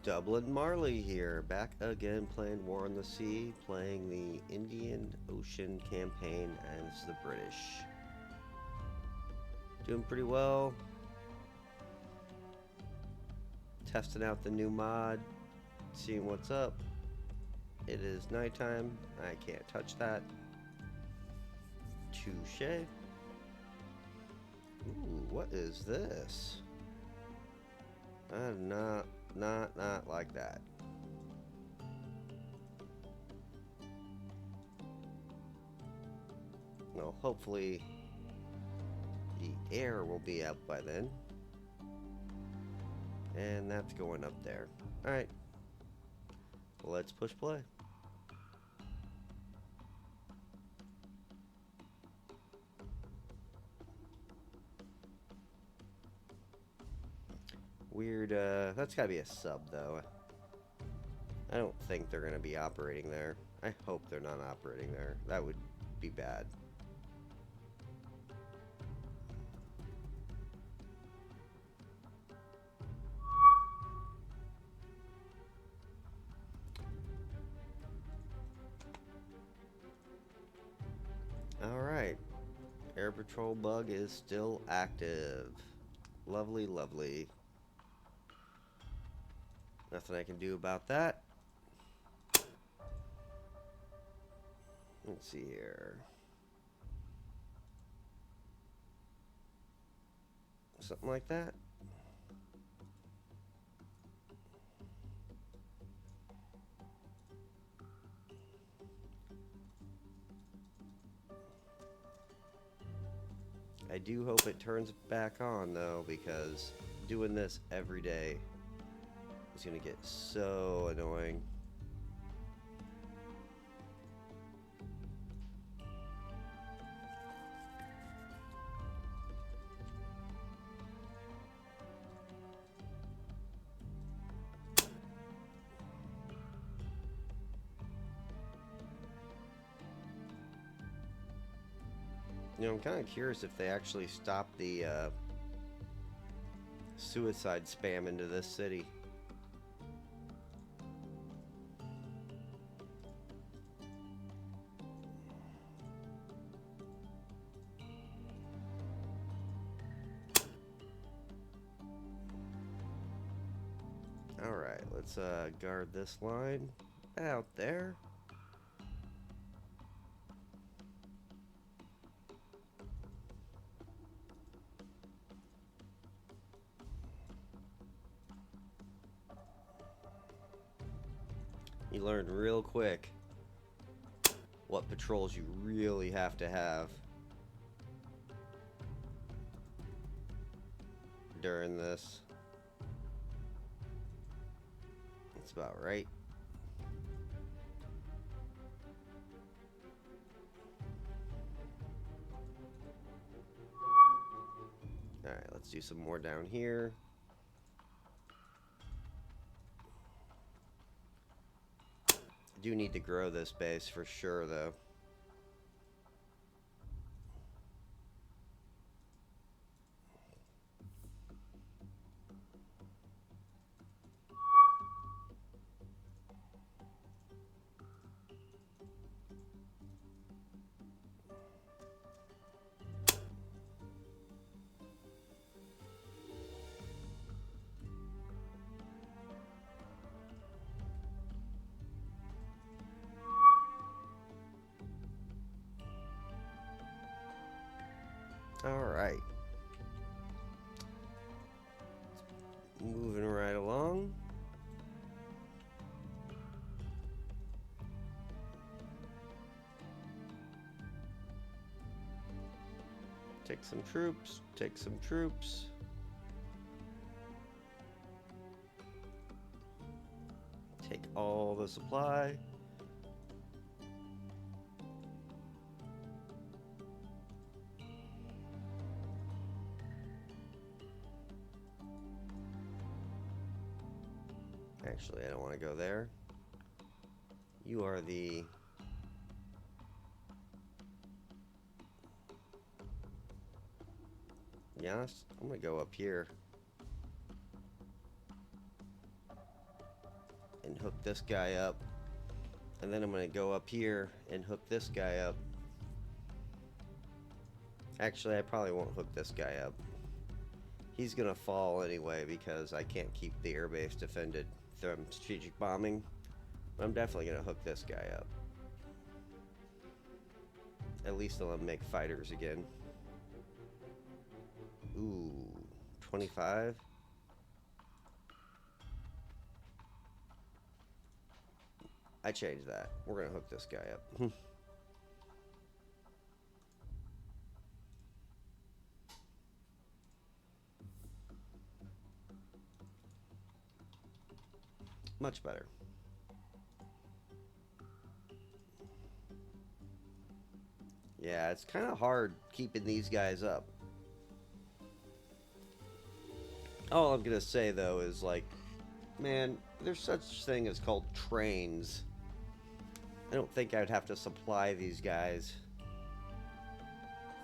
Dublin Marley here, back again playing War on the Sea, playing the Indian Ocean campaign as the British. Doing pretty well. Testing out the new mod, seeing what's up. It is nighttime, I can't touch that. Touche. Ooh, what is this? Not like that. Well, hopefully the air will be out by then. And that's going up there. Alright. Let's push play. Weird, that's gotta be a sub, though. I don't think they're gonna be operating there. I hope they're not operating there. That would be bad. Alright. Air patrol bug is still active. Lovely, lovely. Nothing I can do about that. Let's see here. Something like that. I do hope it turns back on, though, because doing this every day is going to get so annoying. You know, I'm kind of curious if they actually stop the suicide spam into this city. Alright, let's guard this line out there. You learned real quick what patrols you really have to have during this. That's about right. Alright, let's do some more down here. Do need to grow this base for sure, though. Alright. Moving right along. Take some troops, take some troops. Take all the supply. Actually, I don't want to go there. You are the... Yes, I'm going to go up here. hook this guy up. And then I'm going to go up here and hook this guy up. Actually, I probably won't hook this guy up. He's going to fall anyway because I can't keep the airbase defended from strategic bombing. But I'm definitely going to hook this guy up. At least I'll make fighters again. Ooh, 25. I changed that. We're going to hook this guy up. Much better. Yeah, it's kind of hard keeping these guys up. All I'm going to say, though, is like, man, there's such thing as called trains. I don't think I'd have to supply these guys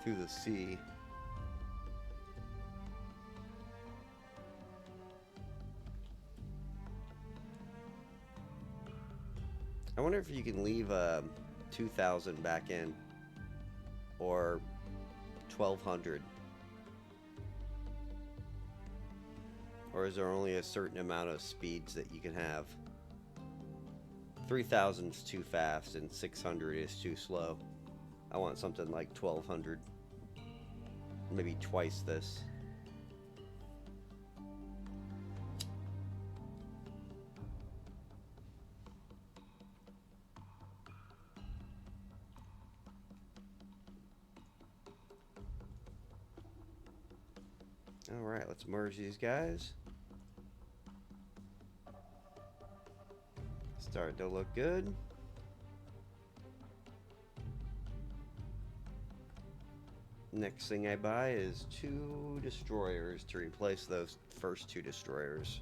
through the sea. I wonder if you can leave 2,000 back in, or 1,200. Or is there only a certain amount of speeds that you can have? 3,000 is too fast and 600 is too slow. I want something like 1,200. Maybe twice this. Alright, let's merge these guys. Starting to look good. Next thing I buy is 2 destroyers to replace those first 2 destroyers.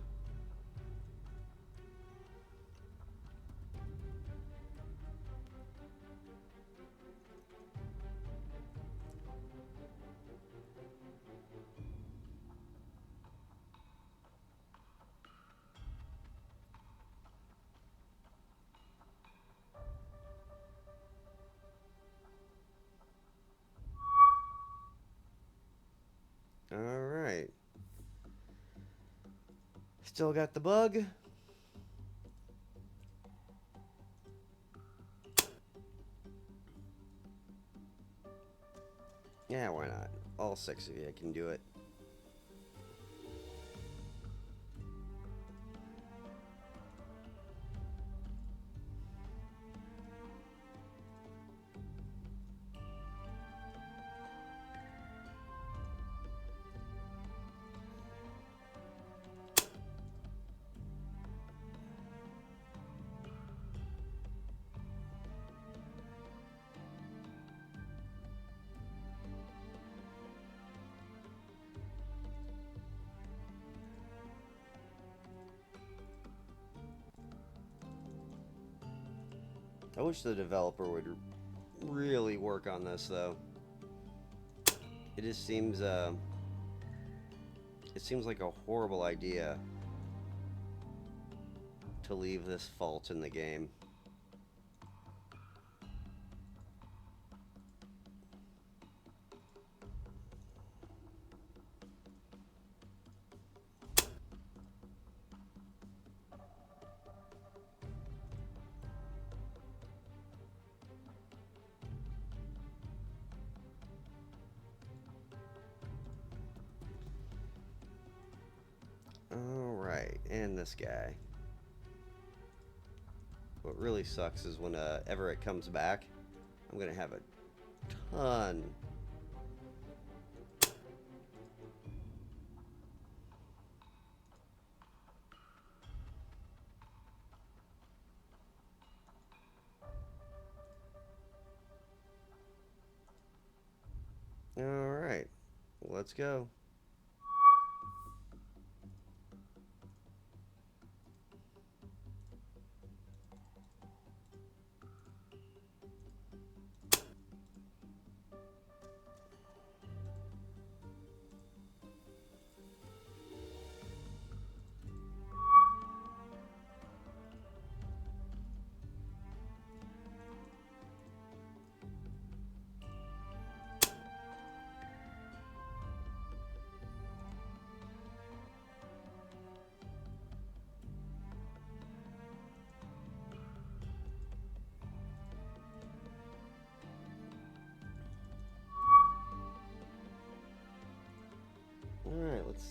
Alright. Still got the bug. Yeah, why not? All 6 of you can do it. I wish the developer would really work on this, though. It just seems, it seems like a horrible idea to leave this fault in the game. Alright, and this guy. What really sucks is when ever it comes back, I'm gonna have a ton. Alright, let's go.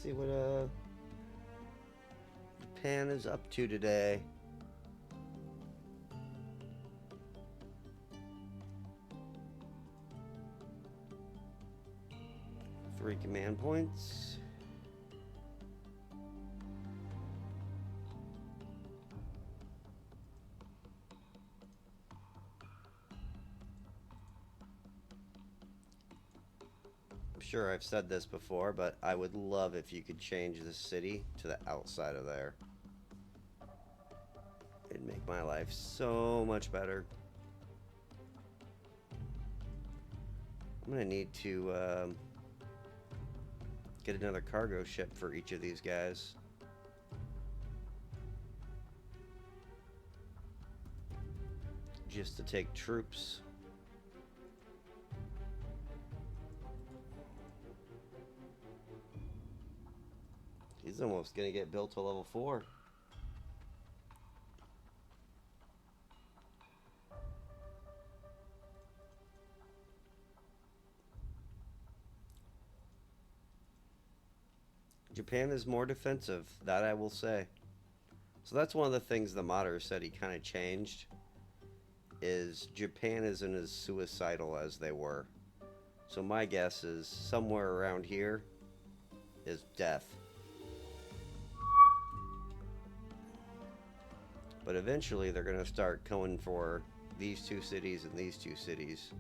see what Japan is up to today. Three command points. I'm sure I've said this before, but I would love if you could change the city to the outside of there. It'd make my life so much better. I'm gonna need to get another cargo ship for each of these guys. Just to take troops. He's almost gonna get built to level 4. Japan is more defensive, that I will say. So that's one of the things the modder said he kind of changed, is Japan isn't as suicidal as they were. So my guess is somewhere around here is death. But eventually they're going to start going for these two cities and these two cities.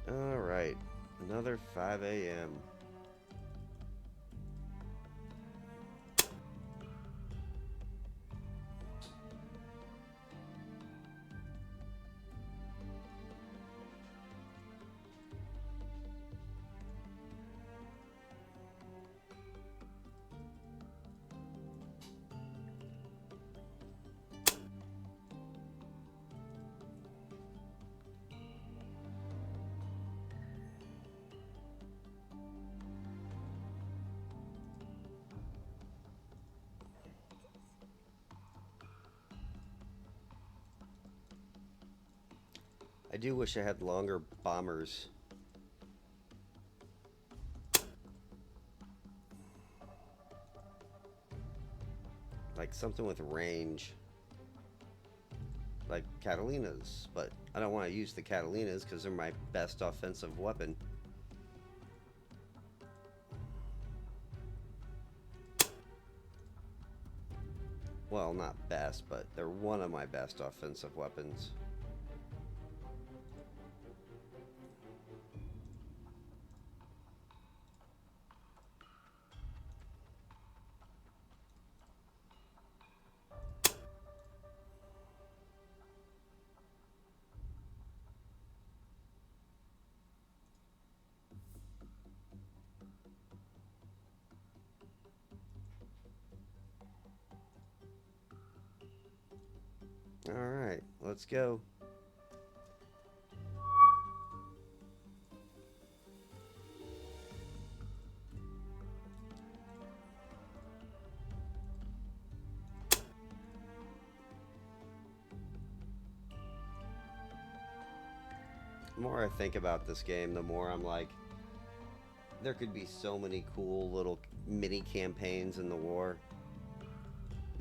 Alright, another 5 a.m. I do wish I had longer bombers. Like something with range. Like Catalinas, but I don't want to use the Catalinas because they're my best offensive weapon. Well, not best, but they're one of my best offensive weapons. Alright, let's go. The more I think about this game, the more I'm like, there could be so many cool little mini campaigns in the war.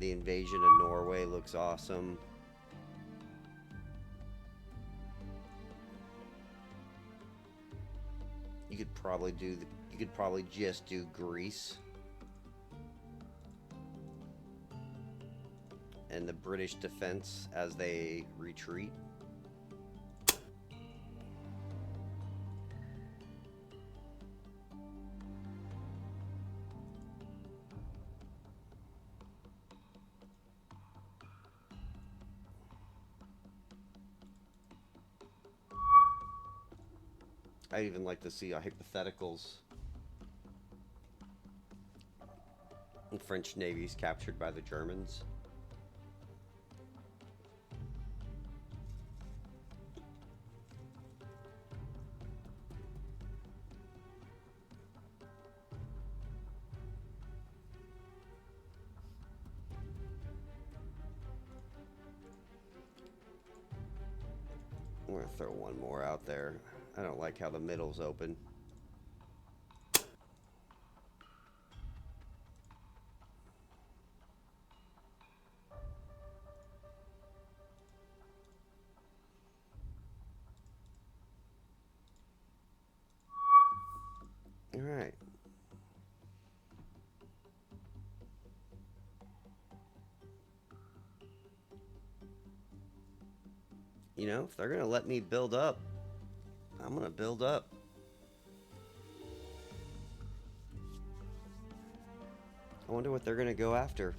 The invasion of Norway looks awesome. You could probably just do Greece and the British defense as they retreat. I'd even like to see hypotheticals. The French Navy's captured by the Germans. I'm gonna throw one more out there. I don't like how the middle's open. You know, if they're going to let me build up, I'm going to build up. I wonder what they're going to go after.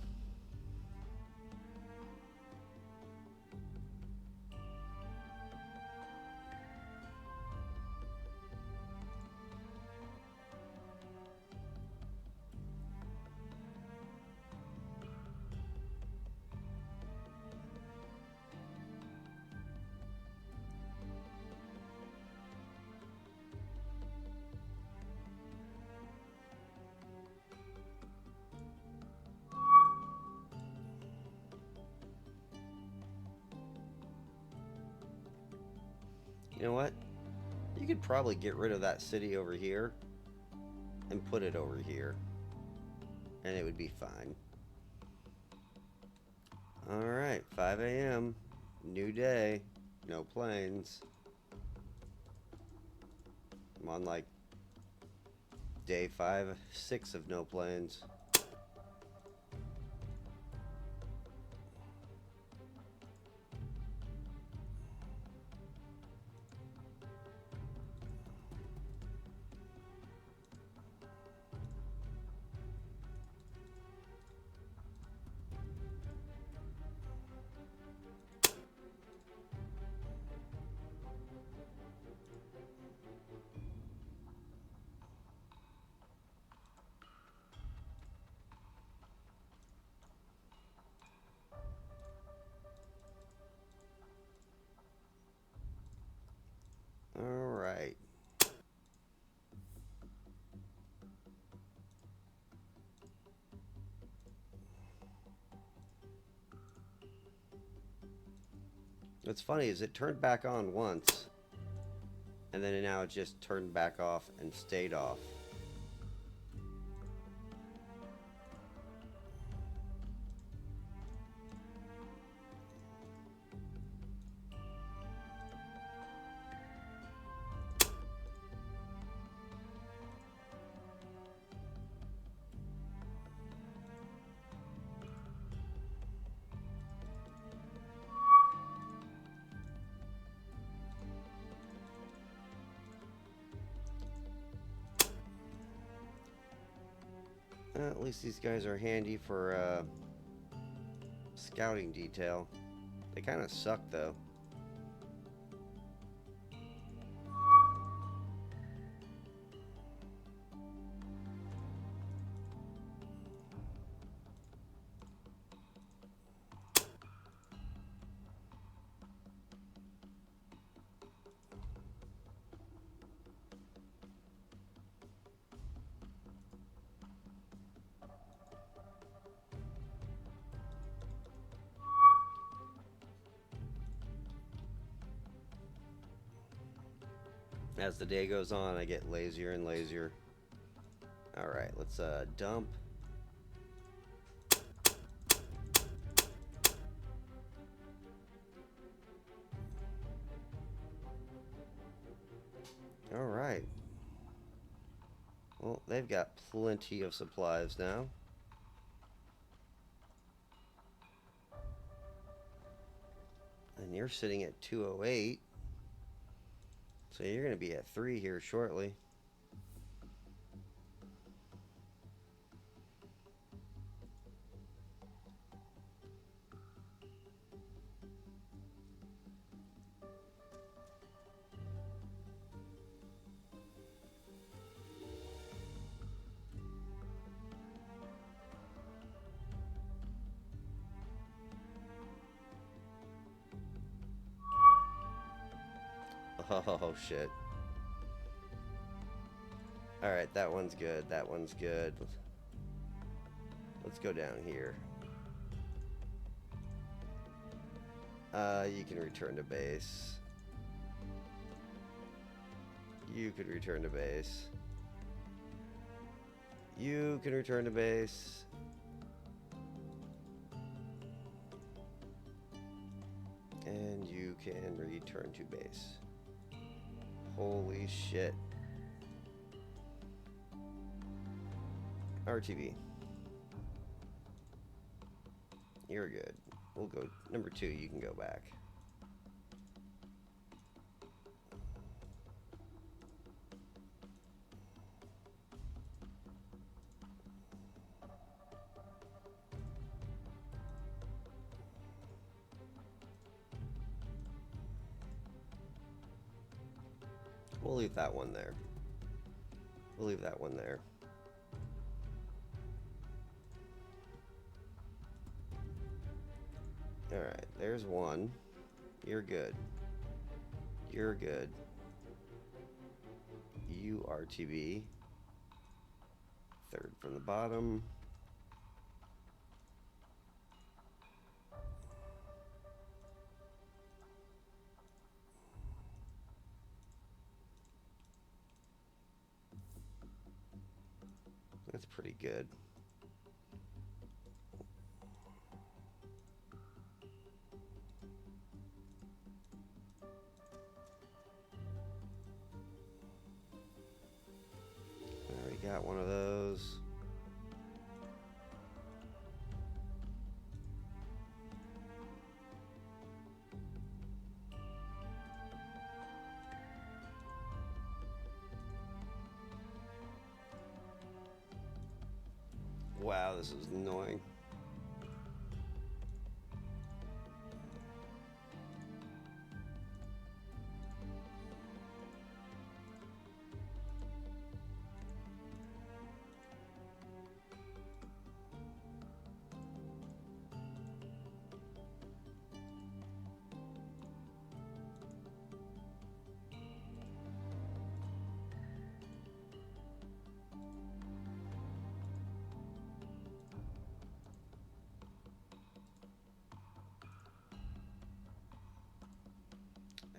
You know what? You could probably get rid of that city over here and put it over here, and it would be fine. Alright, 5 a.m. New day. No planes. I'm on like day 5, 6 of no planes. Alright. What's funny is it turned back on once, and then now it just turned back off and stayed off. At least these guys are handy for scouting detail. They kind of suck though. As the day goes on, I get lazier and lazier. Alright, let's dump. Alright. Well, they've got plenty of supplies now. And you're sitting at 208. So you're going to be at 3 here shortly. Oh, shit. Alright, that one's good. That one's good. Let's go down here. You can return to base. You could return to base. You can return to base. And you can return to base. Holy shit. RTV. You're good. We'll go number 2, you can go back. We'll leave that one there. We'll leave that one there. Alright, there's one. You're good. You're good. You RTB. Third from the bottom. That's pretty good. Already got one of those. Wow, this is annoying.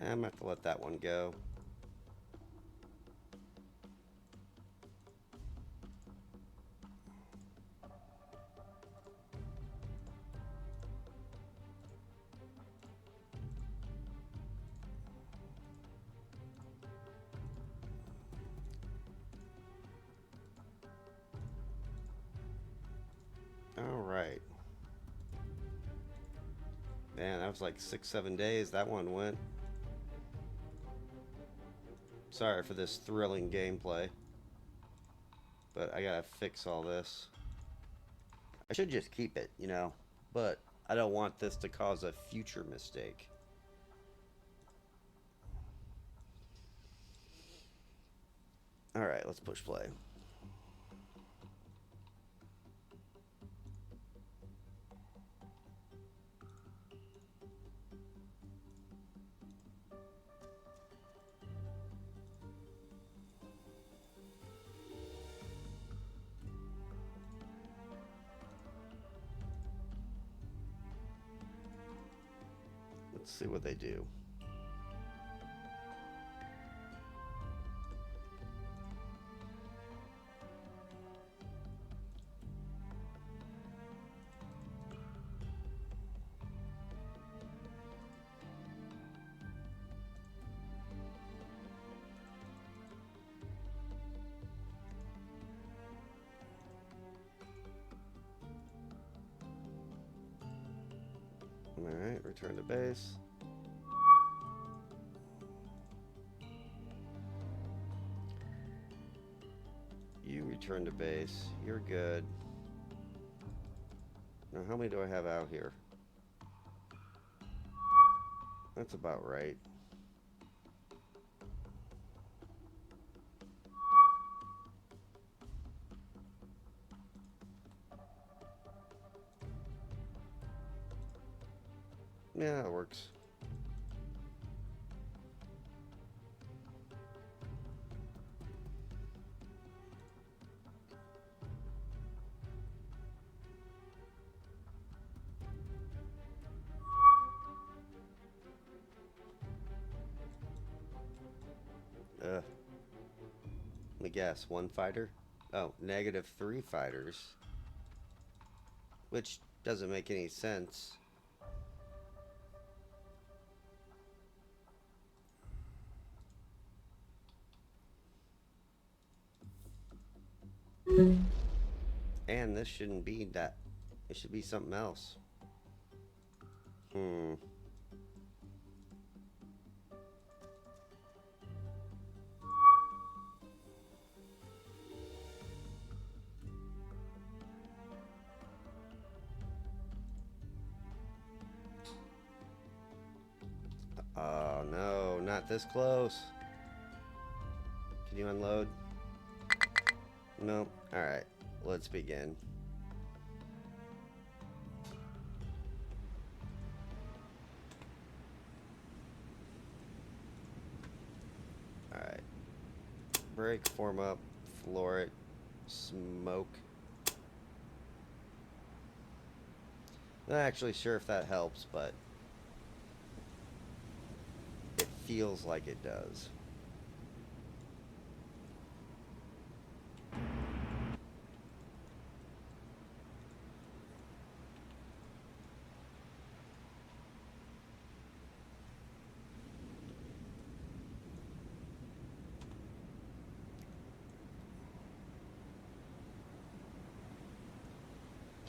I'm gonna have to let that one go. All right. Man, that was like 6-7 days that one went. Sorry for this thrilling gameplay, but I gotta fix all this. I should just keep it, you know, but I don't want this to cause a future mistake. Alright, let's push play. Let's see what they do. Alright, return to base. You return to base. You're good. Now, how many do I have out here? That's about right. Yeah, it works. Let me guess, one fighter? Oh, -3 fighters. Which doesn't make any sense. And this shouldn't be that. It should be something else. Oh no, not this close. Can you unload? No. Alright. Let's begin. Alright. Break, form up, floor it, smoke. Not actually sure if that helps, but it feels like it does.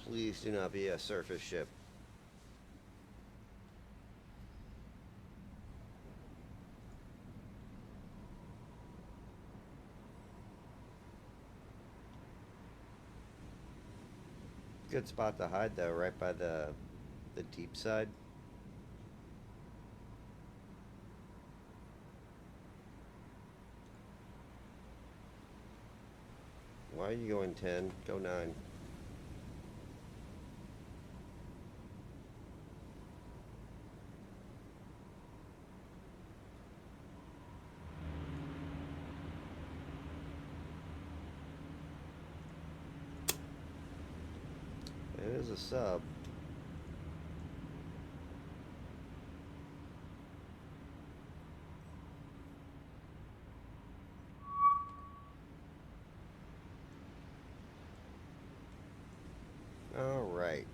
Please do not be a surface ship. Good spot to hide though, right by the deep side. Why are you going 10? Go 9. It is a sub. Alright.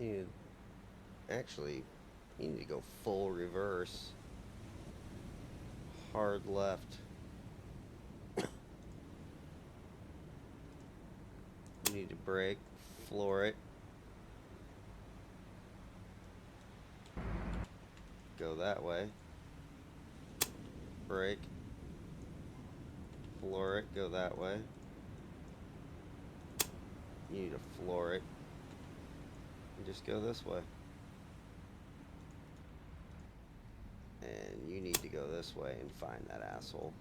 You actually, you need to go full reverse. Hard left. You need to brake, floor it. Go that way. Brake. Floor it, go that way. You need to floor it. And just go this way. And you need to go this way and find that asshole.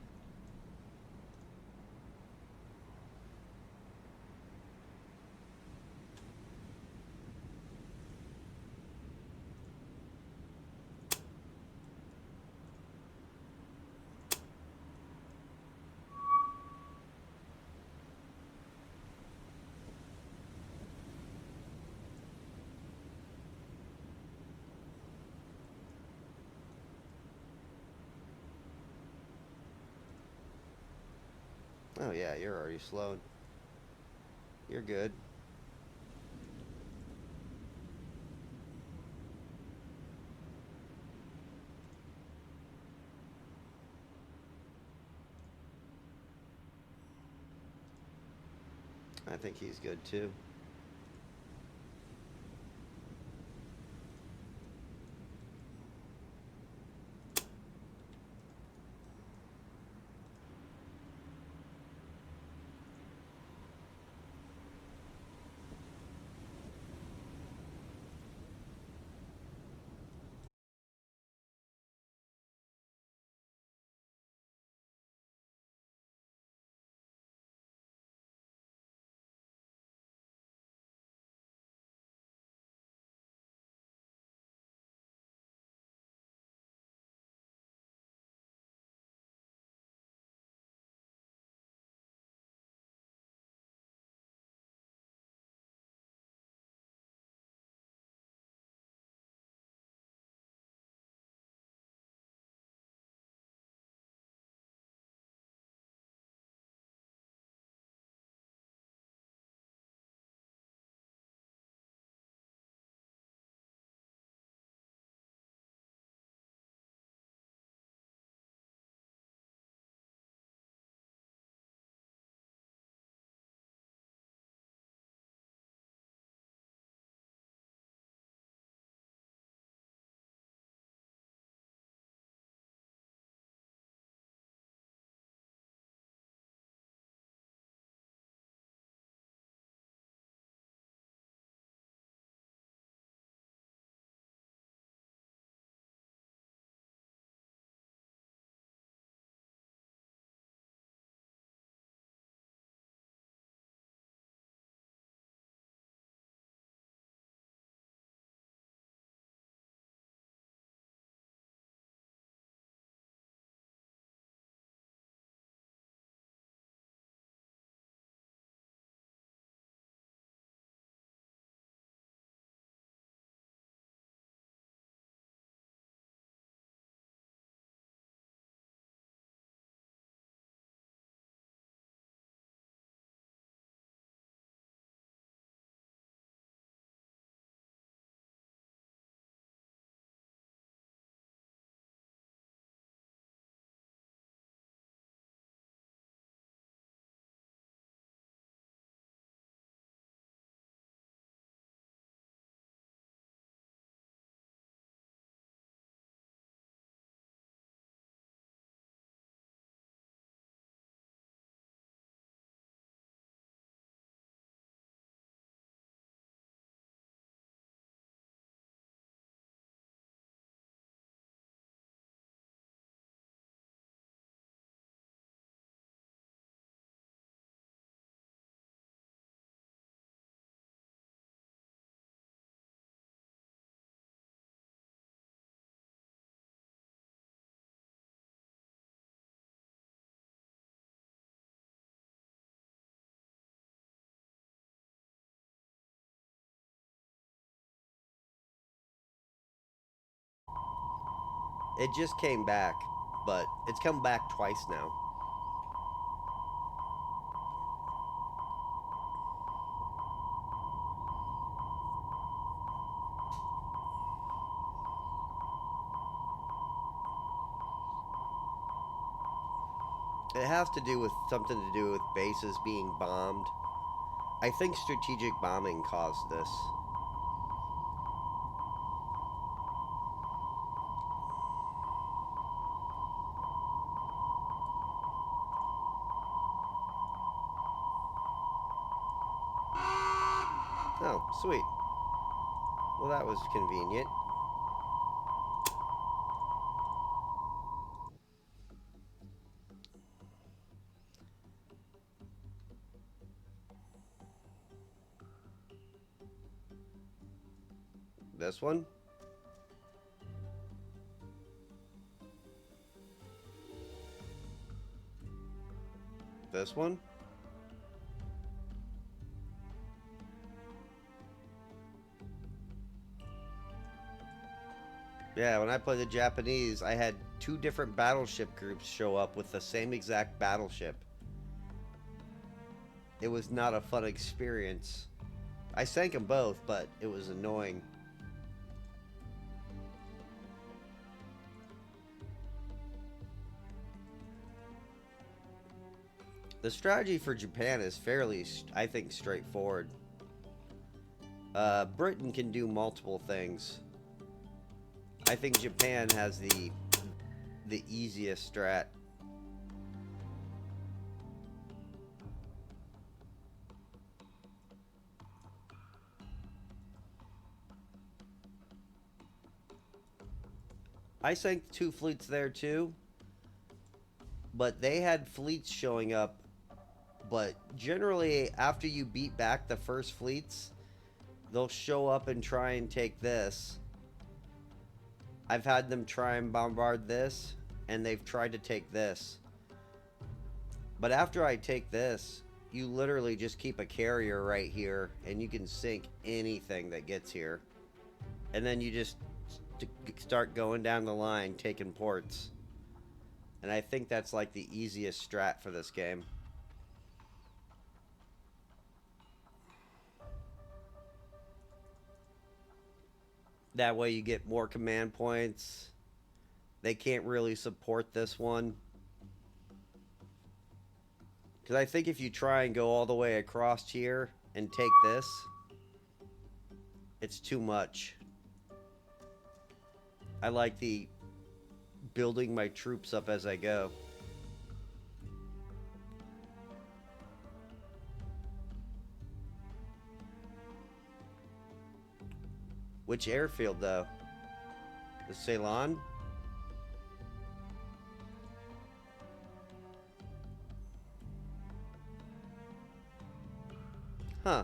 Oh yeah, you're already slowed. You're good. I think he's good too. It just came back, but it's come back twice now. It has to do with something to do with bases being bombed. I think strategic bombing caused this. Oh, sweet. Well, that was convenient. This one? This one? Yeah, when I played the Japanese, I had two different battleship groups show up with the same exact battleship. It was not a fun experience. I sank them both, but it was annoying. The strategy for Japan is fairly, I think, straightforward. Britain can do multiple things. I think Japan has the easiest strat. I sank two fleets there too, but they had fleets showing up. But generally, after you beat back the first fleets, they'll show up and try and take this. I've had them try and bombard this, and they've tried to take this. But after I take this, you literally just keep a carrier right here, and you can sink anything that gets here. And then you just start going down the line, taking ports. And I think that's like the easiest strat for this game. That way you get more command points. They can't really support this one. Because I think if you try and go all the way across here and take this, it's too much. I like the building my troops up as I go. Which airfield, though? The Ceylon? Huh.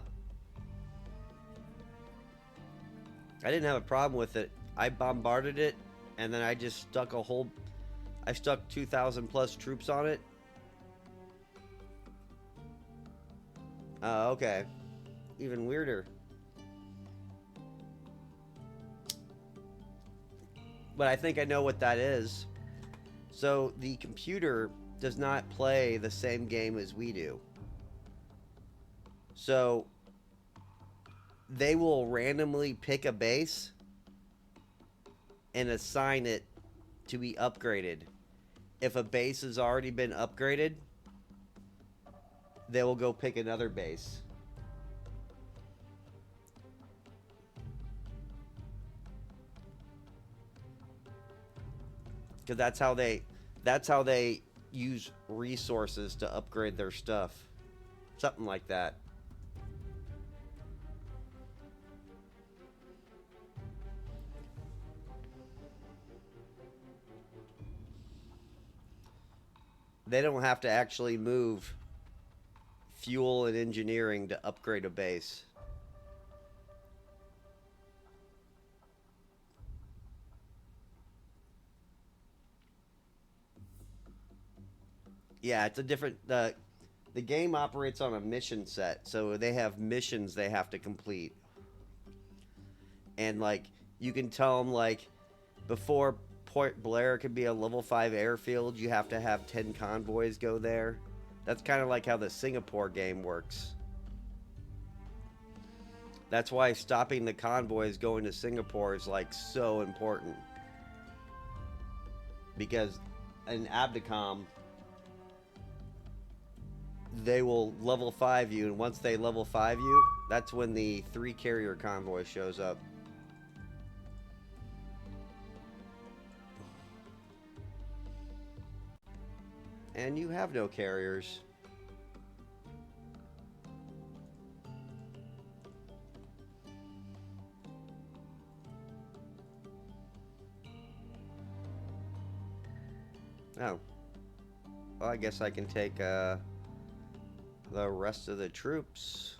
I didn't have a problem with it. I bombarded it, and then I just stuck a whole... I stuck 2,000 plus troops on it. Oh, okay. Even weirder. But I think I know what that is. So the computer does not play the same game as we do. So they will randomly pick a base and assign it to be upgraded. If a base has already been upgraded, they will go pick another base. Because that's how they use resources to upgrade their stuff. Something like that. They don't have to actually move fuel and engineering to upgrade a base. Yeah, it's a different... the game operates on a mission set, so they have missions they have to complete. And, like, you can tell them, like, before Point Blair could be a level 5 airfield. You have to have 10 convoys go there. That's kind of like how the Singapore game works. That's why stopping the convoys going to Singapore is like so important. Because in Abdicom, they will level 5 you, and once they level 5 you, that's when the 3 carrier convoy shows up. And you have no carriers. Oh. Well, I guess I can take the rest of the troops.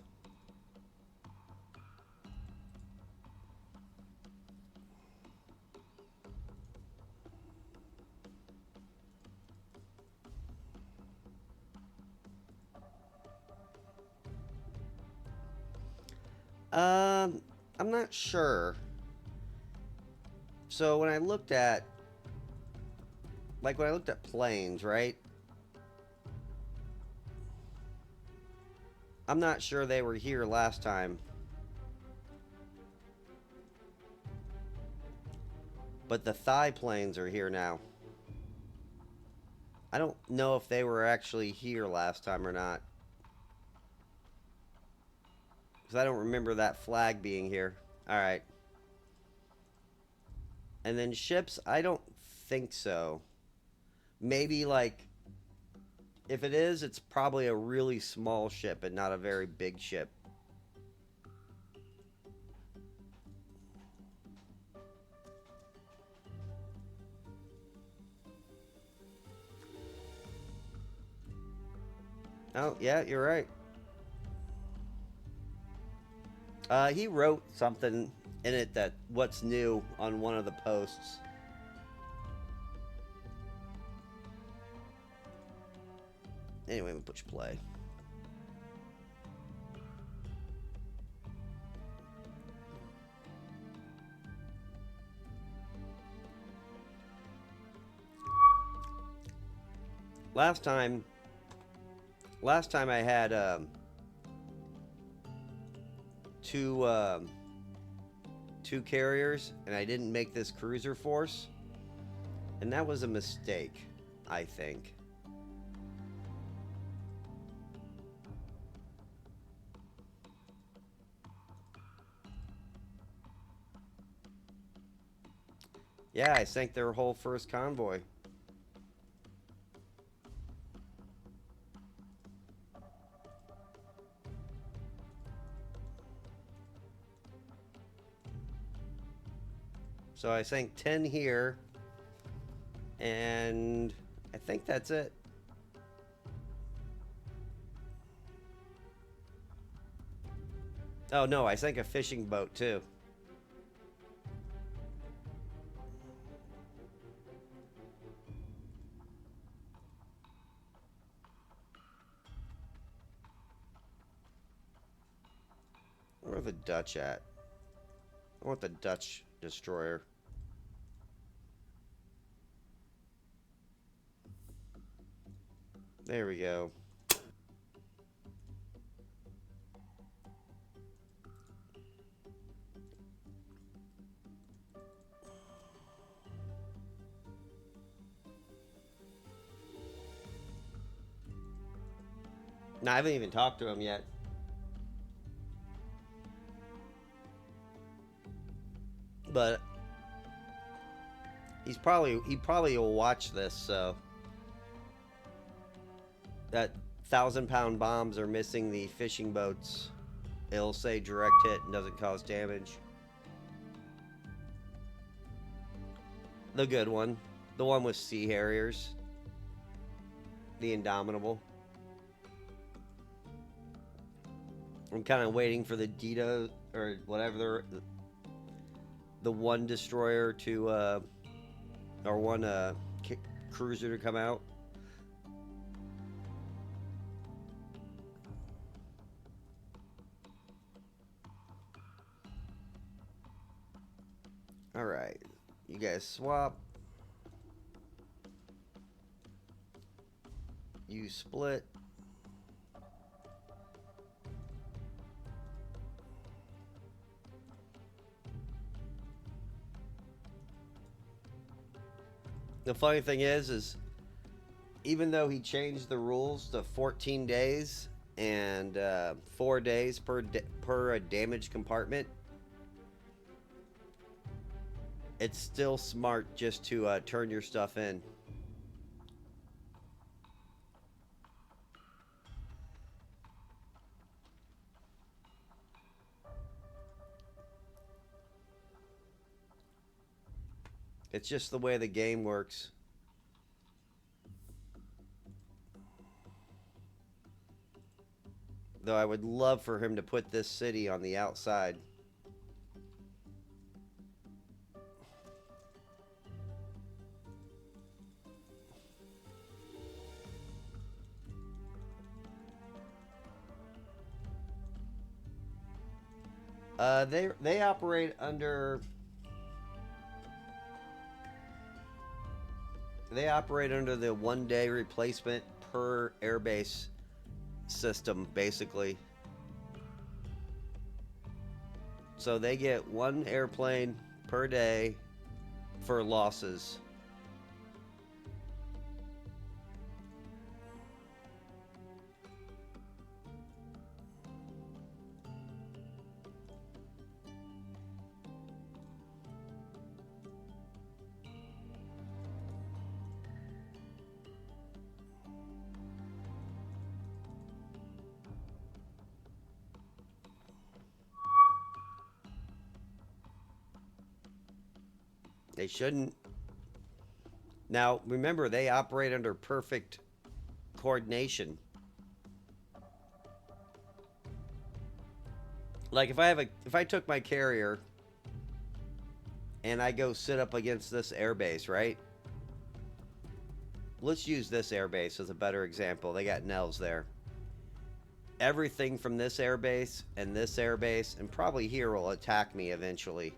I'm not sure. So when I looked at, like when I looked at planes, right? I'm not sure they were here last time. But the Thai planes are here now. I don't know if they were actually here last time or not. Because I don't remember that flag being here. Alright. And then ships, I don't think so. Maybe like, if it is, it's probably a really small ship and not a very big ship. Oh, yeah, you're right. He wrote something in it that what's new on one of the posts. Anyway, we push play. Last time I had two carriers, and I didn't make this cruiser force, and that was a mistake, I think. Yeah, I sank their whole first convoy. So I sank 10 here, and I think that's it. Oh no, I sank a fishing boat too. Where are the Dutch at? I want the Dutch destroyer. There we go. No, I haven't even talked to him yet. But he probably will watch this, so that 1,000-pound bombs are missing the fishing boats. It'll say direct hit and doesn't cause damage. The good one. The one with Sea Harriers. The Indomitable. I'm kind of waiting for the Dito, or whatever, the one destroyer to, or one cruiser to come out. Alright. You guys swap. You split. The funny thing is even though he changed the rules to 14 days and 4 days per damage compartment, it's still smart just to turn your stuff in. It's just the way the game works. Though I would love for him to put this city on the outside. They operate under the 1 day replacement per airbase system, basically. So they get 1 airplane per day for losses. They shouldn't. Now, remember, they operate under perfect coordination. Like if I took my carrier and I go sit up against this airbase, right? Let's use this airbase as a better example. They got Nels there. Everything from this airbase and probably here will attack me eventually.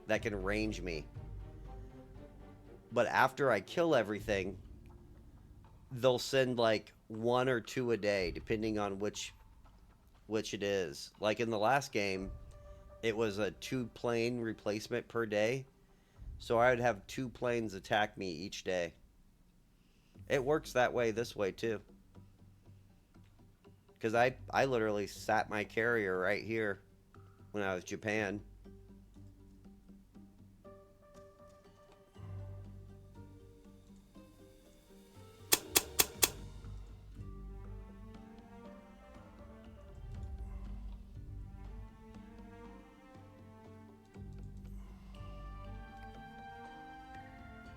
That can range me. But after I kill everything, they'll send like 1 or 2 a day, depending on which it is. Like in the last game, it was a 2-plane replacement per day. So I would have 2 planes attack me each day. It works that way this way too. Because I literally sat my carrier right here when I was Japan.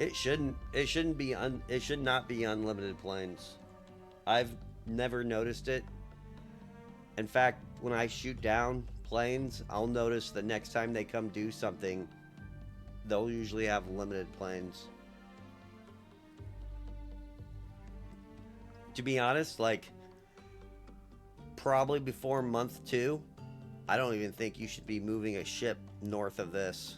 It shouldn't. It shouldn't be. It should not be unlimited planes. I've never noticed it. In fact, when I shoot down planes, I'll notice the next time they come do something, they'll usually have limited planes. To be honest, like probably before month 2, I don't even think you should be moving a ship north of this.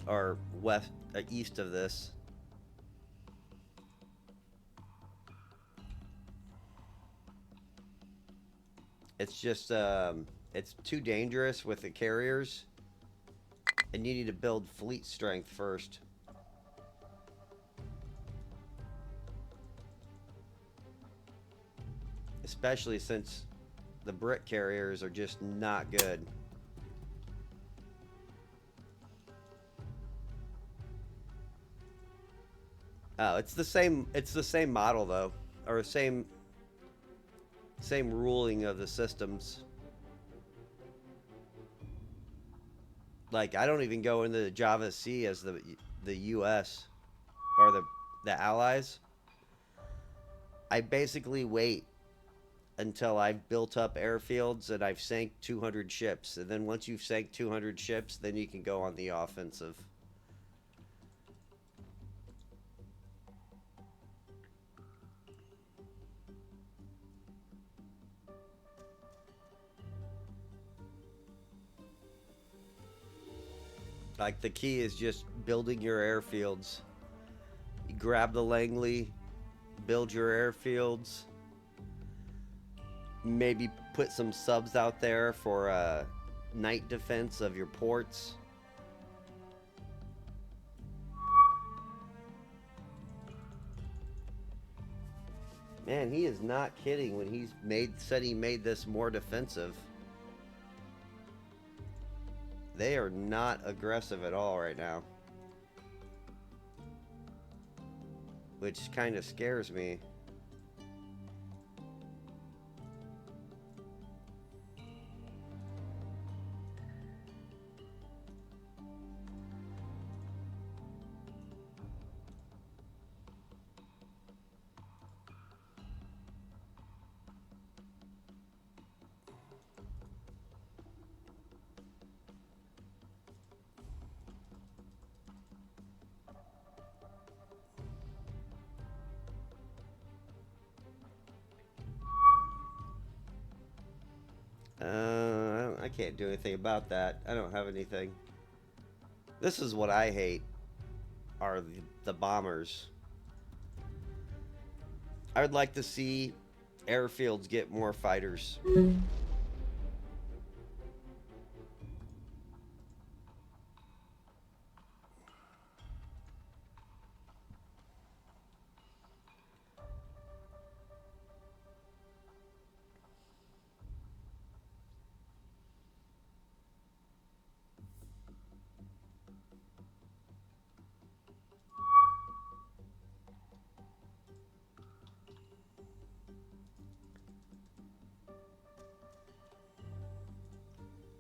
Or west, east of this. It's just, it's too dangerous with the carriers. And you need to build fleet strength first. Especially since the Brit carriers are just not good. Oh, it's the same model though, or same ruling of the systems. Like I don't even go into the Java Sea as the US or the Allies. I basically wait until I've built up airfields and I've sank 200 ships, and then once you've sank 200 ships, then you can go on the offensive. Like, the key is just building your airfields. You grab the Langley, build your airfields, maybe put some subs out there for night defense of your ports. Man, he is not kidding when he's said he made this more defensive. They are not aggressive at all right now, which kind of scares me. I can't do anything about that. I don't have anything. This is what I hate, are the bombers. I would like to see airfields get more fighters.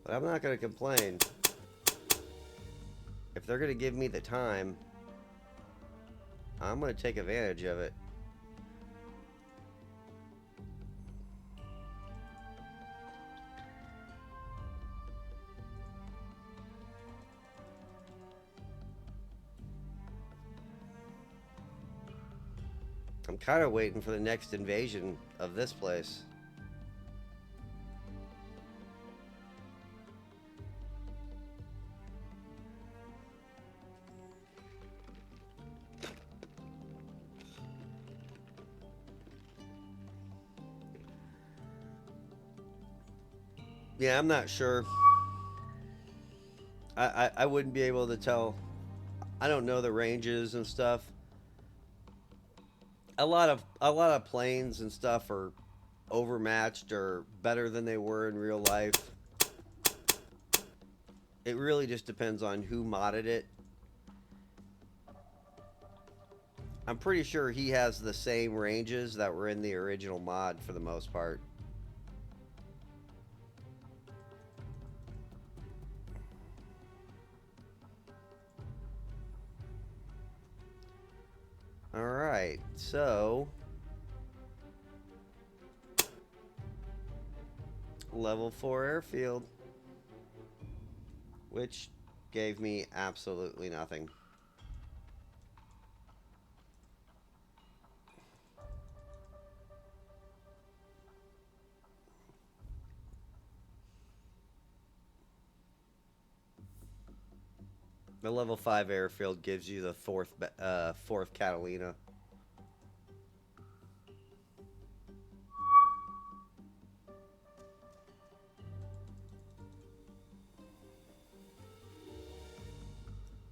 But I'm not going to complain. If they're going to give me the time, I'm going to take advantage of it. I'm kind of waiting for the next invasion of this place. Yeah, I'm not sure. I wouldn't be able to tell. I don't know the ranges and stuff. A lot of planes and stuff are overmatched or better than they were in real life. It really just depends on who modded it. I'm pretty sure he has the same ranges that were in the original mod for the most part. Alright, so level 4 airfield, which gave me absolutely nothing. The level 5 airfield gives you the fourth Catalina.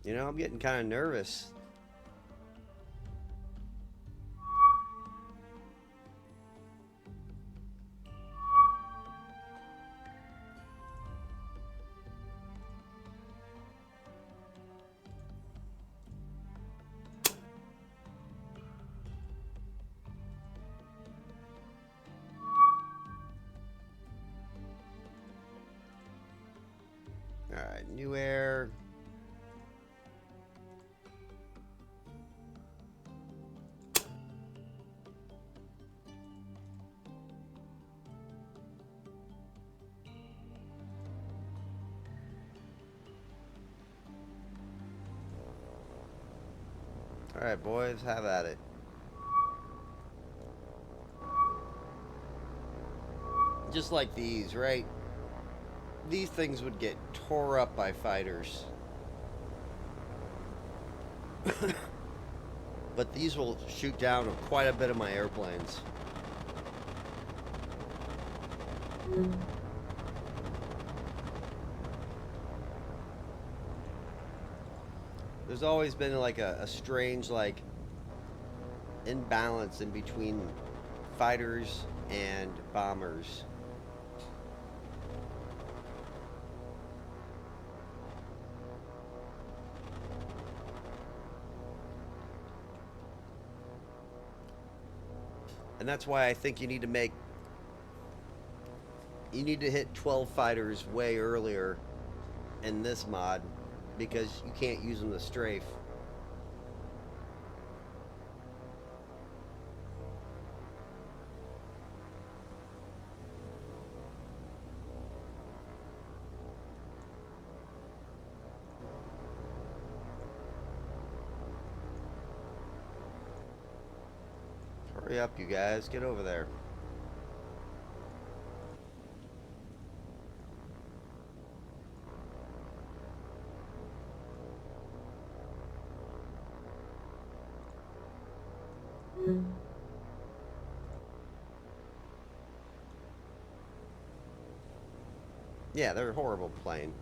You know, I'm getting kind of nervous. Alright, new air. Alright, boys, have at it. Just like these, right? These things would get tore up by fighters. But these will shoot down quite a bit of my airplanes. There's always been like a strange like imbalance in between fighters and bombers. And that's why I think you need to hit 12 fighters way earlier in this mod because you can't use them to strafe. Hurry up, you guys. Get over there. Yeah, they're horrible playing.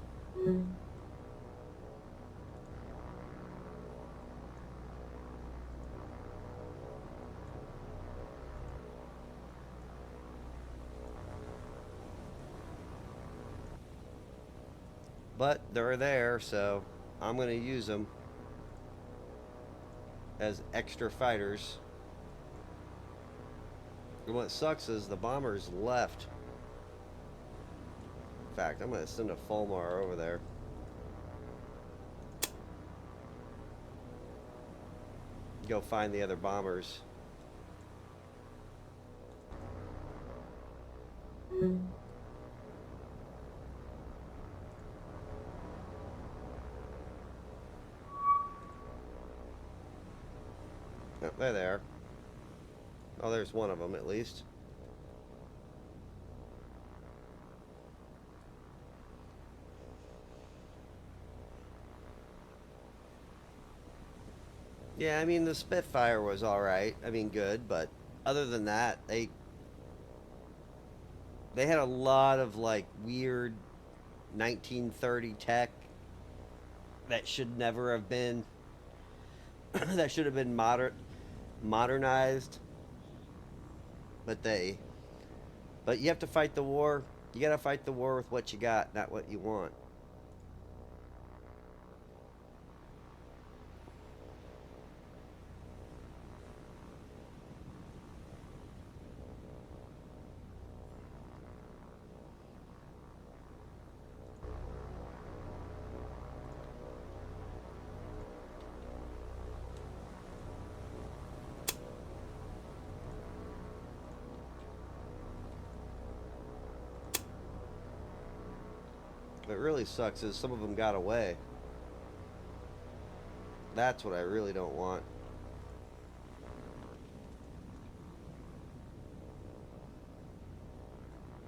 But they're there, so I'm going to use them as extra fighters. And what sucks is the bombers left. In fact, I'm going to send a Fulmar over there. Go find the other bombers. Oh, there they are. Oh, there's one of them at least. Yeah, I mean the Spitfire was all right. I mean good, but other than that, they had a lot of like weird 1930 tech that should never have been that should have been modernized, but you have to fight the war. You got to fight the war with what you got, not what you want. What really sucks is some of them got away. That's what I really don't want.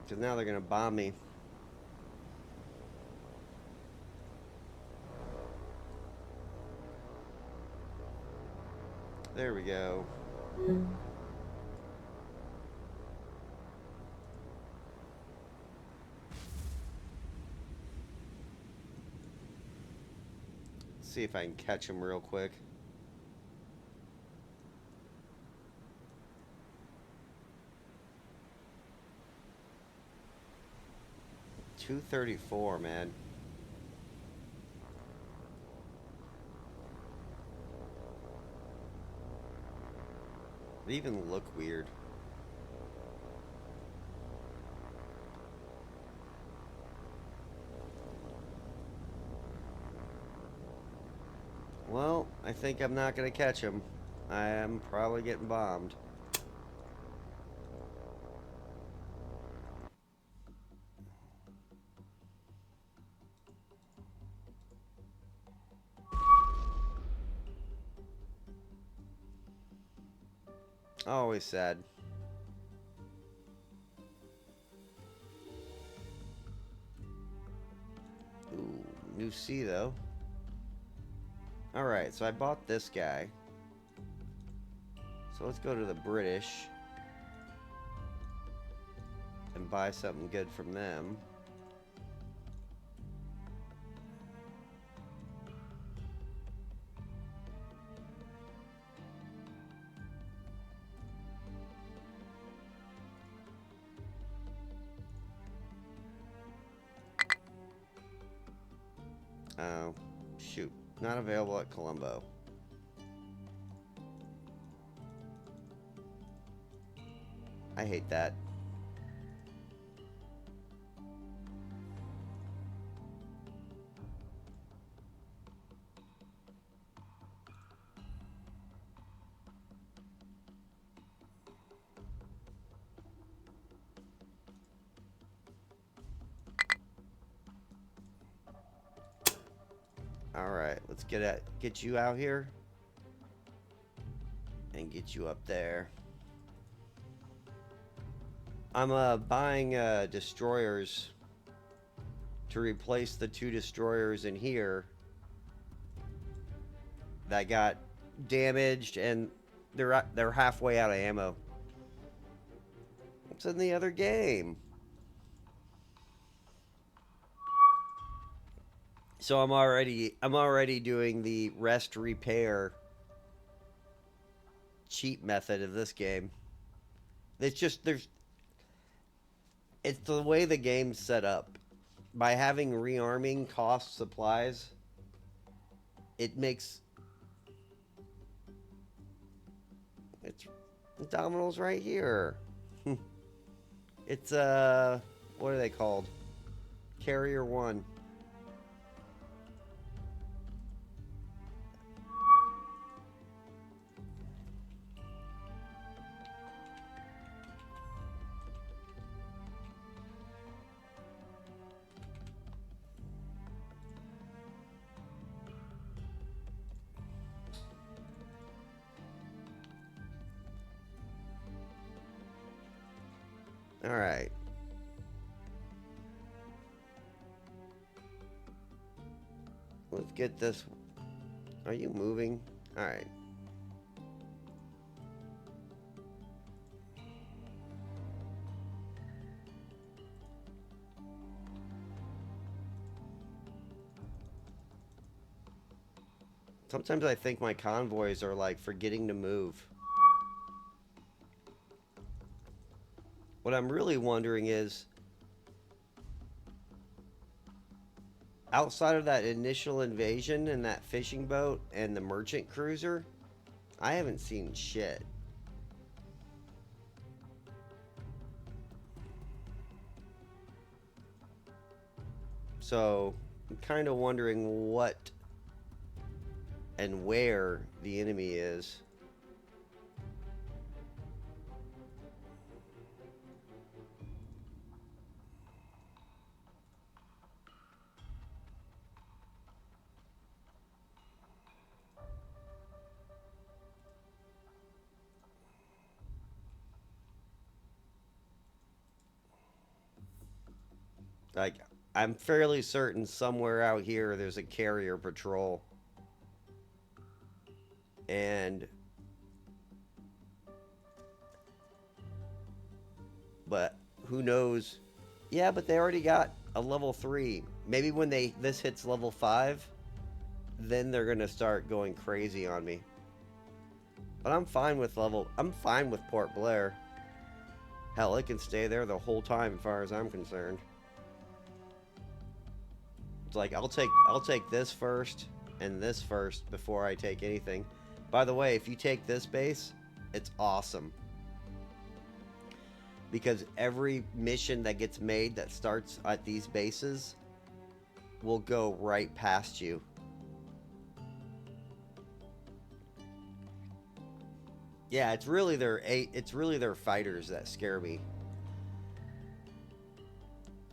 Because now they're going to bomb me. There we go. See if I can catch him real quick. .234, man. They even look weird. Well, I think I'm not going to catch him. I am probably getting bombed. Always sad. Ooh, new C though. Alright, so I bought this guy. So let's go to the British and buy something good from them. Oh, shoot. Not available at Colombo. I hate that. Alright, let's get you out here and get you up there. I'm buying destroyers to replace the 2 destroyers in here that got damaged, and they're halfway out of ammo. What's in the other game? So I'm already doing the rest repair cheat method of this game. It's the way the game's set up. By having rearming cost supplies, it makes it's Domino's right here. It's what are they called? Carrier 1. All right. Let's get this. Are you moving? All right. Sometimes I think my convoys are like forgetting to move. What I'm really wondering is, outside of that initial invasion and that fishing boat and the merchant cruiser, I haven't seen shit. So I'm kind of wondering what and where the enemy is. Like, I'm fairly certain somewhere out here there's a carrier patrol. And but who knows? Yeah, but they already got a level 3. Maybe when this hits level 5, then they're going to start going crazy on me. But I'm fine with Port Blair. Hell, it can stay there the whole time as far as I'm concerned. It's like I'll take this first and this first before I take anything. By the way, if you take this base, it's awesome. Because every mission that gets made that starts at these bases will go right past you. Yeah, it's really their fighters that scare me.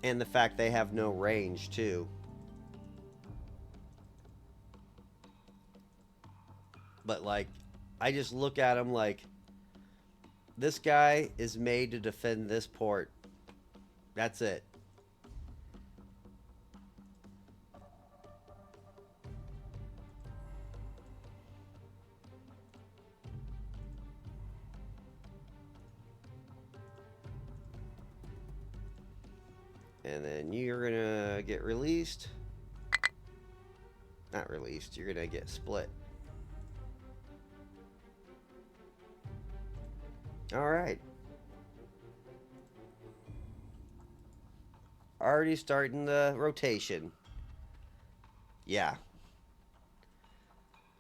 And the fact they have no range too. But like, I just look at them like, this guy is made to defend this port. That's it. And then you're gonna get released. Not released, you're gonna get split. Alright. Already starting the rotation. Yeah.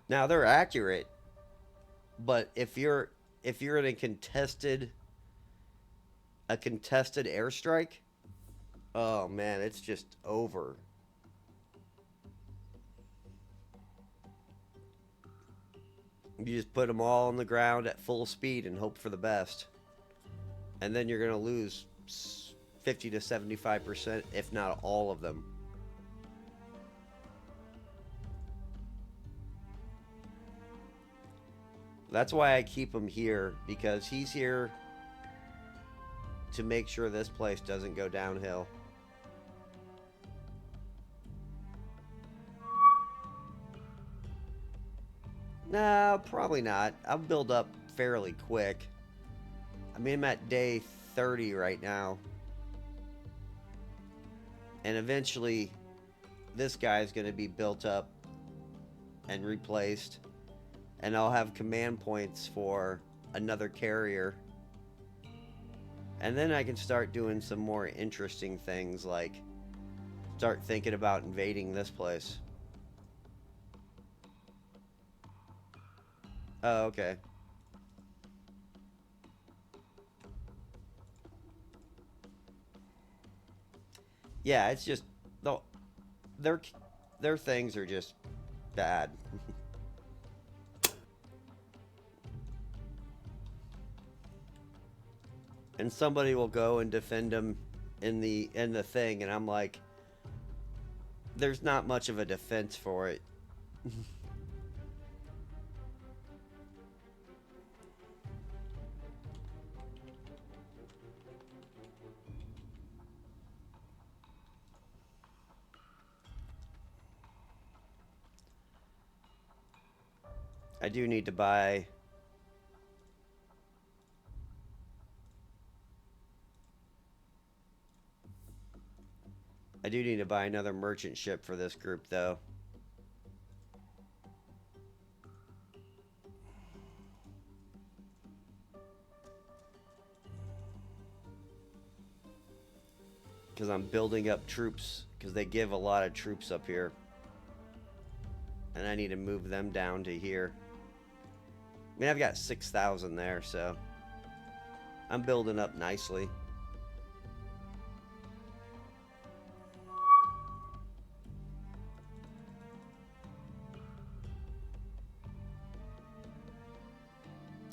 Now they're accurate, but if you're in a contested airstrike, oh man, it's just over. You just put them all on the ground at full speed and hope for the best. And then you're going to lose 50 to 75%, if not all of them. That's why I keep him here, because he's here to make sure this place doesn't go downhill. No, probably not. I'll build up fairly quick. I mean, I'm at day 30 right now. And eventually, this guy's going to be built up and replaced. And I'll have command points for another carrier. And then I can start doing some more interesting things, like start thinking about invading this place. Oh, okay. Yeah, it's just their their things are just bad. And somebody will go and defend them in the thing, and I'm like, there's not much of a defense for it. I do need to buy. I do need to buy another merchant ship for this group, though. Because I'm building up troops, because they give a lot of troops up here. And I need to move them down to here. I mean, I've got 6,000 there, so I'm building up nicely.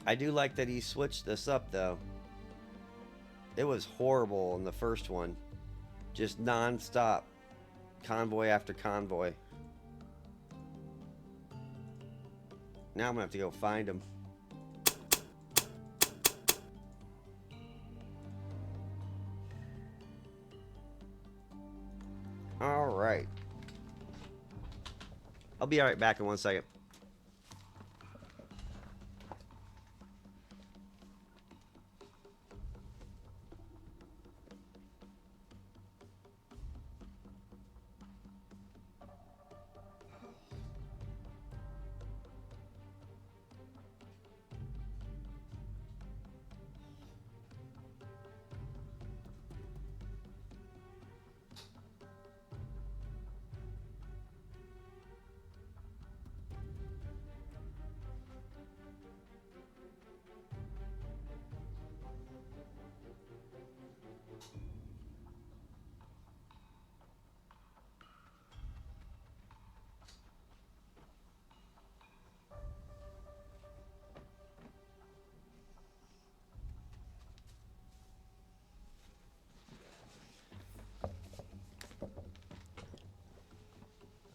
I do like that he switched this up, though. It was horrible in the first one. Just non-stop. Convoy after convoy. Now I'm going to have to go find him. Alright. I'll be right back in 1 second.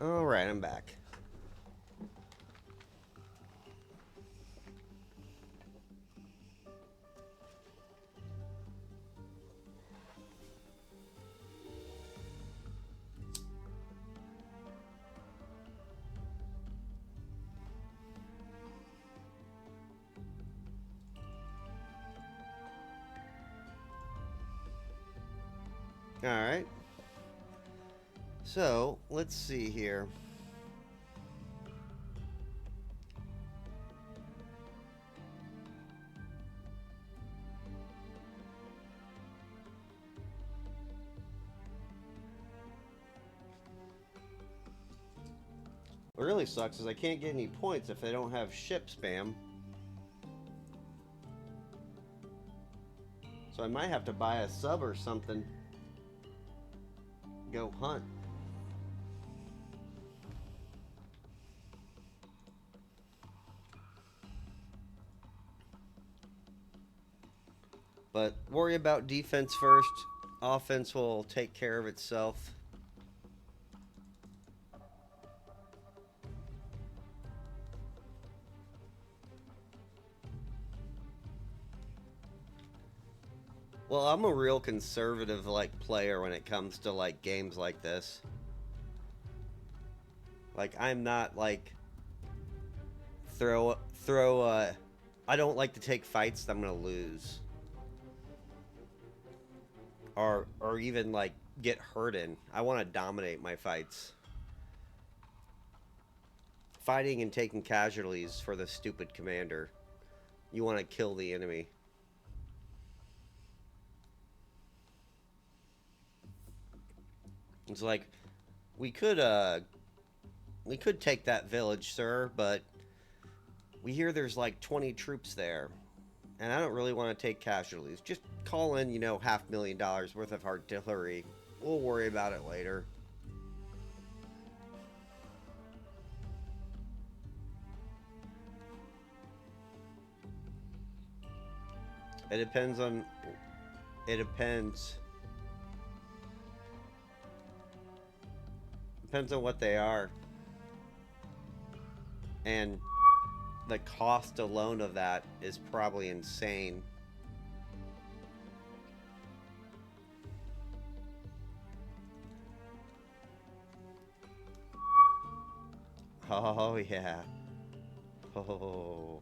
Alright, I'm back. Alright. So, let's see here. What really sucks is I can't get any points if they don't have ship spam. So I might have to buy a sub or something. Go hunt. But worry about defense first. Offense will take care of itself. Well, I'm a real conservative like player when it comes to like games like this. Like I'm not like throw I don't like to take fights that I'm going to lose. Or even like get hurt in. I want to dominate my fights. Fighting and taking casualties for the stupid commander. You want to kill the enemy. It's like we could take that village, sir, but we hear there's like 20 troops there. And I don't really want to take casualties. Just call in, $500,000 worth of artillery. We'll worry about it later. It depends on... It depends. Depends on what they are. And the cost alone of that is probably insane. Oh, yeah. Oh.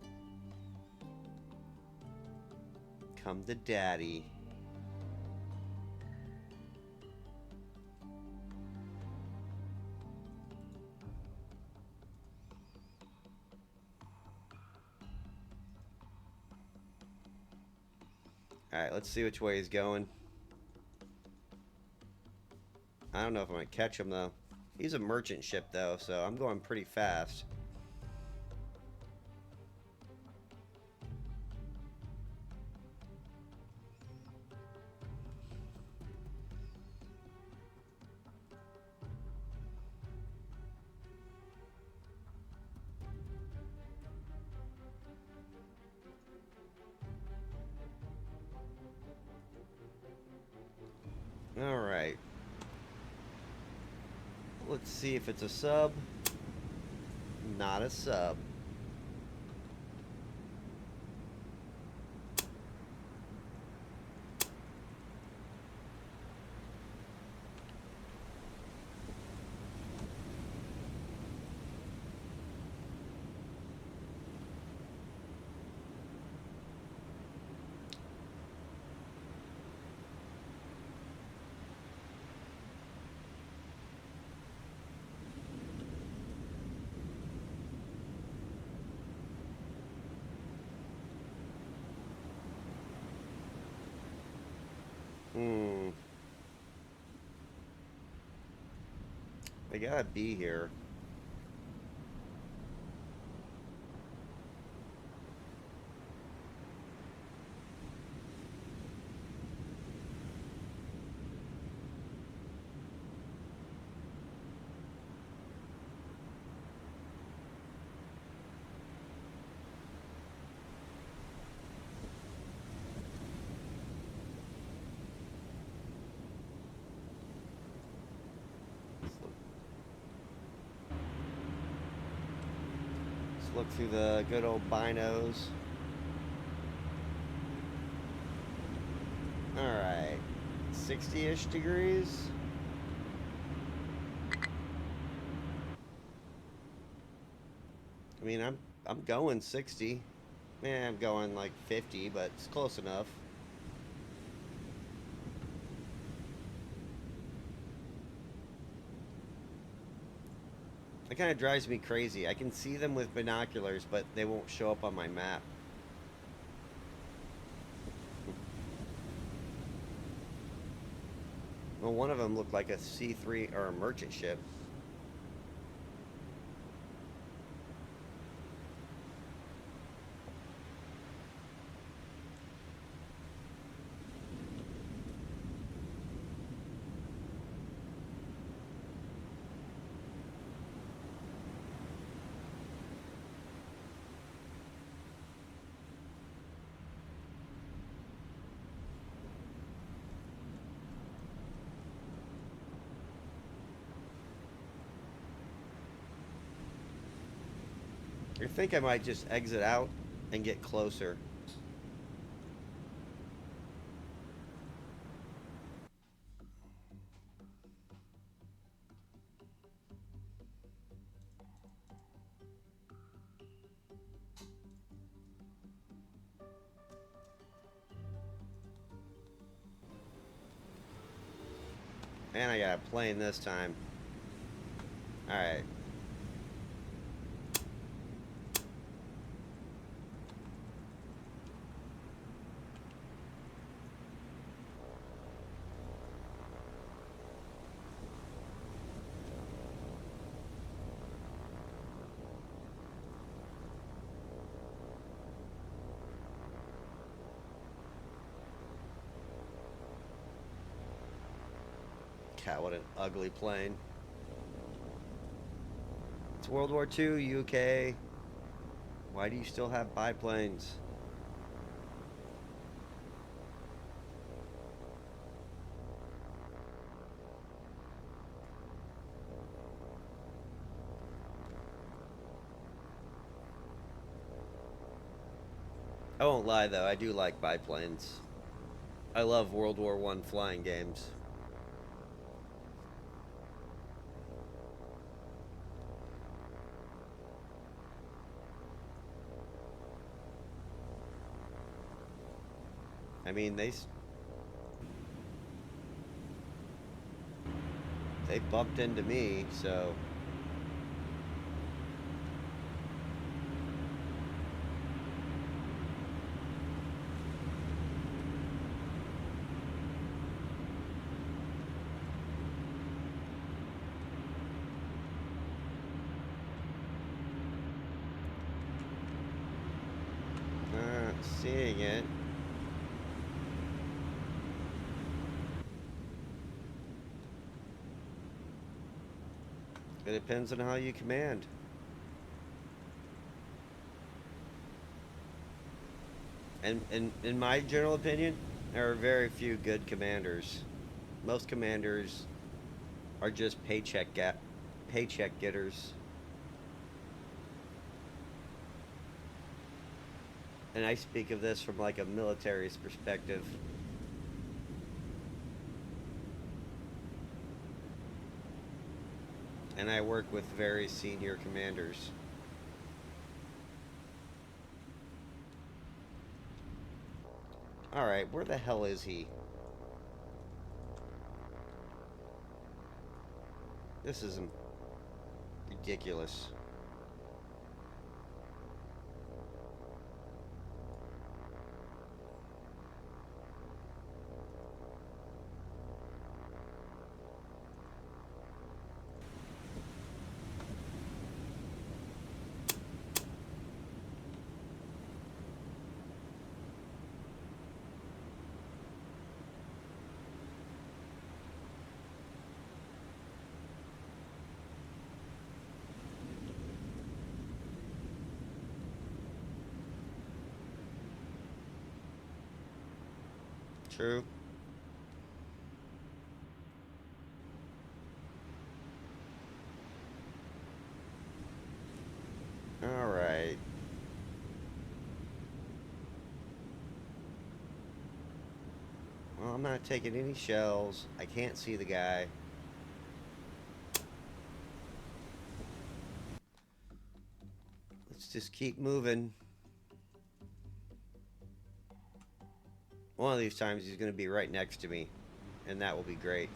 Come to daddy. Alright, let's see which way he's going. I don't know if I'm going to catch him, though. He's a merchant ship, though, so I'm going pretty fast. Alright. Let's see if it's a sub. Not a sub. They gotta be here. Let's look through the good old binos. Alright. 60-ish degrees. I mean, I'm going 60. Man, I'm going like 50, but it's close enough. That kind of drives me crazy. I can see them with binoculars, but they won't show up on my map. Well, one of them looked like a C3 or a merchant ship. I think I might just exit out and get closer. And I got a plane this time. Alright. God, what an ugly plane. It's World War II, UK. Why do you still have biplanes? I won't lie though, I do like biplanes. I love World War I flying games. I mean, they bumped into me, so not seeing it. It depends on how you command. And in my general opinion, there are very few good commanders. Most commanders are just paycheck getters. And I speak of this from like a military's perspective. And I work with very senior commanders. Alright, where the hell is he? This is ridiculous. True. Alright. Well, I'm not taking any shells. I can't see the guy. Let's just keep moving. One of these times he's going to be right next to me, and that will be great.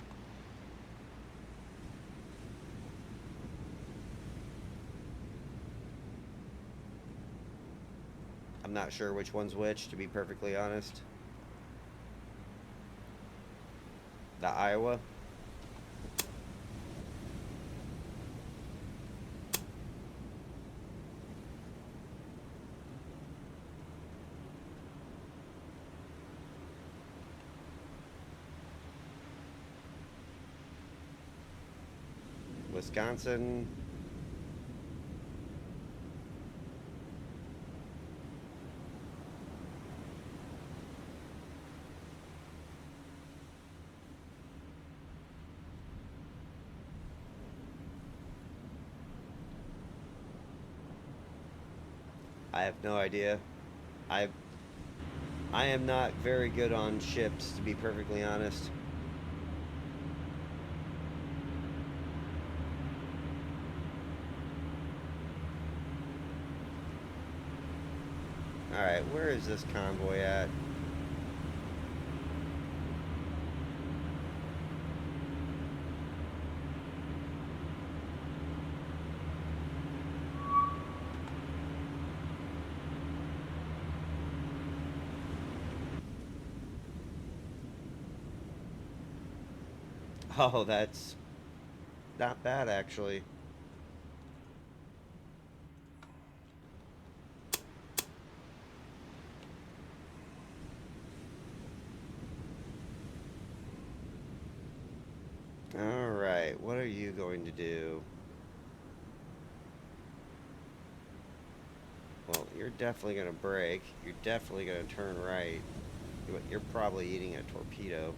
I'm not sure which one's which, to be perfectly honest. The Iowa. Wisconsin. I have no idea. I I am not very good on ships, to be perfectly honest. Alright, where is this convoy at? Oh, that's not bad, actually. Alright, what are you going to do? Well, you're definitely going to brake. You're definitely going to turn right. You're probably eating a torpedo.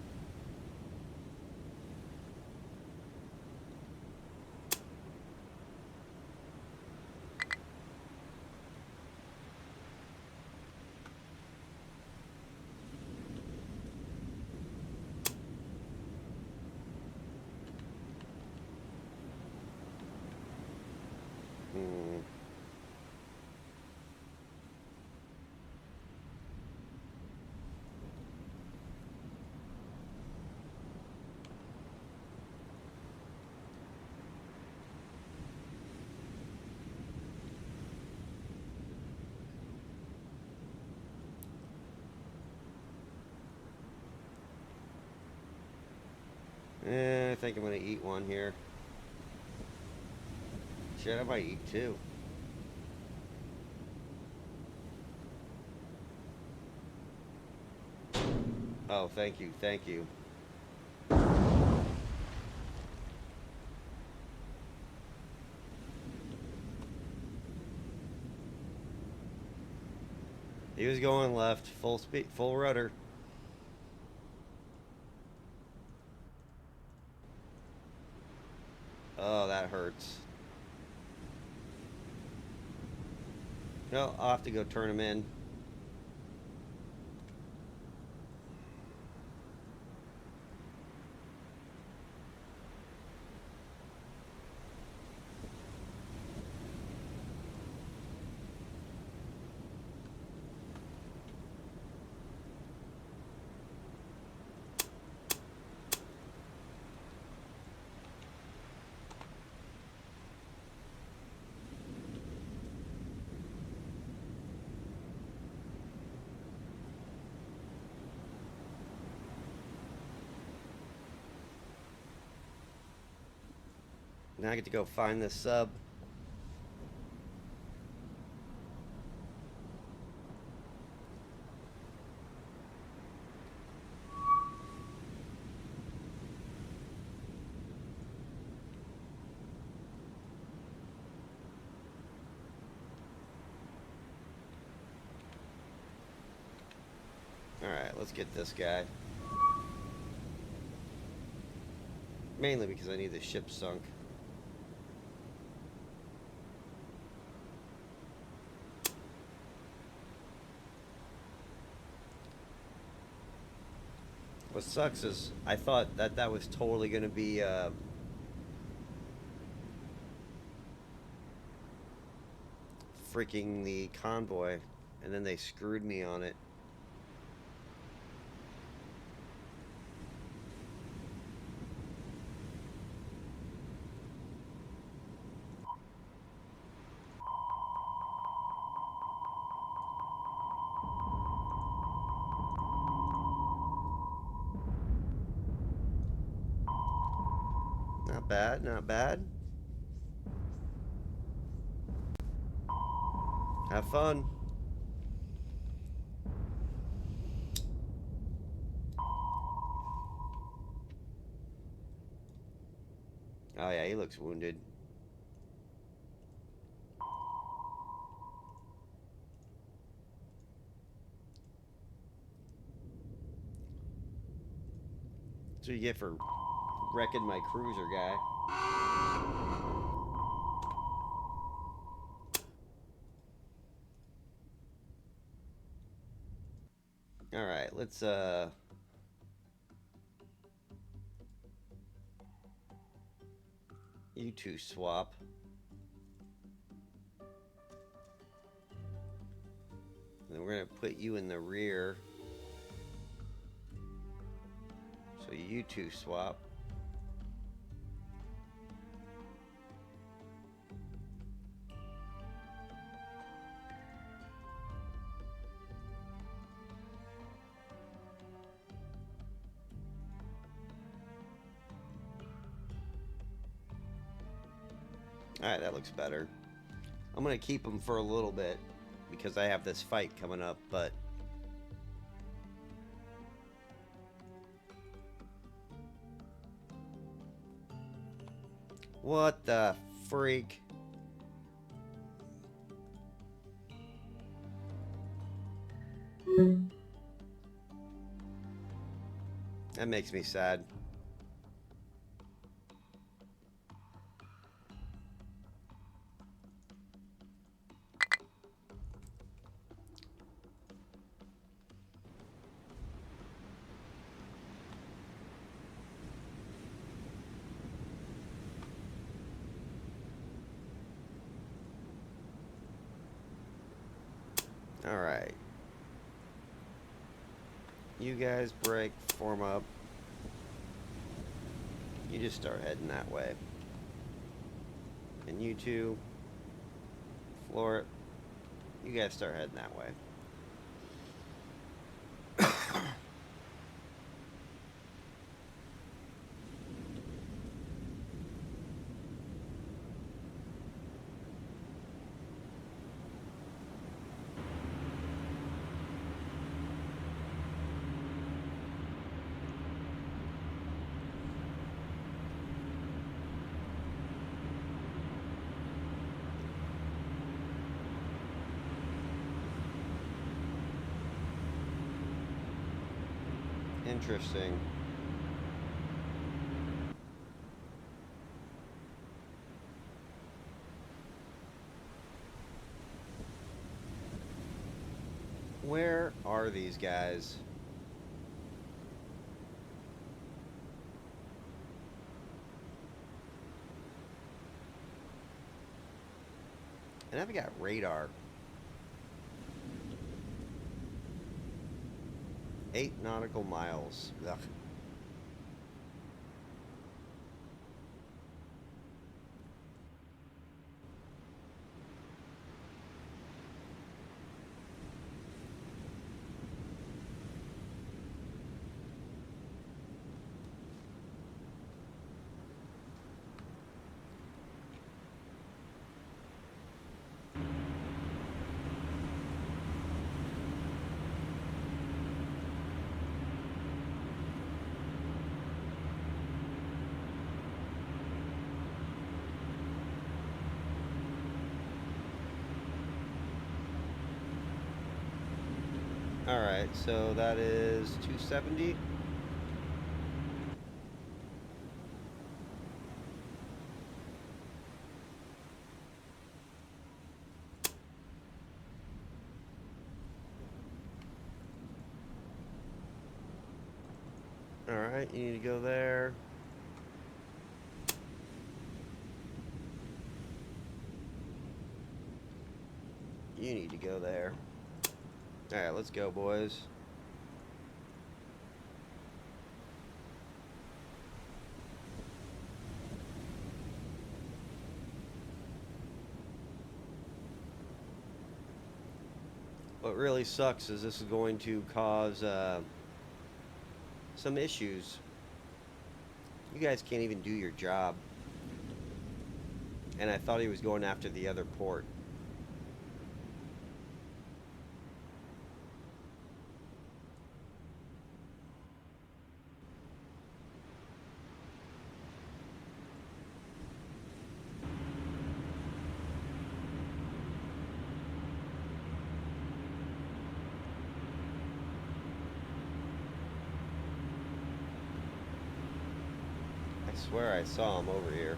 Hmm. I think I'm going to eat one here. Shit, I might eat two. Oh, thank you, thank you. He was going left, full speed, full rudder. Oh, that hurts. No, I'll have to go turn him in. Now I get to go find this sub. Alright, let's get this guy. Mainly because I need the ship sunk. What sucks is I thought that that was totally going to be freaking the convoy, and then they screwed me on it. Not bad, not bad. Have fun. Oh yeah, he looks wounded. That's what you get for wrecking my cruiser guy. Alright, let's you two swap. Then we're gonna put you in the rear. So you two swap. Alright, that looks better. I'm gonna keep them for a little bit because I have this fight coming up, but what the freak? That makes me sad. Alright. You guys break, form up. You just start heading that way. And you two, floor it. You guys start heading that way. Interesting. Where are these guys? And I've got radar. 8 nautical miles. Ugh. Alright, so that is 270. Alright, you need to go there. You need to go there. Alright, let's go, boys. What really sucks is this is going to cause some issues. You guys can't even do your job. And I thought he was going after the other port. I swear I saw him over here.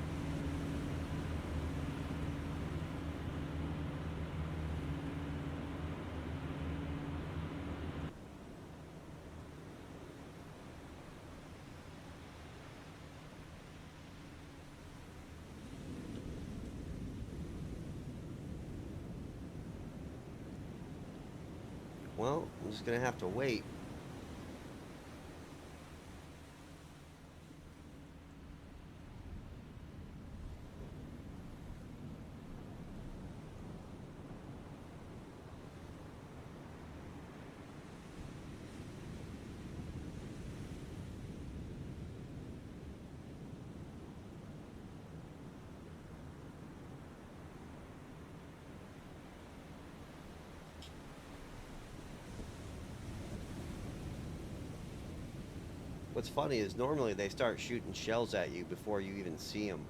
Well, I'm just gonna have to wait. What's funny is normally they start shooting shells at you before you even see them.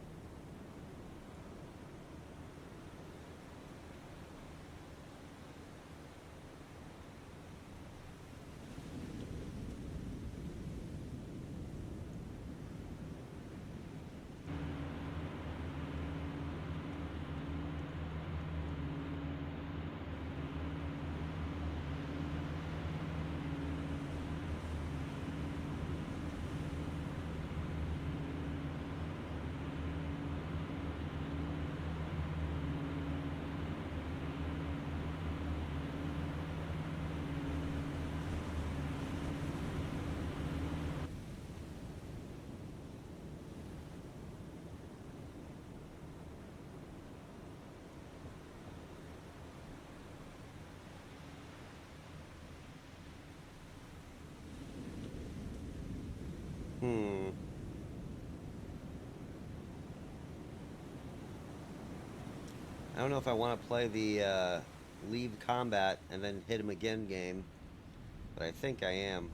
Hmm. I don't know if I want to play the leave combat and then hit him again game, but I think I am.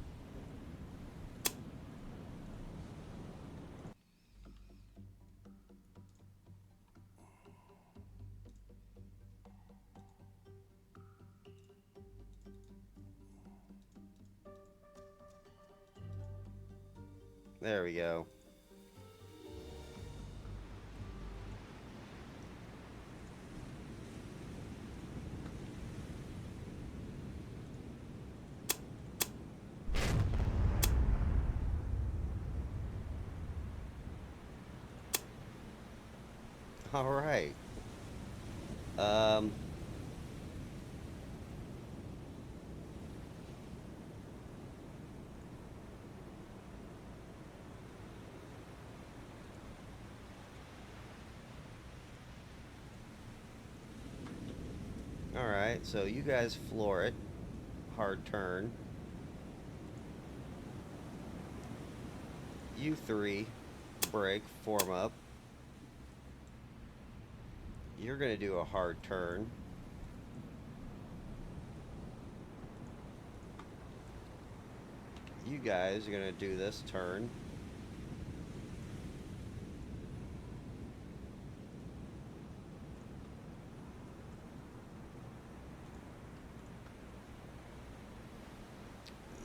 There we go. All right. Um. All right. So you guys floor it. Hard turn. You three break. Form up. You're gonna do a hard turn. You guys are gonna do this turn.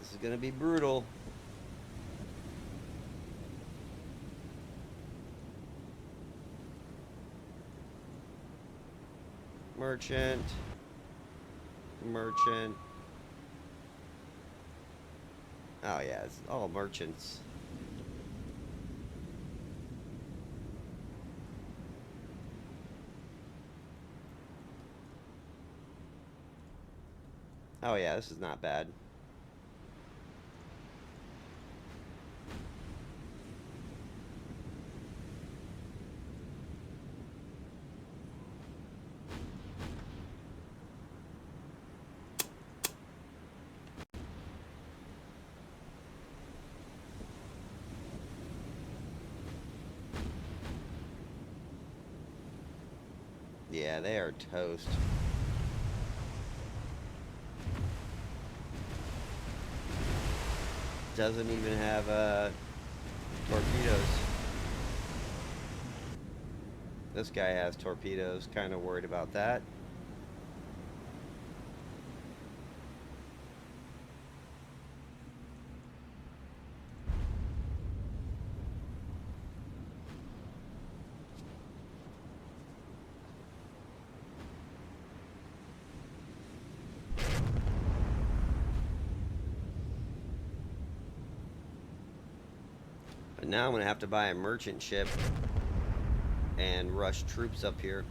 This is gonna be brutal. Merchant. Merchant. Oh yeah, it's all merchants. Oh yeah, this is not bad. Yeah, they are toast. Doesn't even have torpedoes. This guy has torpedoes. Kind of worried about that. But now I'm going to have to buy a merchant ship and rush troops up here.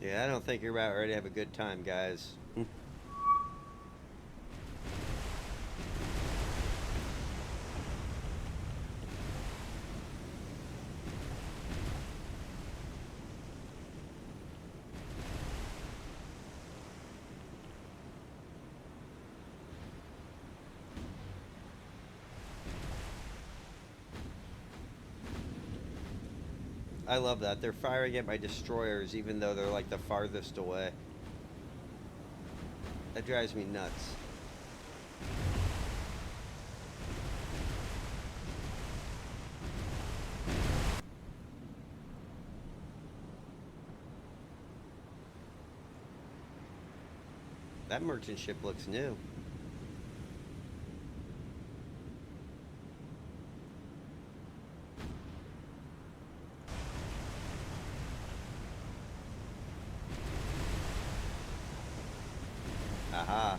Yeah, I don't think you're about ready to have a good time, guys. I love that. They're firing at my destroyers even though they're like the farthest away. That drives me nuts. That merchant ship looks new. Aha.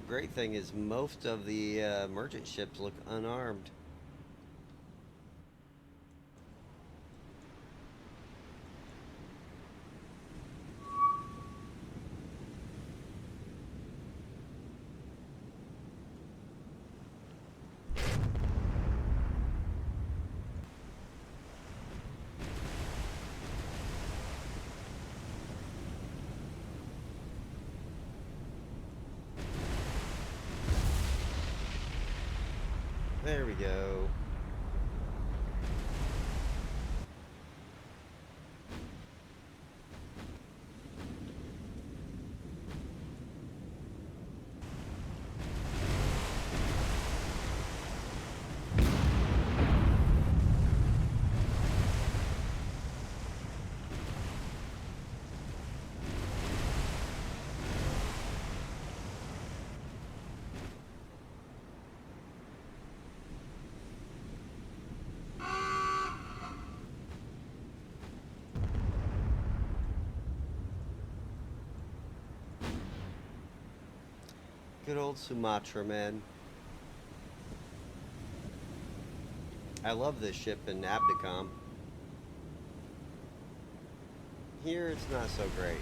Great thing is most of the merchant ships look unarmed. There we go. Good old Sumatra, man. I love this ship in Abdicom. Here, it's not so great.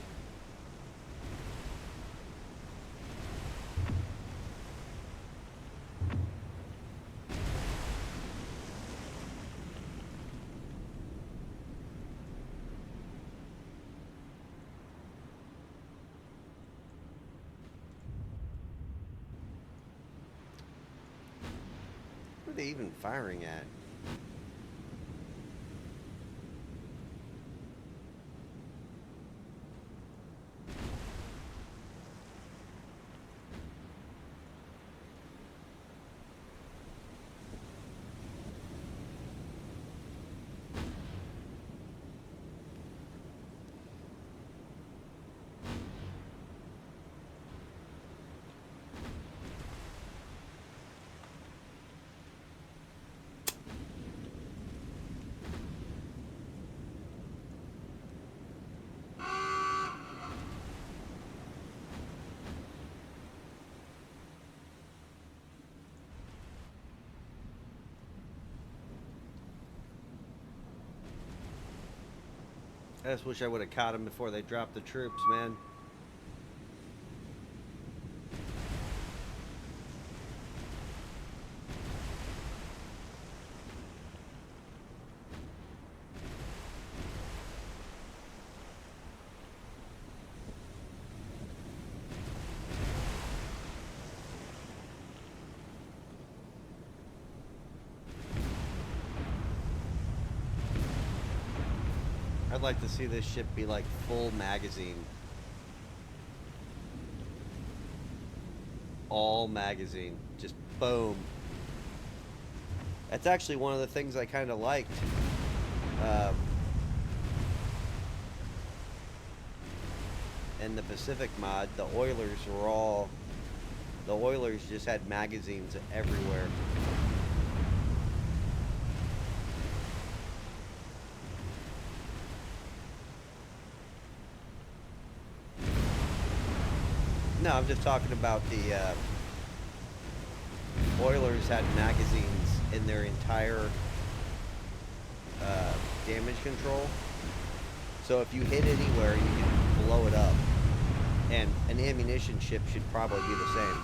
What are they even firing at? I just wish I would have caught them before they dropped the troops, man. I'd like to see this ship be like full magazine. All magazine. Just boom. That's actually one of the things I kind of liked. In the Pacific mod, the Oilers were all... The Oilers just had magazines everywhere. No, I'm just talking about the Oilers had magazines in their entire damage control. So if you hit anywhere, you can blow it up. And an ammunition ship should probably be the same.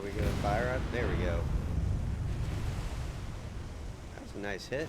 We gonna fire on? There we go. That was a nice hit.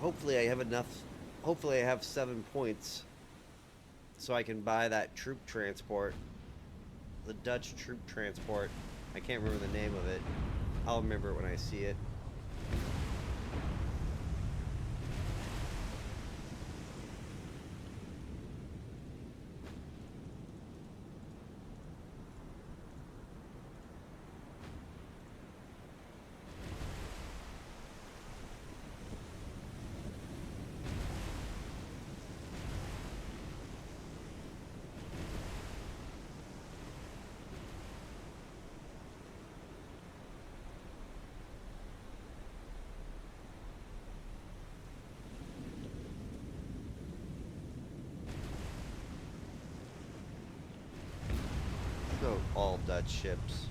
Hopefully I have enough. Hopefully I have 7 points so I can buy that troop transport. The Dutch troop transport. I can't remember the name of it. I'll remember it when I see it. So all Dutch ships.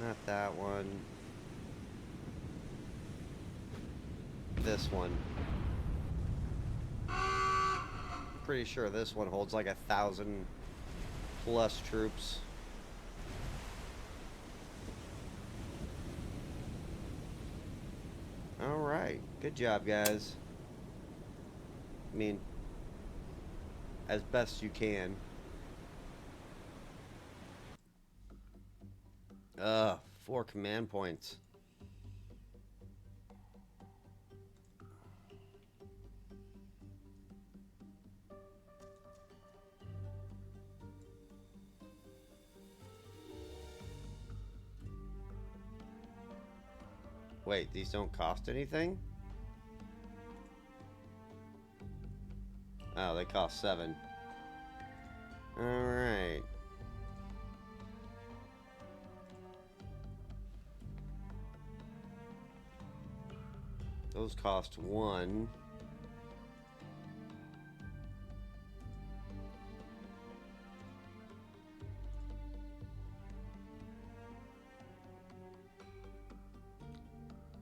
Not that one. This one. Pretty sure this one holds like 1,000 plus troops. Alright. Good job, guys. I mean, as best you can. 4 command points. Wait, these don't cost anything? Oh, they cost 7. Alright. Those cost 1.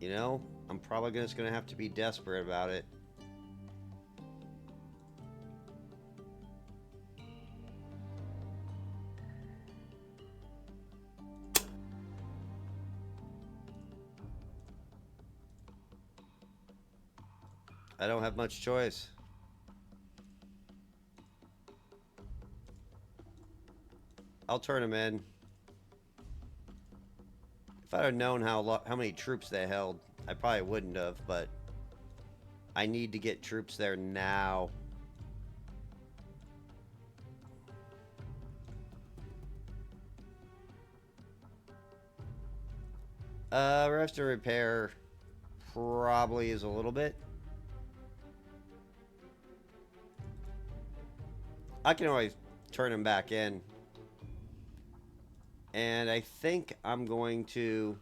You know, I'm probably just going to have to be desperate about it. I don't have much choice. I'll turn them in. If I'd have known how many troops they held, I probably wouldn't have, but I need to get troops there now. Rest and repair probably is a little bit. I can always turn him back in. And I think I'm going to...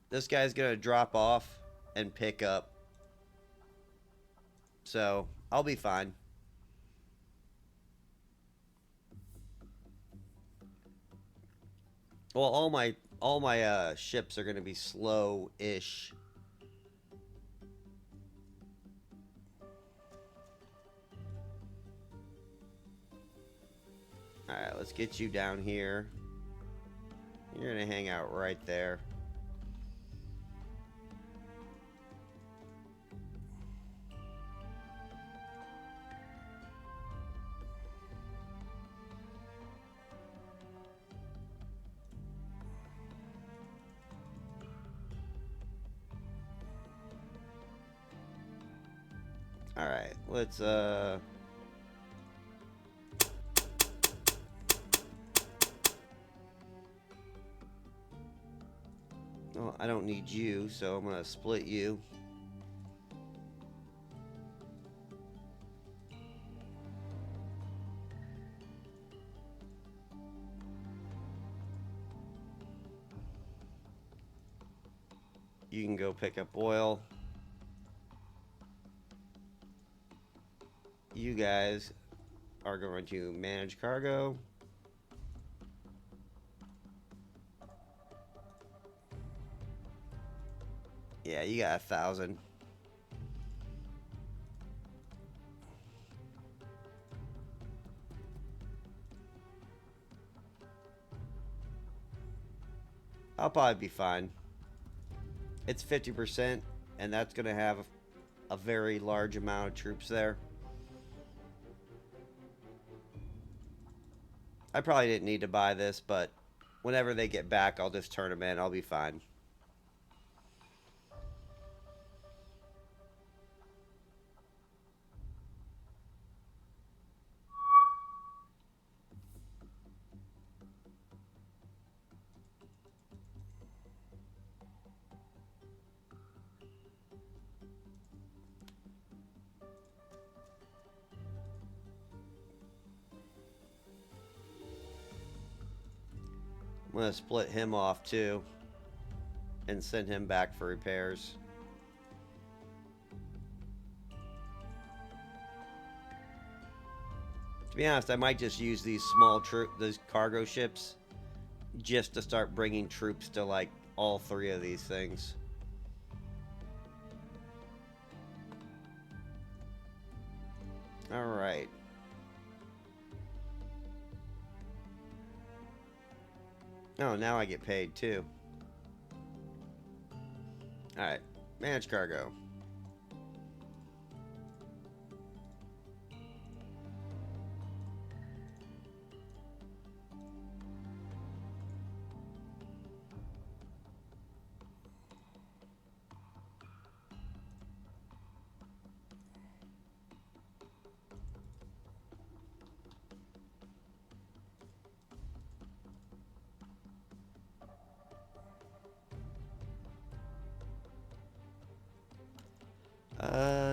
This guy's going to drop off and pick up. So, I'll be fine. Well, all my ships are going to be slow-ish. Alright, let's get you down here. You're going to hang out right there. Alright, let's well, I don't need you, so I'm gonna split you. You can go pick up oil. You guys are going to manage cargo. Yeah, you got 1,000. I'll probably be fine. It's 50%, and that's going to have a very large amount of troops there. I probably didn't need to buy this, but whenever they get back, I'll just turn them in. I'll be fine. I'm going to split him off too and send him back for repairs. To be honest, I might just use these these cargo ships just to start bringing troops to like all 3 of these things. All right. Oh, now I get paid too. Alright, manage cargo.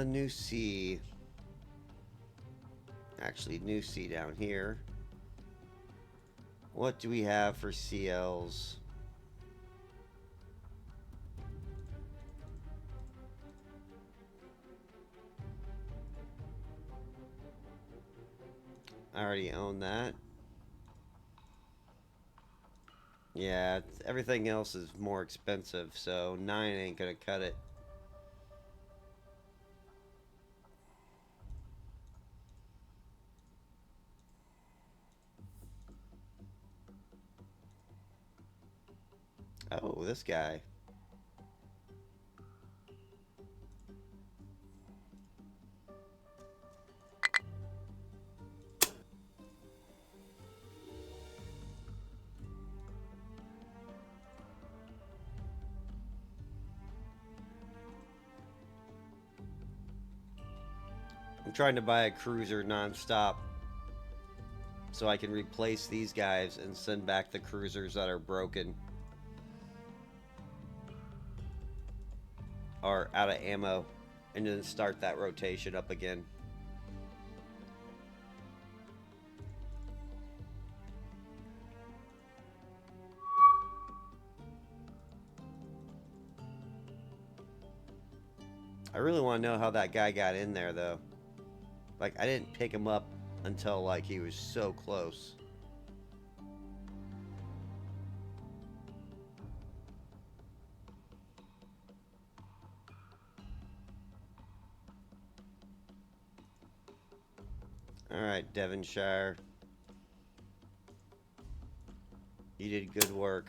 New sea. Actually, new sea down here. What do we have for CLs? I already own that. Yeah, everything else is more expensive, so 9 ain't gonna cut it. Oh, this guy. I'm trying to buy a cruiser non-stop so I can replace these guys and send back the cruisers that are broken or out of ammo, and then start that rotation up again. I really want to know how that guy got in there, though. Like, I didn't pick him up until, like, he was so close. Alright, Devonshire. You did good work.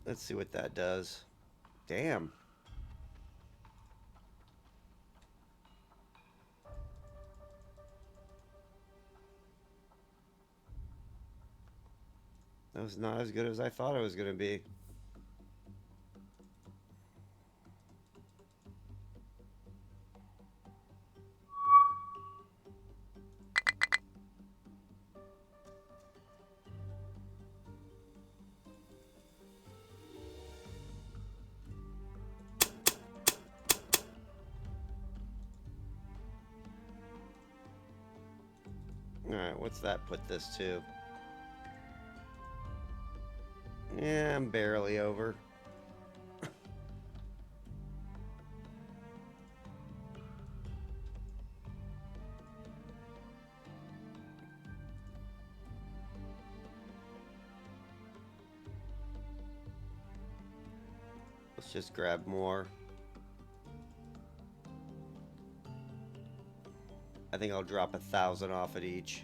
Let's see what that does. Damn. That was not as good as I thought it was going to be. Alright, what's that put this to? Yeah, I'm barely over. Let's just grab more. I think I'll drop 1,000 off at each.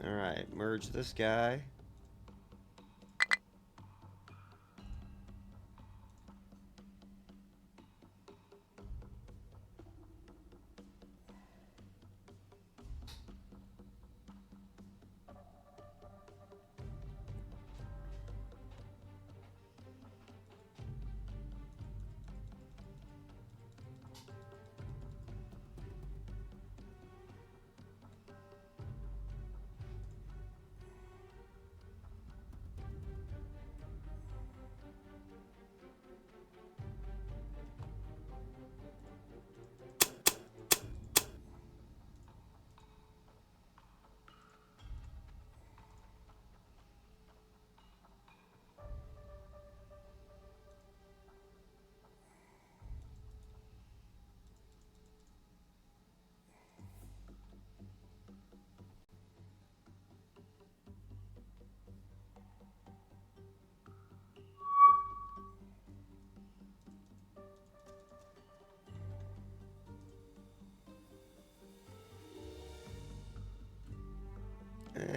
Alright, merge this guy.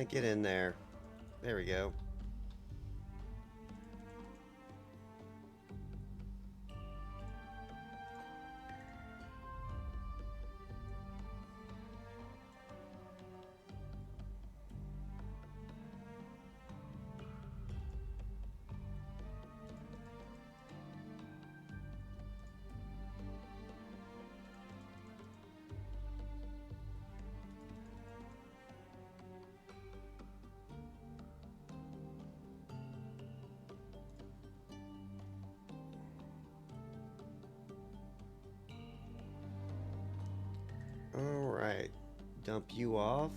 Get in there. There we go. Alright. Dump you off.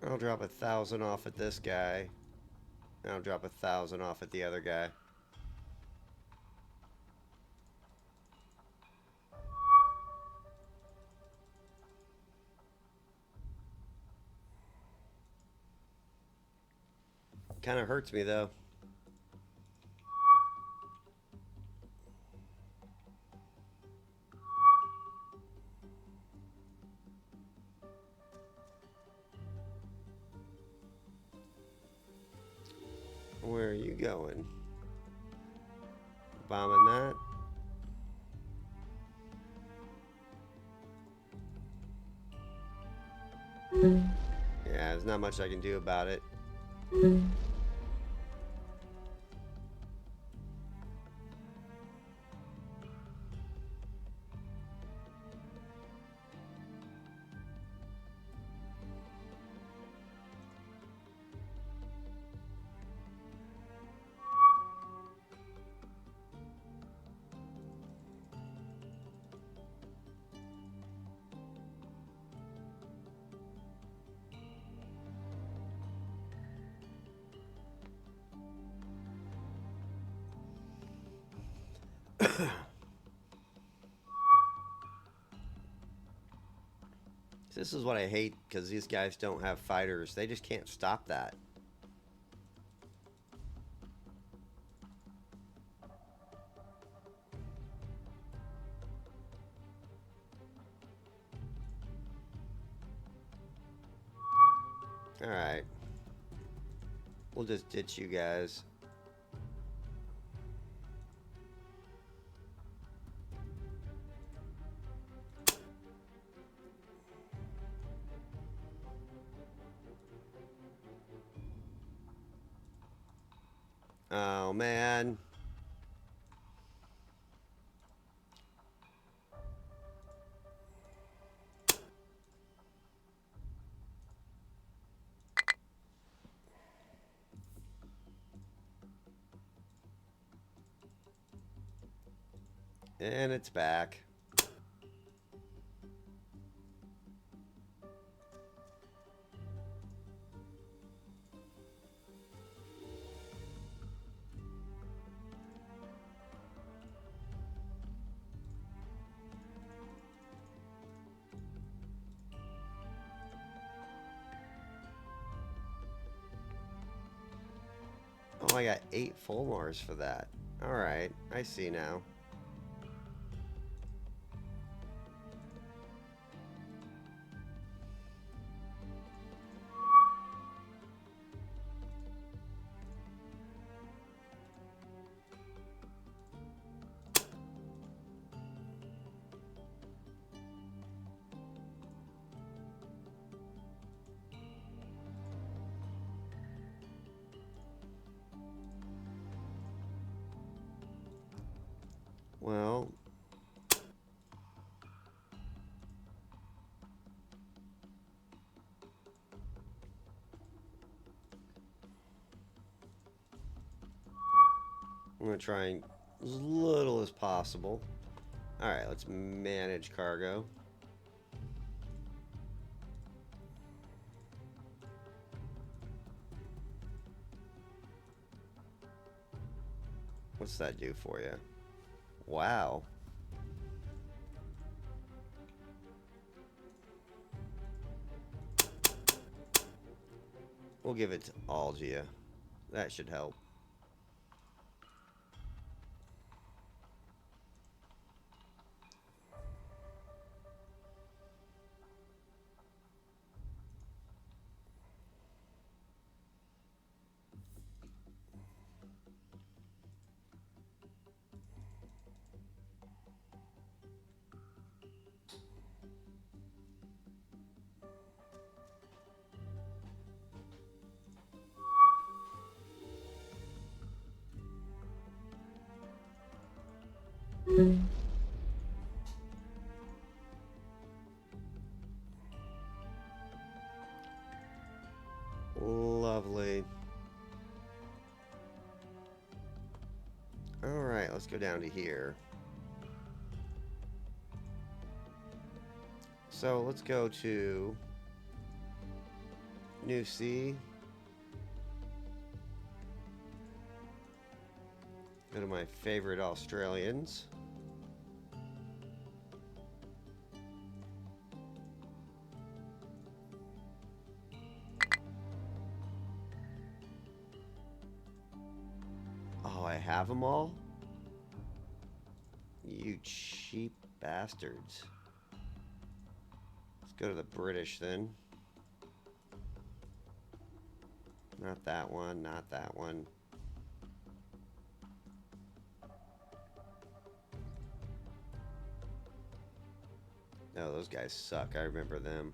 I'll drop 1,000 off at this guy. And I'll drop 1,000 off at the other guy. Kind of hurts me though. Where are you going? Bombing that? Yeah, there's not much I can do about it. This is what I hate, because these guys don't have fighters. They just can't stop that. Alright. We'll just ditch you guys. Oh, man. And it's back. Oh, I got 8 Fulmars for that. Alright, I see now. Well, I'm going to try and as little as possible. Alright, let's manage cargo. What's that do for you? Wow. We'll give it to Algia. That should help. Lovely. Alright, let's go down to here. So let's go to New Sea. Go to my favorite Australians. Oh, I have them all? You cheap bastards. Let's go to the British then. Not that one, not that one. No, those guys suck. I remember them.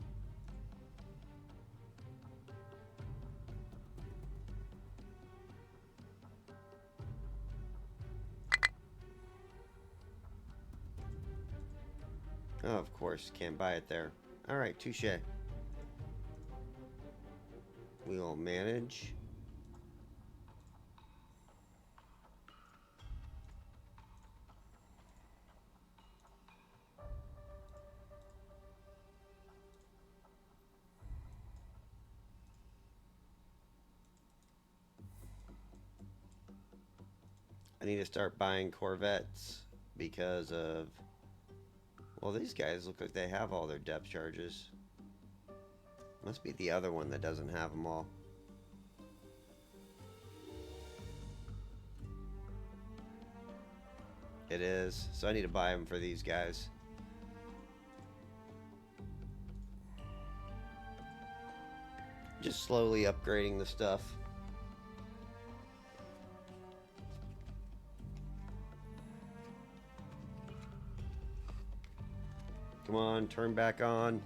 Oh, of course. Can't buy it there. Alright, touche. We will manage. I need to start buying Corvettes because of... Well, these guys look like they have all their depth charges. Must be the other one that doesn't have them all. It is. So I need to buy them for these guys. Just slowly upgrading the stuff. Come on, turn back on.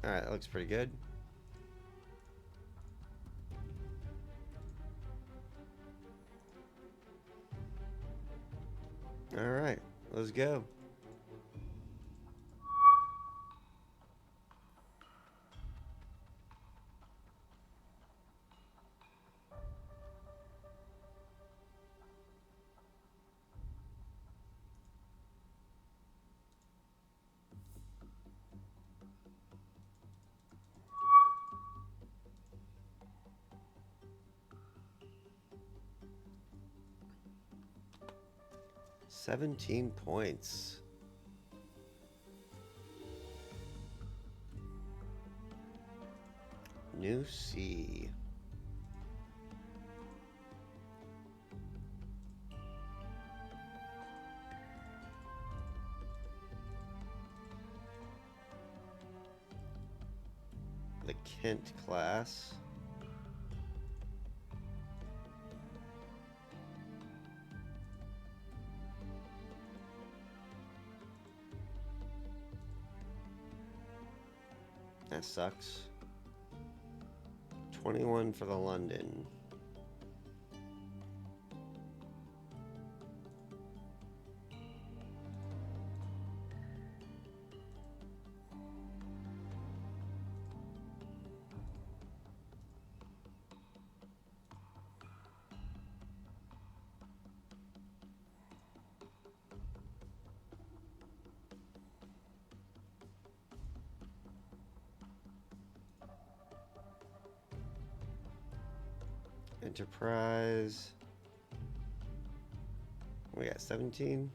Alright, that looks pretty good. Alright, let's go. $17 points. New Sea. The Kent class. That sucks. 21 for the London. Enterprise. We got 17.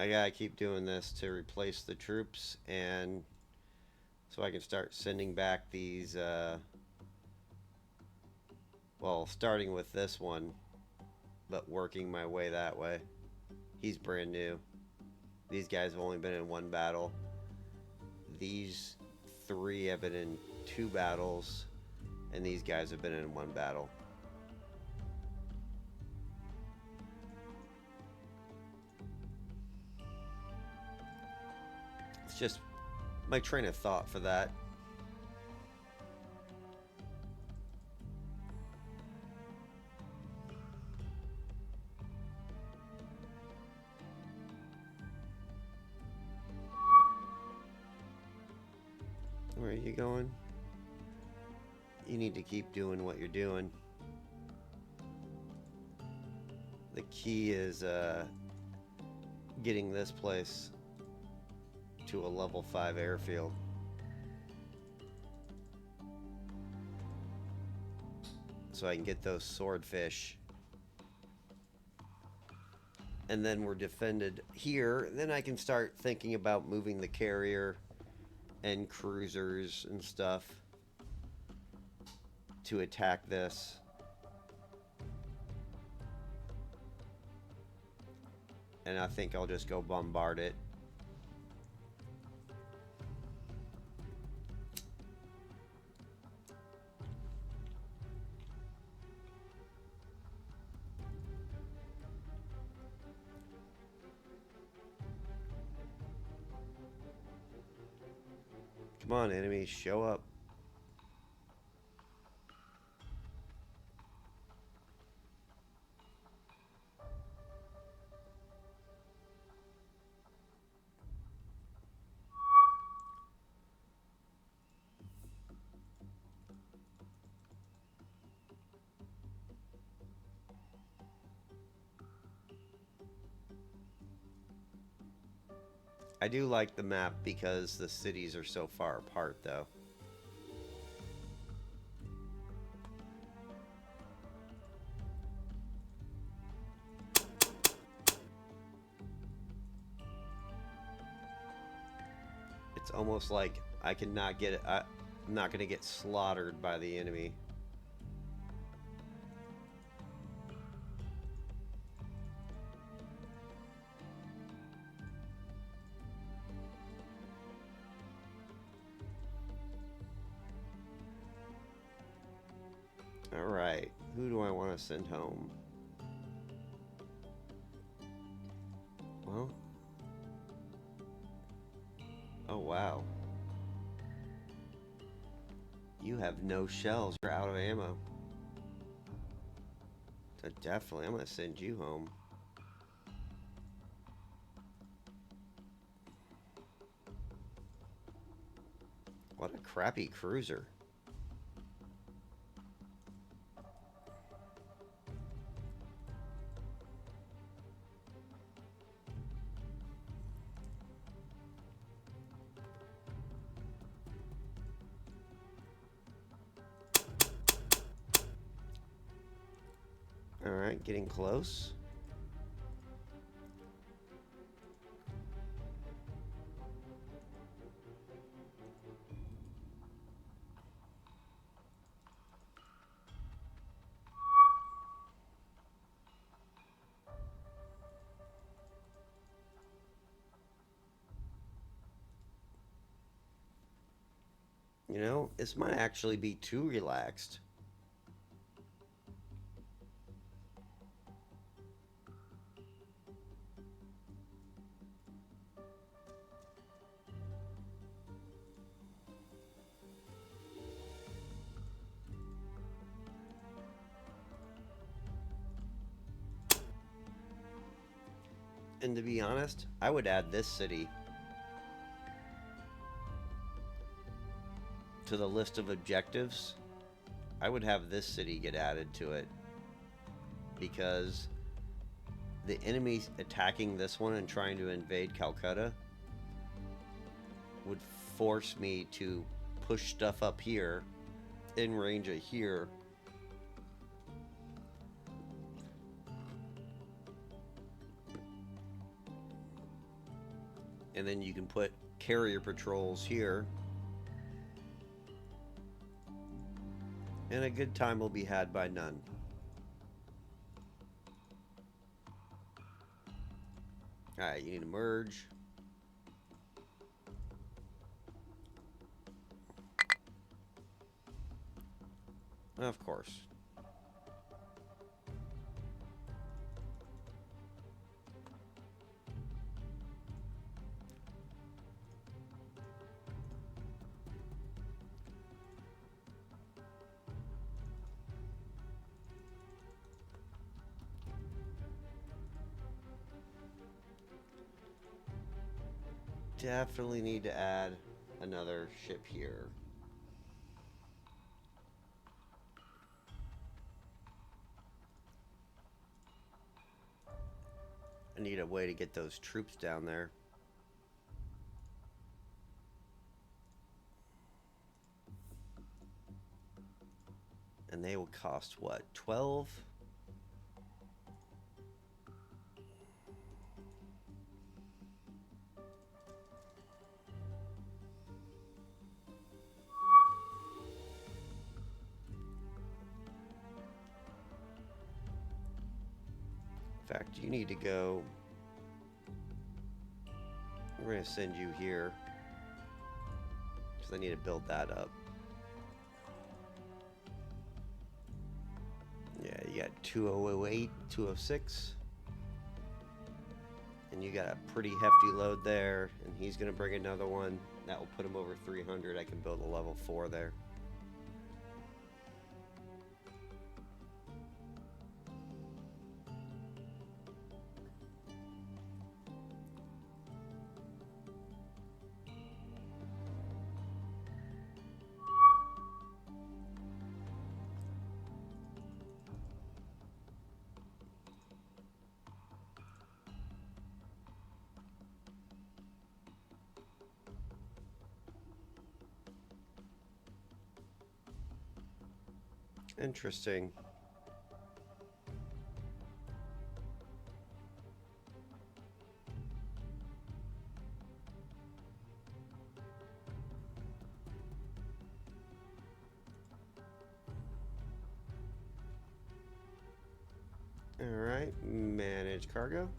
I gotta keep doing this to replace the troops, and so I can start sending back these, well, starting with this one, but working my way that way. He's brand new. These guys have only been in one battle. These three have been in 2 battles, and these guys have been in 1 battle. It's just my train of thought for that. Where are you going? You need to keep doing what you're doing. The key is getting this place to a level 5 airfield. So I can get those swordfish. And then we're defended here. Then I can start thinking about moving the carrier and cruisers and stuff to attack this. And I think I'll just go bombard it. Come on, enemies, show up. I do like the map because the cities are so far apart, though. It's almost like I cannot get it. I'm not going to get slaughtered by the enemy. Alright, who do I want to send home? Well, oh wow. You have no shells, you're out of ammo. So definitely, I'm going to send you home. What a crappy cruiser. Alright, getting close. You know, this might actually be too relaxed. And to be honest, I would add this city to the list of objectives. I would have this city get added to it because the enemies attacking this one and trying to invade Calcutta would force me to push stuff up here in range of here. And then you can put carrier patrols here. And a good time will be had by none. Alright, you need to merge. Of course. Definitely need to add another ship here. I need a way to get those troops down there. And they will cost what? 12? In fact, you need to go. We're going to send you here. Because I need to build that up. Yeah, you got 2008, 206. And you got a pretty hefty load there. And he's going to bring another one. That will put him over 300. I can build a level 4 there. Interesting. Alright, manage cargo.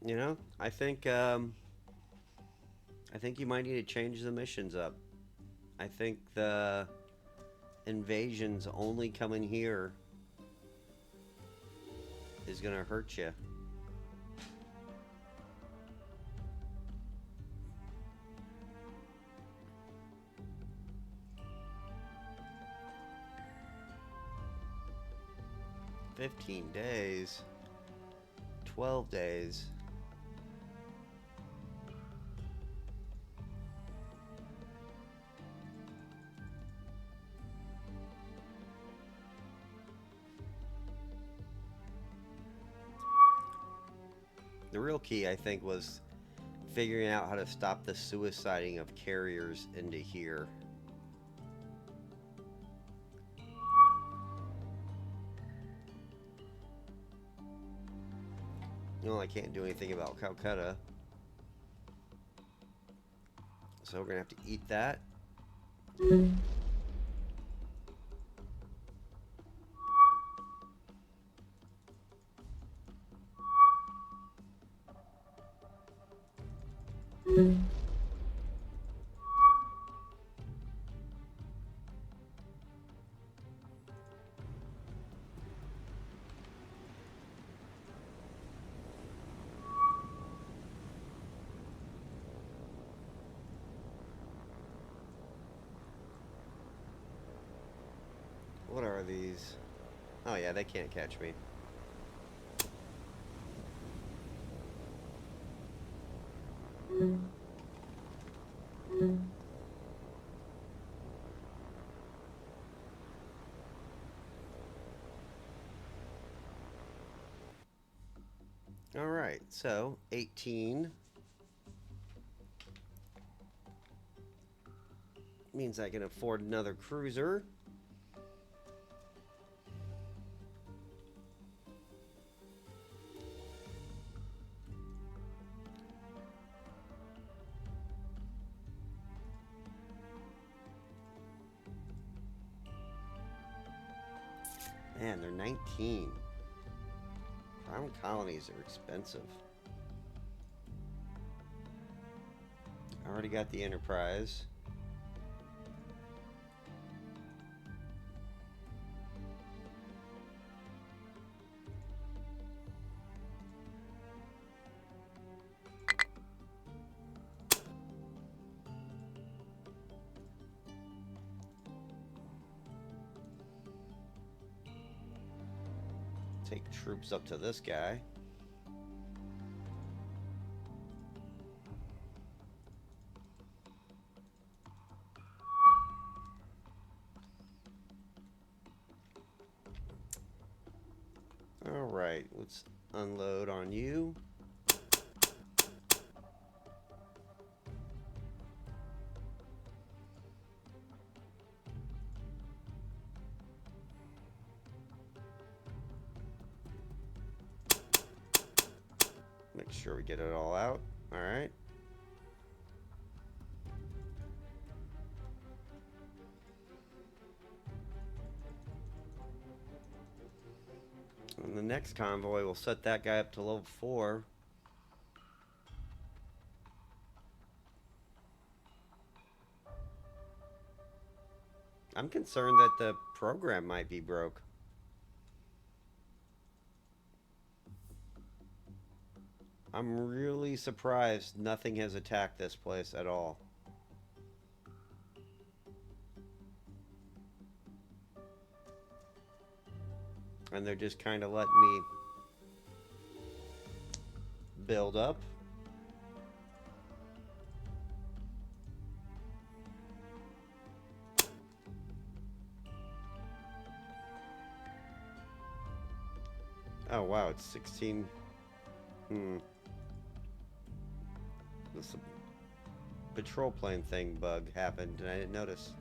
You know, I think you might need to change the missions up. I think the invasions only coming here is gonna hurt you. $15 days. 12 days. The real key, I think, was figuring out how to stop the suiciding of carriers into here. Well, I can't do anything about Calcutta. So we're going to have to eat that. What are these? Oh yeah, they can't catch me. Alright, so 18 means I can afford another cruiser. Man, they're 19. Crown colonies are expensive. I already got the Enterprise. Take troops up to this guy. Alright, let's unload on you. Make sure we get it all out. Alright. And the next convoy will set that guy up to level 4. I'm concerned that the program might be broke. I'm really surprised nothing has attacked this place at all. And they're just kind of letting me build up. Oh wow, it's 16. This patrol plane thing bug happened and I didn't notice.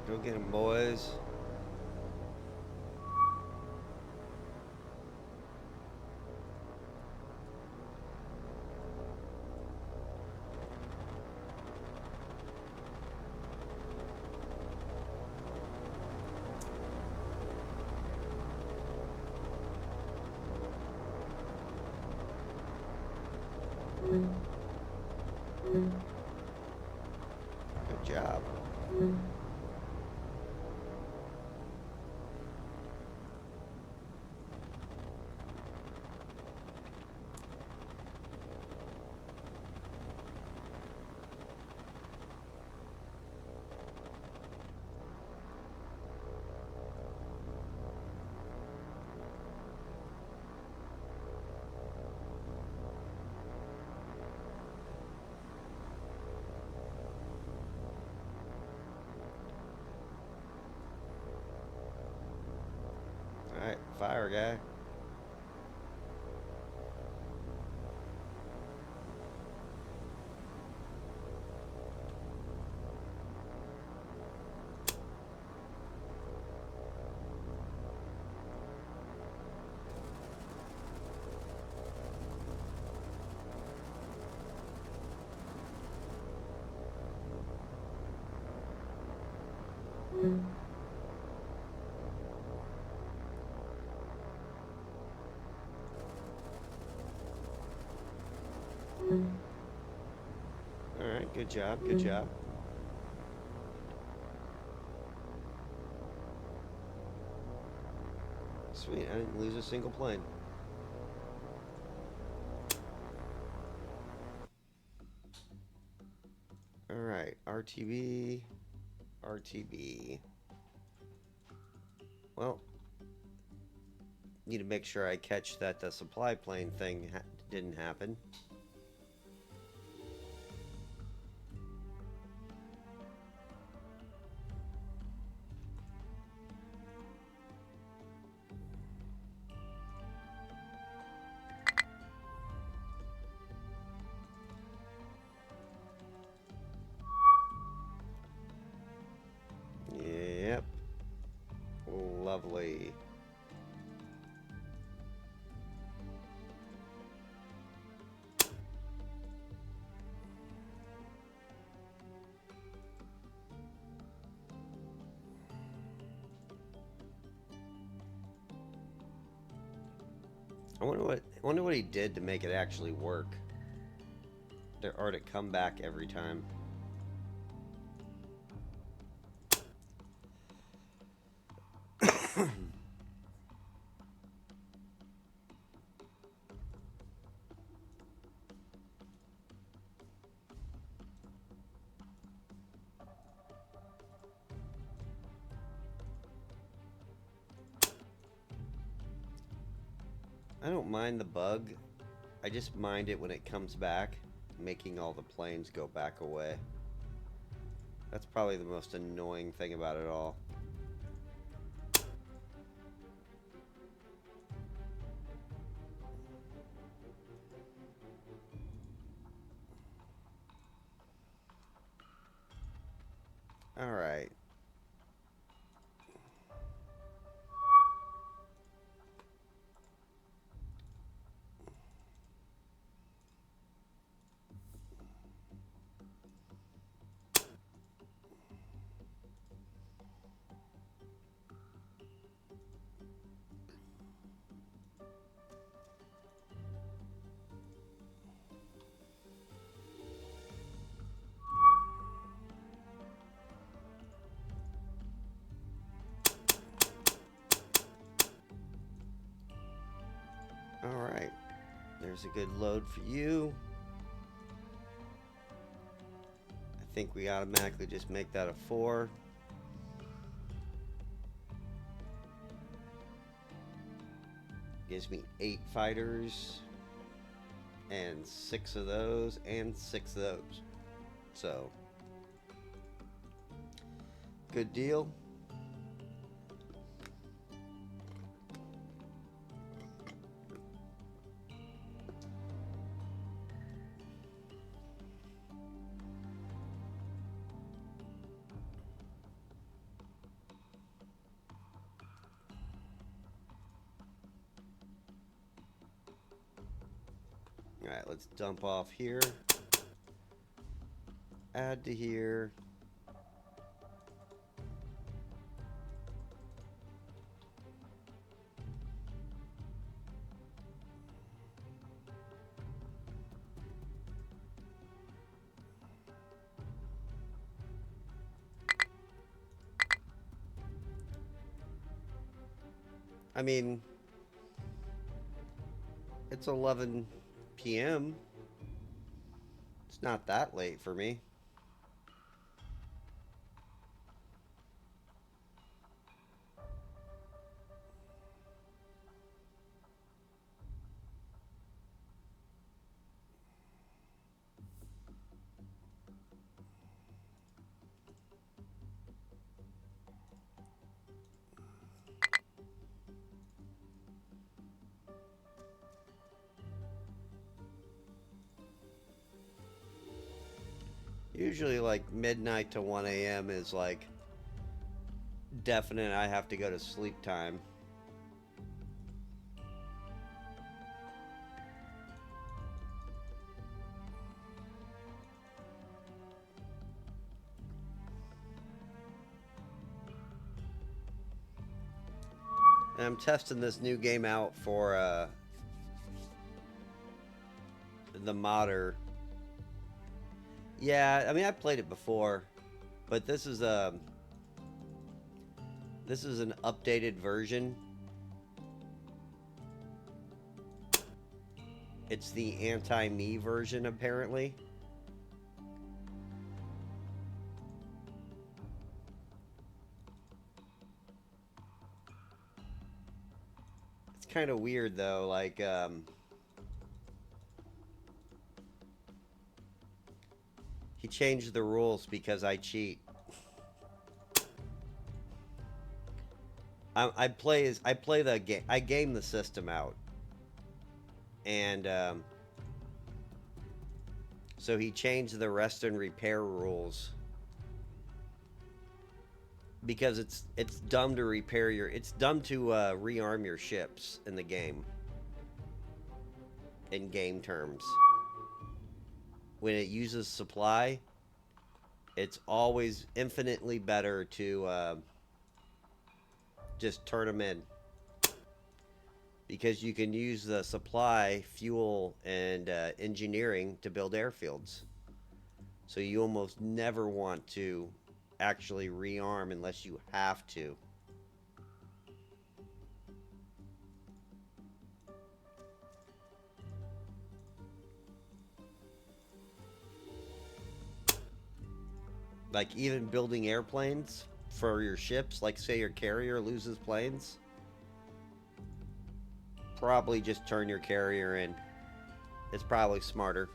Go get him, boys. Good job. Alright, fire guy. Alright, good job, good job. Sweet, I didn't lose a single plane. Alright, RTB, RTB. Well, Need to make sure I catch that the supply plane thing didn't happen. Yep. Lovely. I wonder what he did to make it actually work. Or to come back every time. I don't mind the bug. I just mind it when it comes back, making all the planes go back away. That's probably the most annoying thing about it all. Alright. Alright. There's a good load for you. I think we automatically just make that a 4. Gives me 8 fighters. And 6 of those. And 6 of those. So. Good deal. Alright, let's dump off here. Add to here. I mean, it's 11 p.m. It's not that late for me. Usually like midnight to 1 a.m. is like definite I have to go to sleep time. And I'm testing this new game out for the modder. Yeah, I mean I played it before, but this is an updated version. It's the anti-me version apparently. It's kind of weird though. Like, he changed the rules because I cheat. I play the game. I game the system out, and so he changed the rest and repair rules because it's dumb to repair your. It's dumb to rearm your ships in the game. In game terms, when it uses supply, it's always infinitely better to just turn them in because you can use the supply, fuel, and engineering to build airfields. So you almost never want to actually rearm unless you have to. Like even building airplanes for your ships, like say your carrier loses planes, probably just turn your carrier in. It's probably smarter.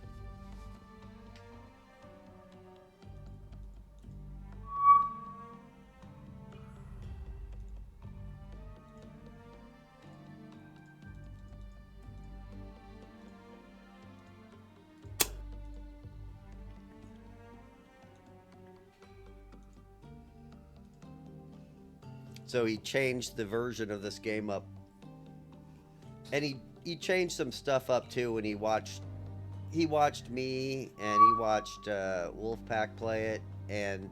So he changed the version of this game up, and he changed some stuff up too when he watched me and he watched Wolfpack play it, and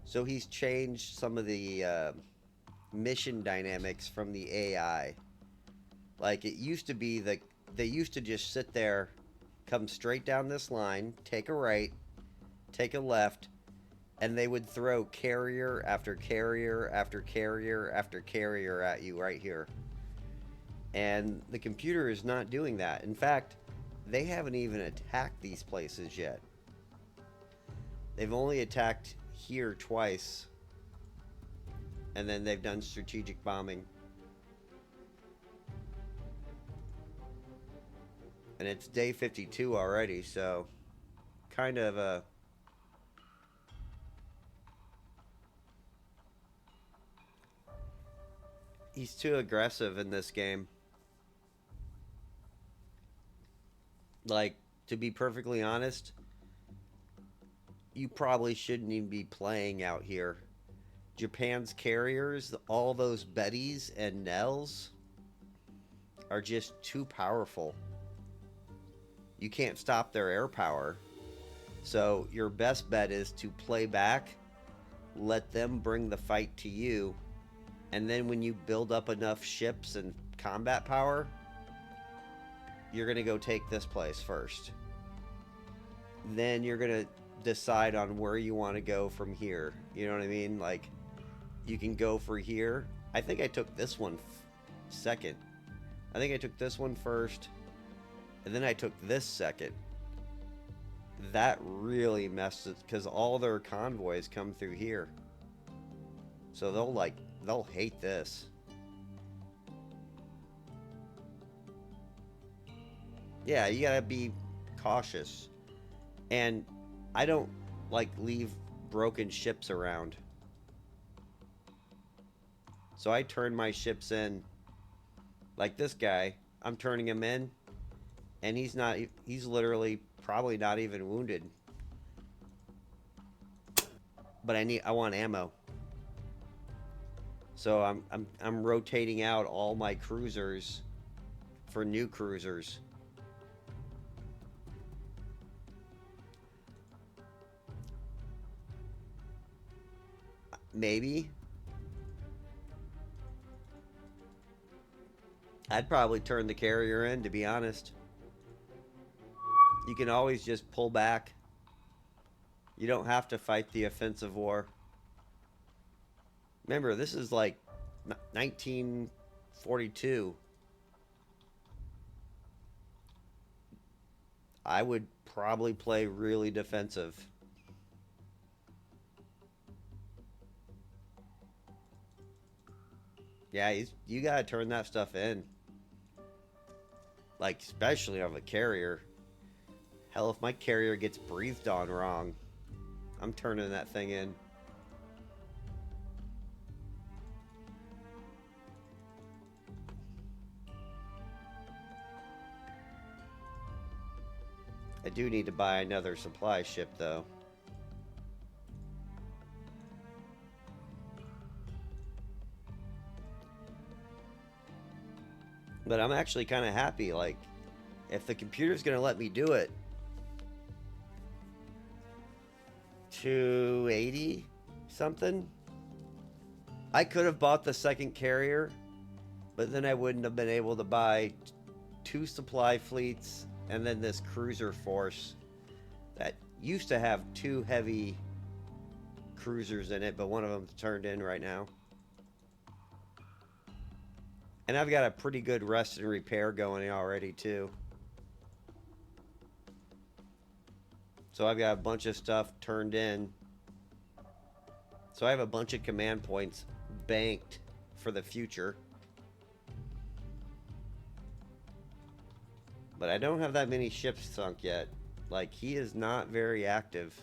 so he's changed some of the mission dynamics from the AI. Like it used to be that they used to just sit there, come straight down this line, take a right, take a left, and they would throw carrier after carrier after carrier after carrier at you right here. And the computer is not doing that. In fact, they haven't even attacked these places yet. They've only attacked here twice, and then they've done strategic bombing. And it's day 52 already, so kind of he's too aggressive in this game. Like, to be perfectly honest, you probably shouldn't even be playing out here. Japan's carriers, all those Bettys and Nels, are just too powerful. You can't stop their air power. So your best bet is to play back, let them bring the fight to you, and then when you build up enough ships and combat power, you're going to go take this place first. Then you're going to decide on where you want to go from here. You know what I mean? Like, you can go for here. I think I took this one second. I think I took this one first, and then I took this second. That really messed it, because all their convoys come through here. So they'll hate this. Yeah, you gotta be cautious. And I don't like leave broken ships around. So I turn my ships in. Like this guy, I'm turning him in, and he's literally probably not even wounded. But I want ammo. So I'm rotating out all my cruisers for new cruisers. Maybe. I'd probably turn the carrier in, to be honest. You can always just pull back. You don't have to fight the offensive war. Remember, this is like 1942. I would probably play really defensive. Yeah, you gotta turn that stuff in. Like, especially on the carrier. Hell, if my carrier gets breathed on wrong, I'm turning that thing in. I do need to buy another supply ship, though. But I'm actually kind of happy. Like, if the computer's going to let me do it, 280 something. I could have bought the second carrier, but then I wouldn't have been able to buy two supply fleets and then this cruiser force that used to have two heavy cruisers in it, but one of them's turned in right now. And I've got a pretty good rest and repair going already, too. So I've got a bunch of stuff turned in. So I have a bunch of command points banked for the future. But I don't have that many ships sunk yet. Like, he is not very active.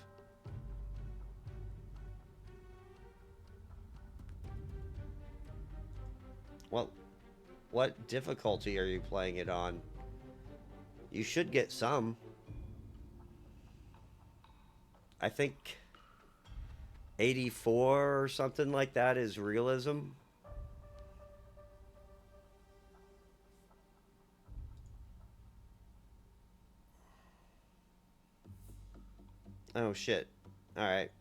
Well, what difficulty are you playing it on? You should get some. I think 84 or something like that is realism. Oh, shit. Alright.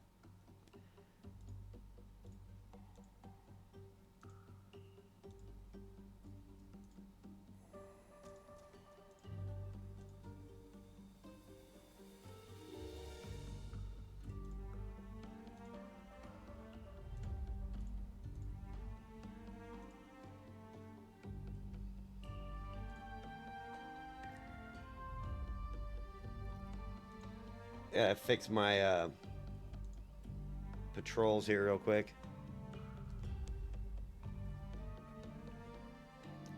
Yeah, fix my patrols here real quick.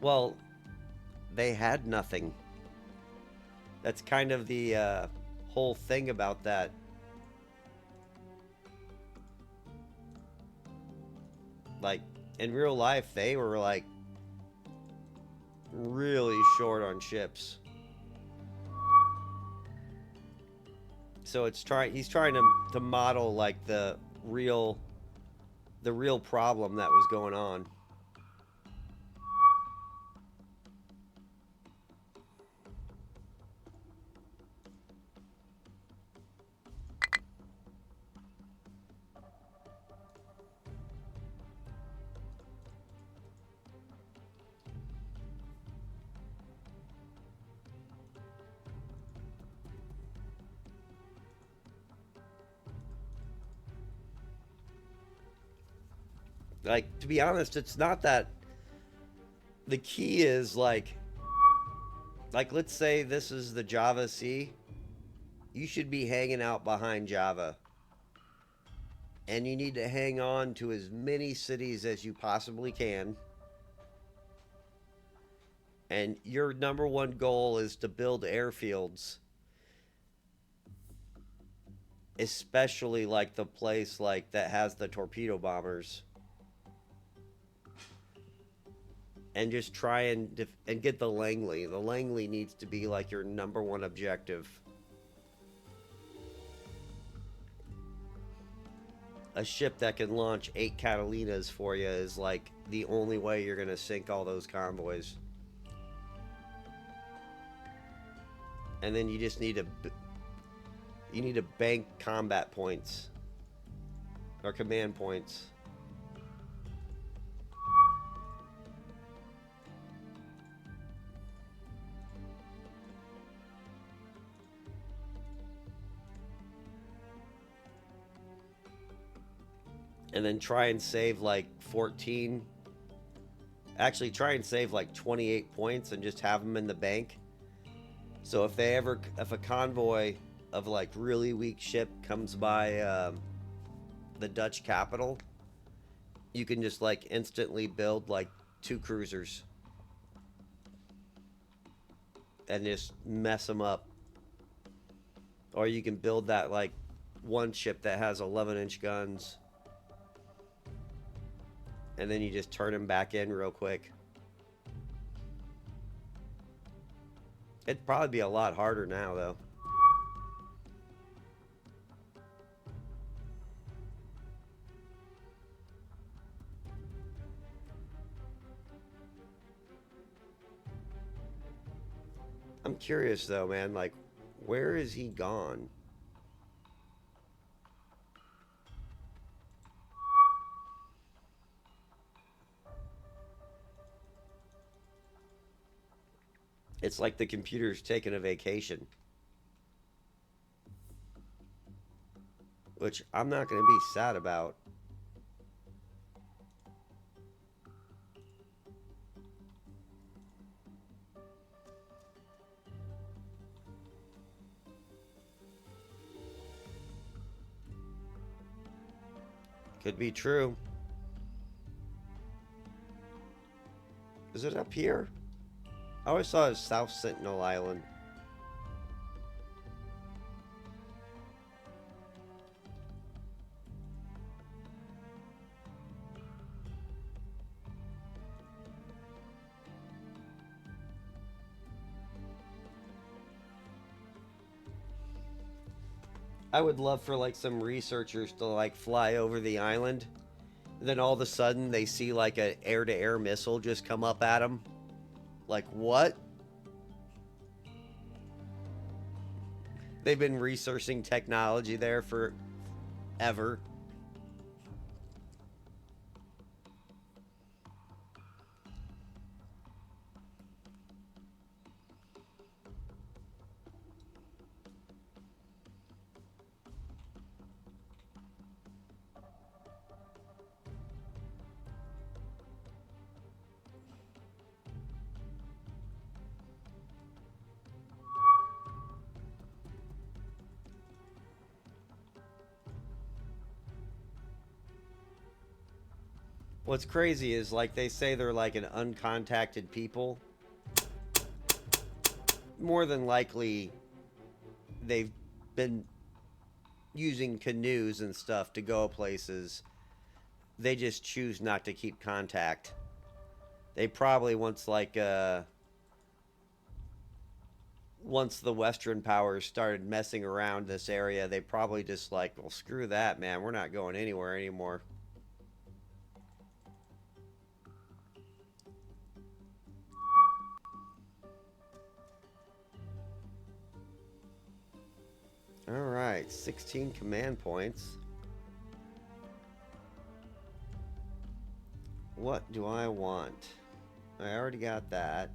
Well, they had nothing. That's kind of the whole thing about that. Like, in real life, they were like really short on ships. So he's trying to model like real the real problem that was going on. Like, to be honest, it's not that. The key is like let's say this is the Java Sea. You should be hanging out behind Java. And you need to hang on to as many cities as you possibly can. And your number one goal is to build airfields. Especially like the place like that has the torpedo bombers. And just try and get the Langley. The Langley needs to be like your number one objective. A ship that can launch 8 Catalinas for you is like the only way you're gonna sink all those convoys. And then you just need to bank combat points or command points. And then try and save like 14. Actually, try and save like 28 points and just have them in the bank. So if a convoy of like really weak ship comes by the Dutch capital, you can just like instantly build like 2 cruisers and just mess them up. Or you can build that like one ship that has 11-inch guns, and then you just turn them back in real quick. It'd probably be a lot harder now, though. I'm curious, though, man. Like, where is he gone? It's like the computer's taking a vacation. Which I'm not going to be sad about. Could be true. Is it up here? I always saw it as South Sentinel Island. I would love for like some researchers to like fly over the island, and then all of a sudden they see like an air-to-air missile just come up at them. Like, what? They've been researching technology there for ever. What's crazy is like they say they're like an uncontacted people. More than likely, they've been using canoes and stuff to go places. They just choose not to keep contact. They probably once the Western powers started messing around this area, they probably just like, well, screw that, man. We're not going anywhere anymore. Alright, 16 command points. What do I want? I already got that.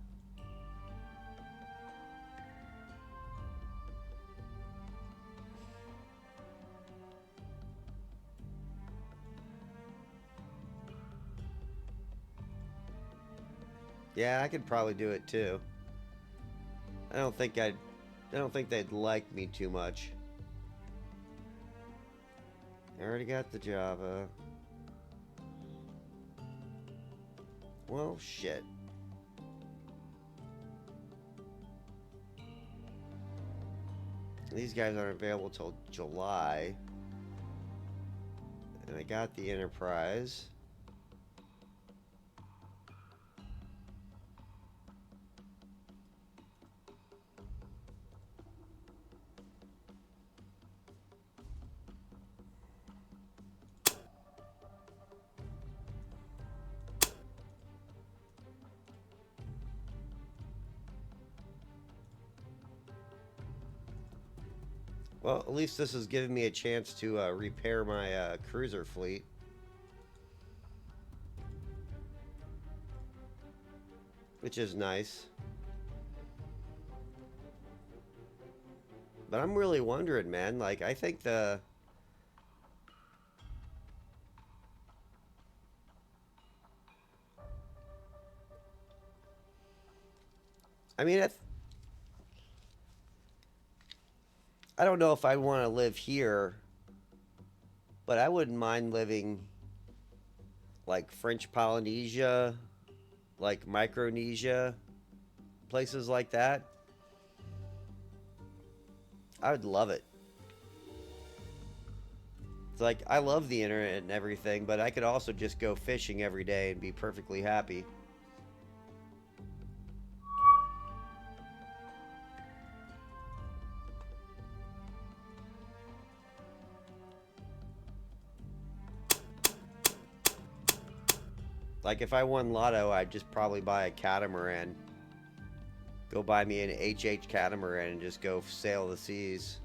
Yeah, I could probably do it too. I don't think they'd like me too much. I already got the Java. Well, shit. These guys aren't available till July. And I got the Enterprise. Well, at least this is giving me a chance to repair my cruiser fleet. Which is nice. But I'm really wondering, man. Like, I think the... I mean, I don't know if I want to live here, but I wouldn't mind living like French Polynesia like Micronesia, places like that. I would love it. It's like, I love the internet and everything, but I could also just go fishing every day and be perfectly happy. Like, if I won Lotto, I'd just probably buy a catamaran. Go buy me an HH catamaran and just go sail the seas.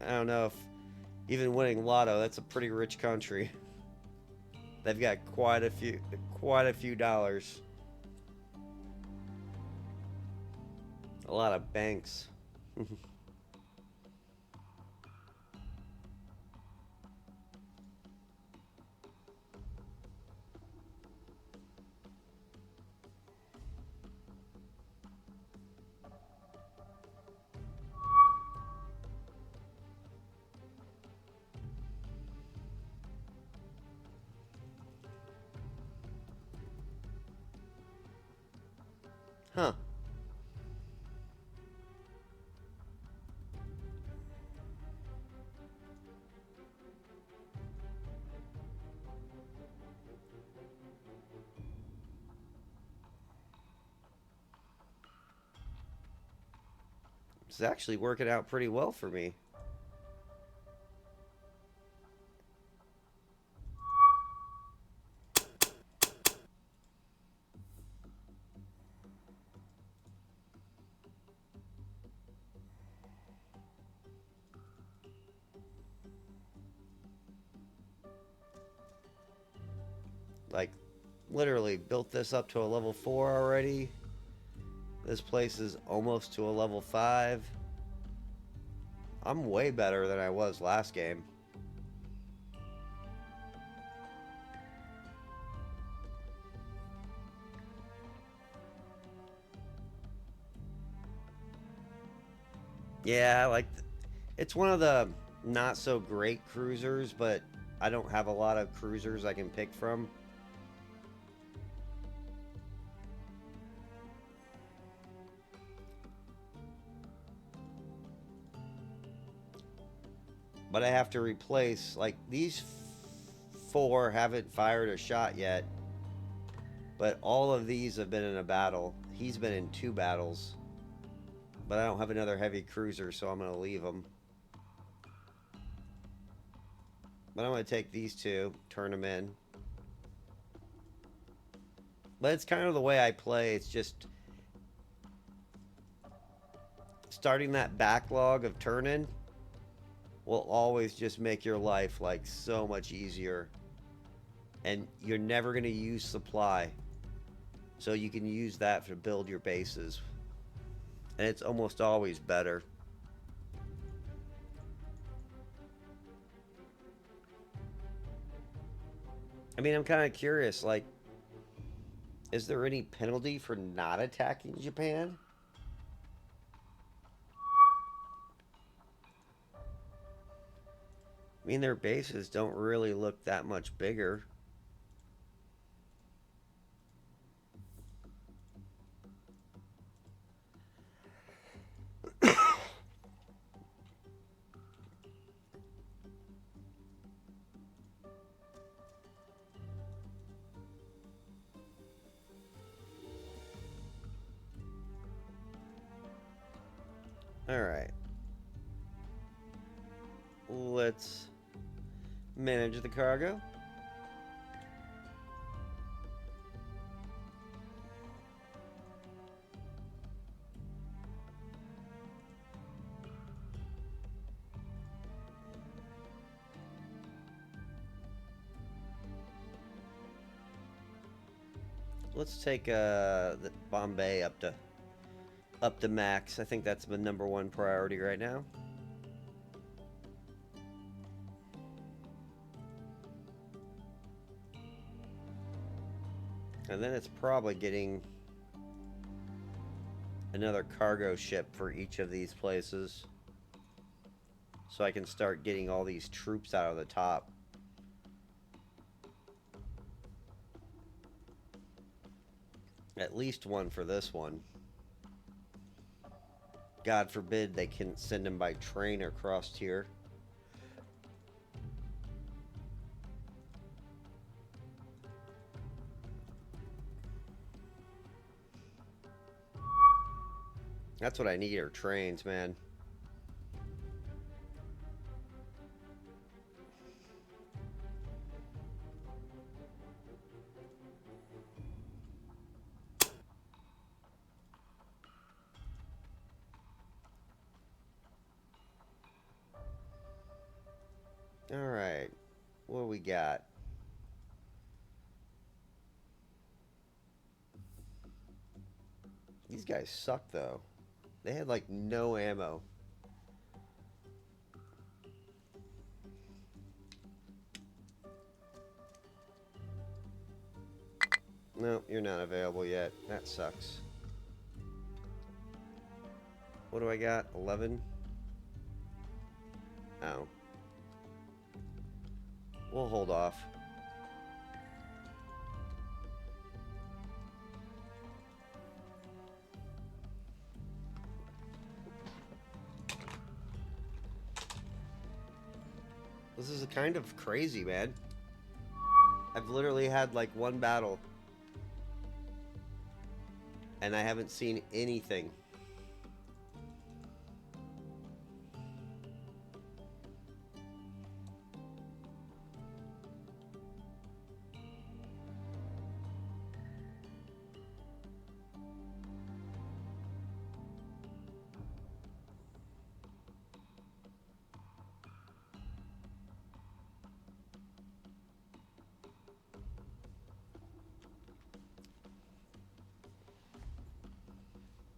I don't know if even winning Lotto, that's a pretty rich country. They've got quite a few dollars. A lot of banks. Huh. It's actually working out pretty well for me. Like, literally built this up to a level 4 already. This place is almost to a level 5. I'm way better than I was last game. Yeah, like, it's one of the not so great cruisers, but I don't have a lot of cruisers I can pick from. But I have to replace, like, these 4 haven't fired a shot yet, but all of these have been in a battle. He's been in 2 battles, but I don't have another heavy cruiser, so I'm going to leave him. But I'm going to take these 2, turn them in. But it's kind of the way I play. It's just starting that backlog of turn-in will always just make your life, like, so much easier. And you're never going to use supply. So you can use that to build your bases. And it's almost always better. I mean, I'm kind of curious, like, is there any penalty for not attacking Japan? I mean, their bases don't really look that much bigger. Alright. Let's manage the cargo. Let's take the Bombay up to max. I think that's the #1 priority right now. And then it's probably getting another cargo ship for each of these places. so I can start getting all these troops out of the top. At least one for this one. God forbid they can send him by train across here. That's what I need, are trains, man. Alright. What do we got? These guys suck, though. They had, like, no ammo. No, you're not available yet. That sucks. What do I got? 11? Oh. We'll hold off. This is kind of crazy, man. I've literally had like one battle. And I haven't seen anything.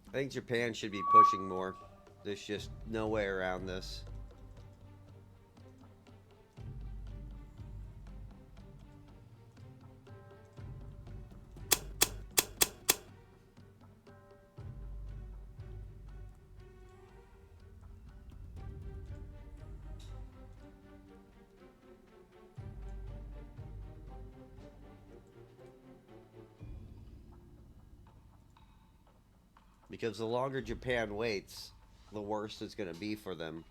I think Japan should be pushing more. There's just no way around this. Because the longer Japan waits, the worse it's going to be for them.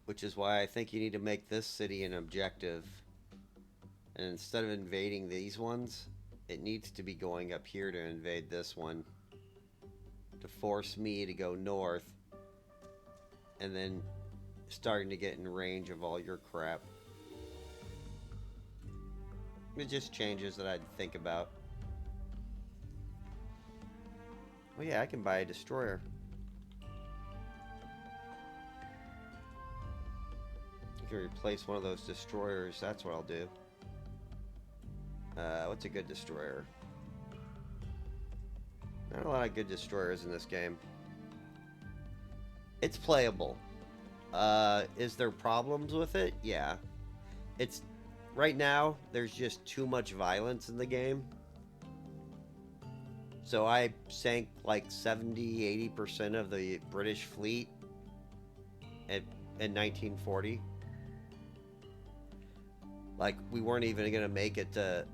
Which is why I think you need to make this city an objective. And instead of invading these ones, it needs to be going up here to invade this one. To force me to go north. And then starting to get in range of all your crap. It just changes that I'd think about. Oh yeah, I can buy a destroyer. I can replace one of those destroyers. That's what I'll do. What's a good destroyer? Not a lot of good destroyers in this game. It's playable. Is there problems with it? Yeah. It's... Right now, there's just too much violence in the game. So I sank like 70-80% of the British fleet in 1940. Like, we weren't even going to make it to...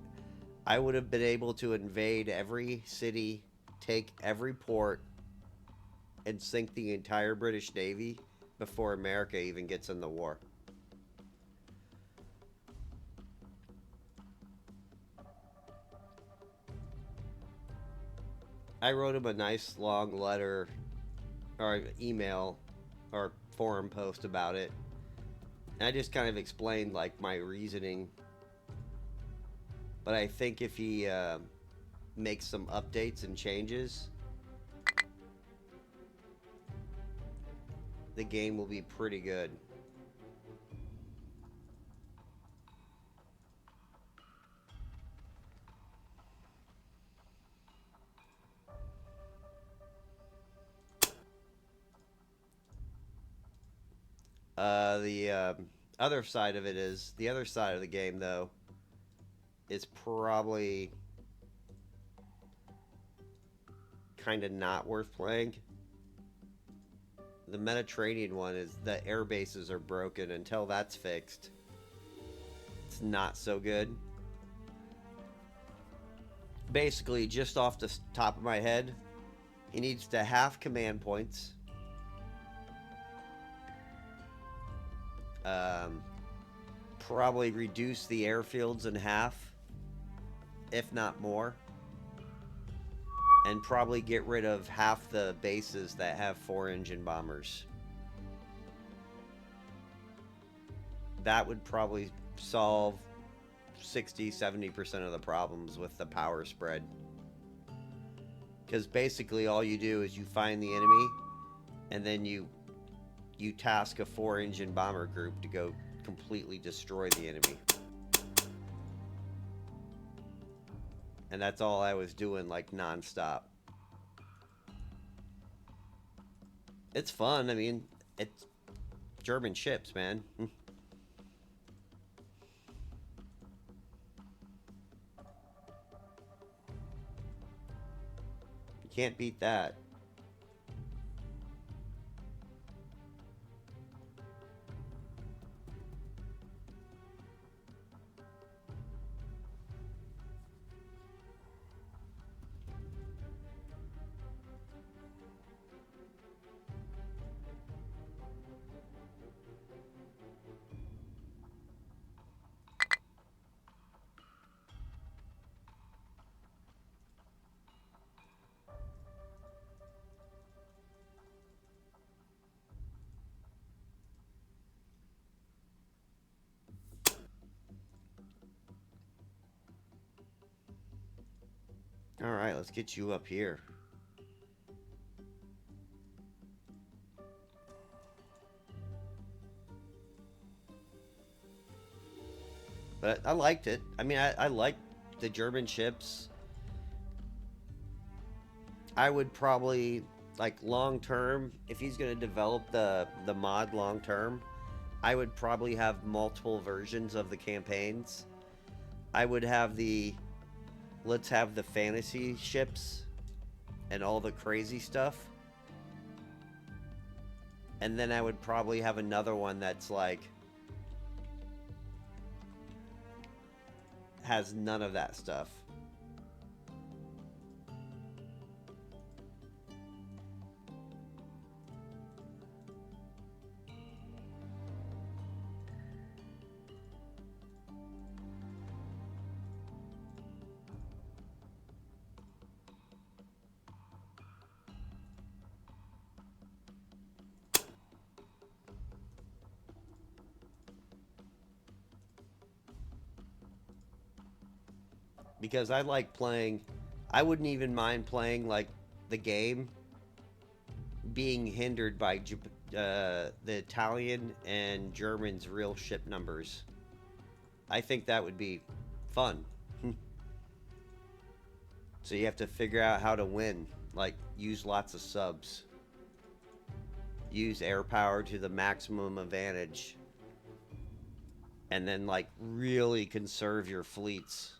I would have been able to invade every city, take every port, and sink the entire British Navy before America even gets in the war. I wrote him a nice long letter or email or forum post about it. And I just kind of explained like my reasoning. But I think if he makes some updates and changes, the game will be pretty good. The other side of it is, the other side of the game, though, is probably kind of not worth playing. The Mediterranean one is the air bases are broken. Until that's fixed, it's not so good. Basically, just off the top of my head, he needs to half command points. Probably reduce the airfields in half, if not more. And probably get rid of half the bases that have 4-engine bombers. That would probably solve 60-70% of the problems with the power spread. Because basically all you do is you find the enemy, and then you task a 4-engine bomber group to go completely destroy the enemy. And that's all I was doing, like, non-stop. It's fun. I mean, it's German ships, man. You can't beat that. Alright, let's get you up here. But I liked it. I mean, I liked the German ships. I would probably, like, long term, if he's going to develop the mod long term, I would probably have multiple versions of the campaigns. I would have let's have the fantasy ships and all the crazy stuff. And then I would probably have another one that's like has none of that stuff. Because I like playing, I wouldn't even mind playing like the game being hindered by the Italian and German's real ship numbers. I think that would be fun. So you have to figure out how to win, like use lots of subs, use air power to the maximum advantage, and then like really conserve your fleets.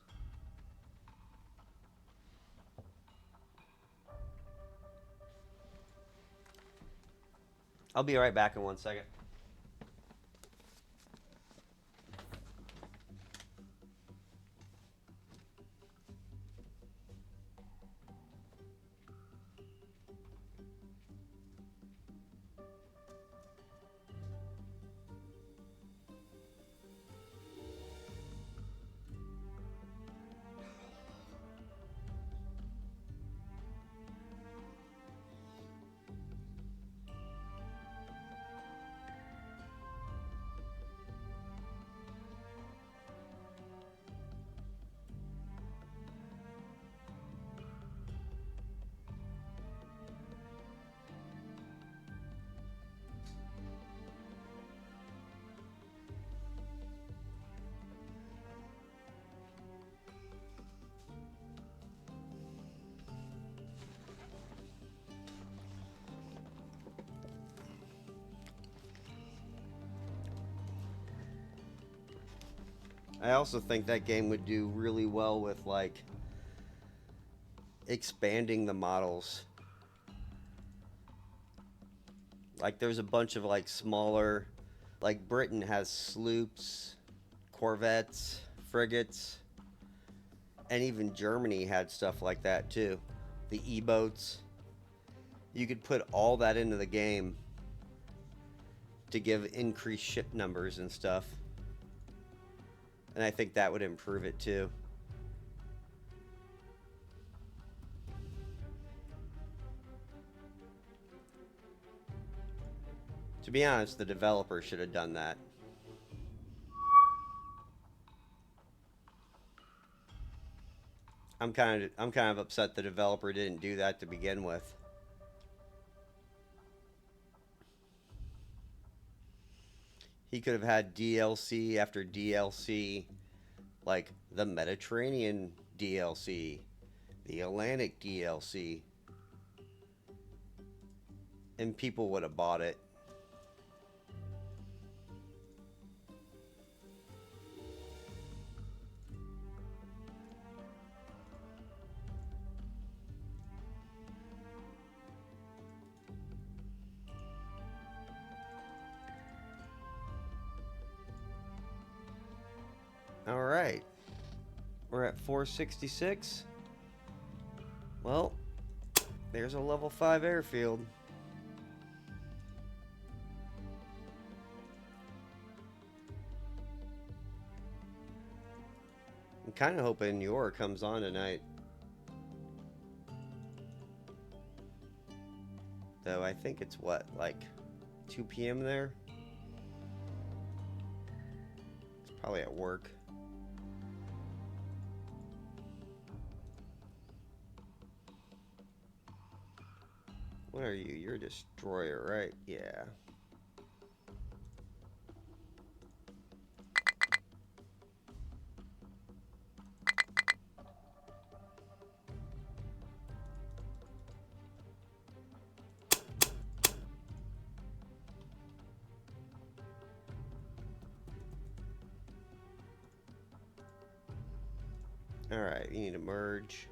I'll be right back in 1 second. I also think that game would do really well with like expanding the models. Like there's a bunch of like smaller, like Britain has sloops, corvettes, frigates, and even Germany had stuff like that too. The E-boats. You could put all that into the game to give increased ship numbers and stuff. And I think that would improve it too. To be honest, the developer should have done that. I'm kind of upset the developer didn't do that to begin with. He could have had DLC after DLC, like the Mediterranean DLC, the Atlantic DLC, and people would have bought it. All right. We're at 466. Well, there's a level 5 airfield. I'm kind of hoping Yor comes on tonight. Though I think it's what, like 2 p.m. there? It's probably at work. What are you? You're a destroyer, right? Yeah. Alright, you need to merge.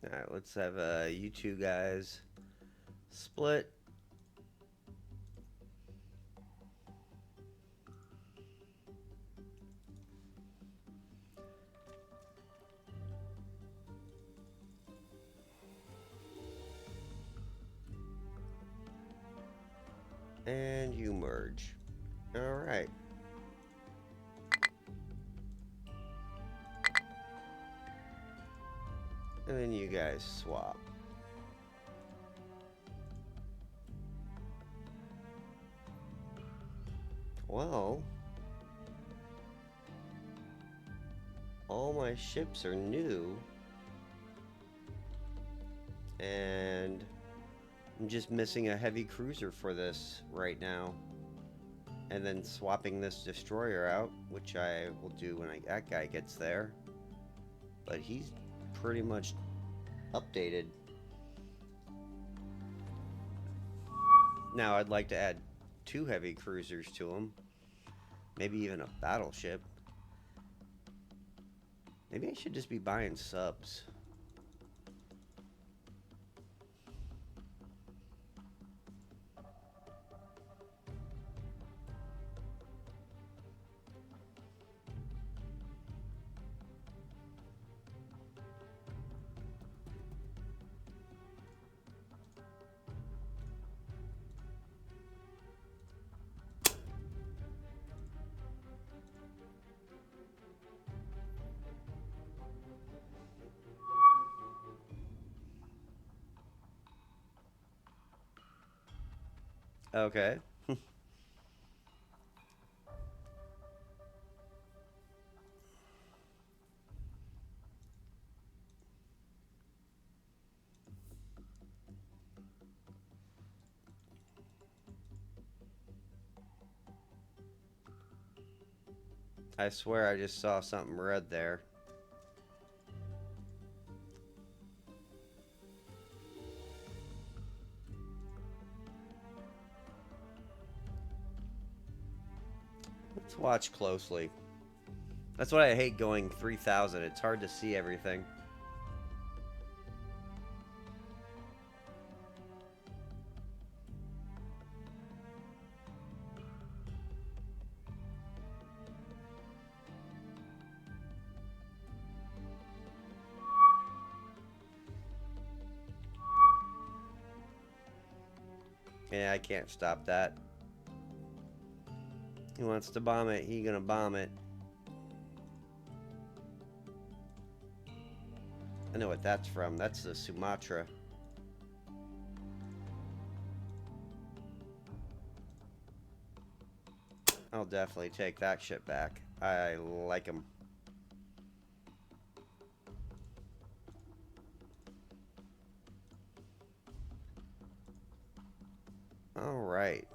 Alright, let's have you two guys split. And you merge. Alright. And then you guys swap. Well, all my ships are new. And I'm just missing a heavy cruiser for this right now. And then swapping this destroyer out, which I will do when that guy gets there. But he's pretty much updated. Now I'd like to add 2 heavy cruisers to him. Maybe even a battleship. Maybe I should just be buying subs. Okay. I swear I just saw something red there. Let's watch closely. That's why I hate going 3,000. It's hard to see everything. Yeah, I can't stop that. He wants to bomb it. He gonna bomb it. I know what that's from. That's the Sumatra. I'll definitely take that shit back. I like him. All right.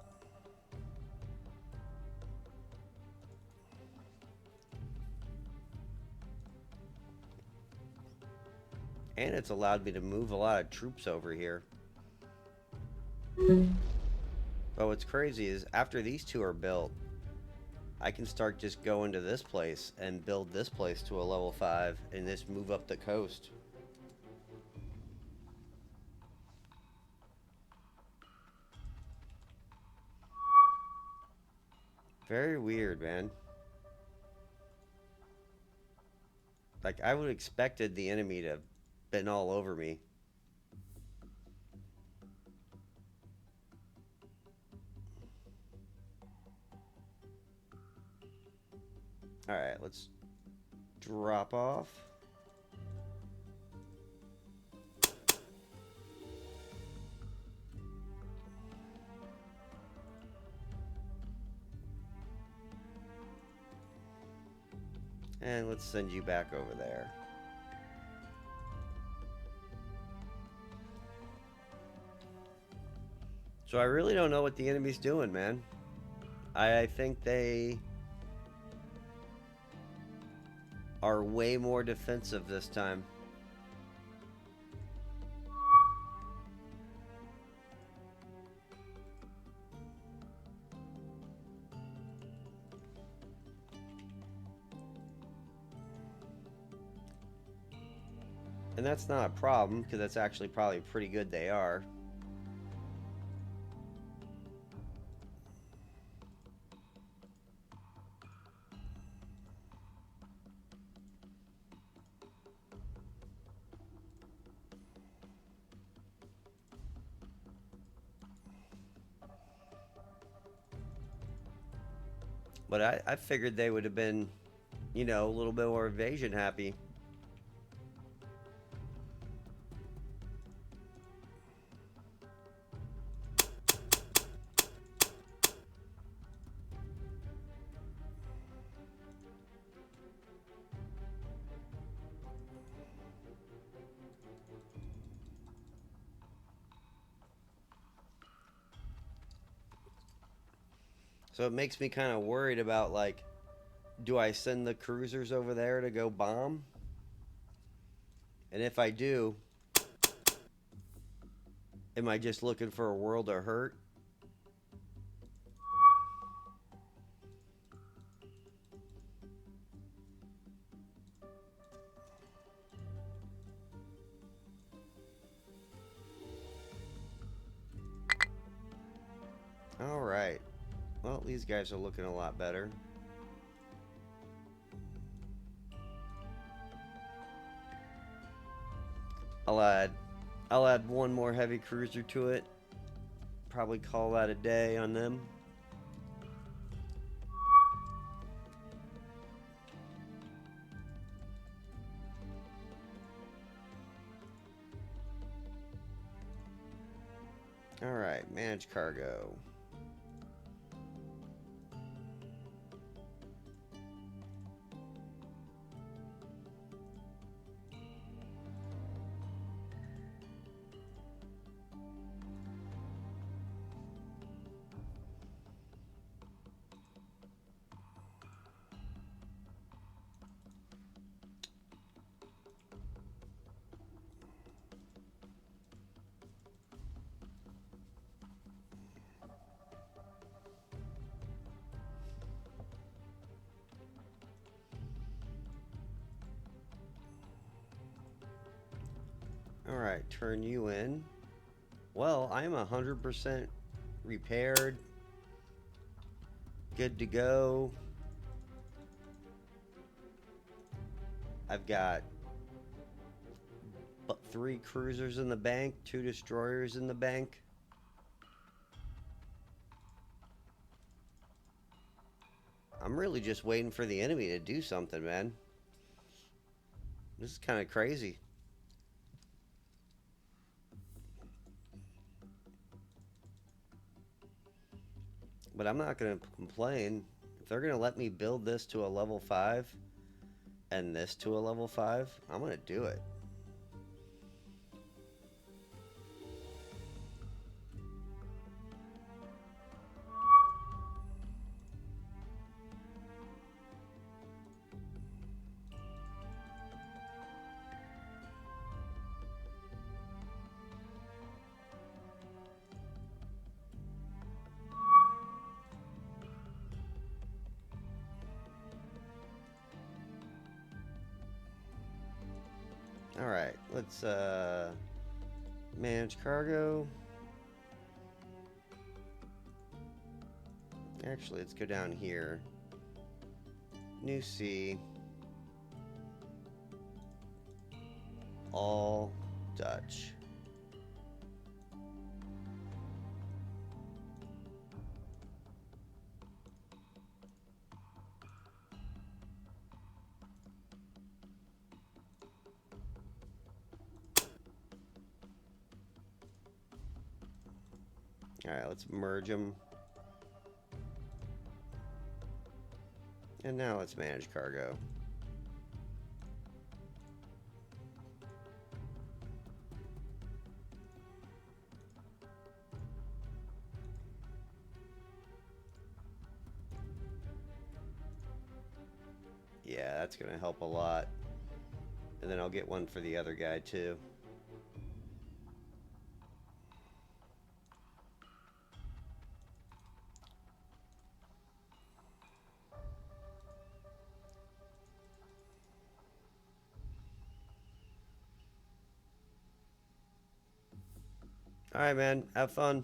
And it's allowed me to move a lot of troops over here. But what's crazy is after these two are built, I can start just going to this place and build this place to a level 5 and just move up the coast. Very weird, man. Like, I would have expected the enemy to have been all over me. Alright, let's drop off. And let's send you back over there. So I really don't know what the enemy's doing, man. I think they are way more defensive this time. And that's not a problem, because that's actually probably pretty good they are. But I figured they would have been, you know, a little bit more invasion happy. So it makes me kind of worried about, like, do I send the cruisers over there to go bomb? And if I do, am I just looking for a world of hurt? Alright. Well, these guys are looking a lot better. I'll add one more heavy cruiser to it. Probably call that a day on them. Alright, manage cargo. Alright, turn you in. Well, I am 100% repaired. Good to go. I've got 3 cruisers in the bank, 2 destroyers in the bank. I'm really just waiting for the enemy to do something, man. This is kind of crazy. But I'm not going to complain. If they're going to let me build this to a level 5 and this to a level 5, I'm going to do it. Alright, let's manage cargo. Actually, let's go down here. New sea. All Dutch. Alright, let's merge them. And now let's manage cargo. Yeah, that's going to help a lot. And then I'll get one for the other guy too. Alright, man. Have fun.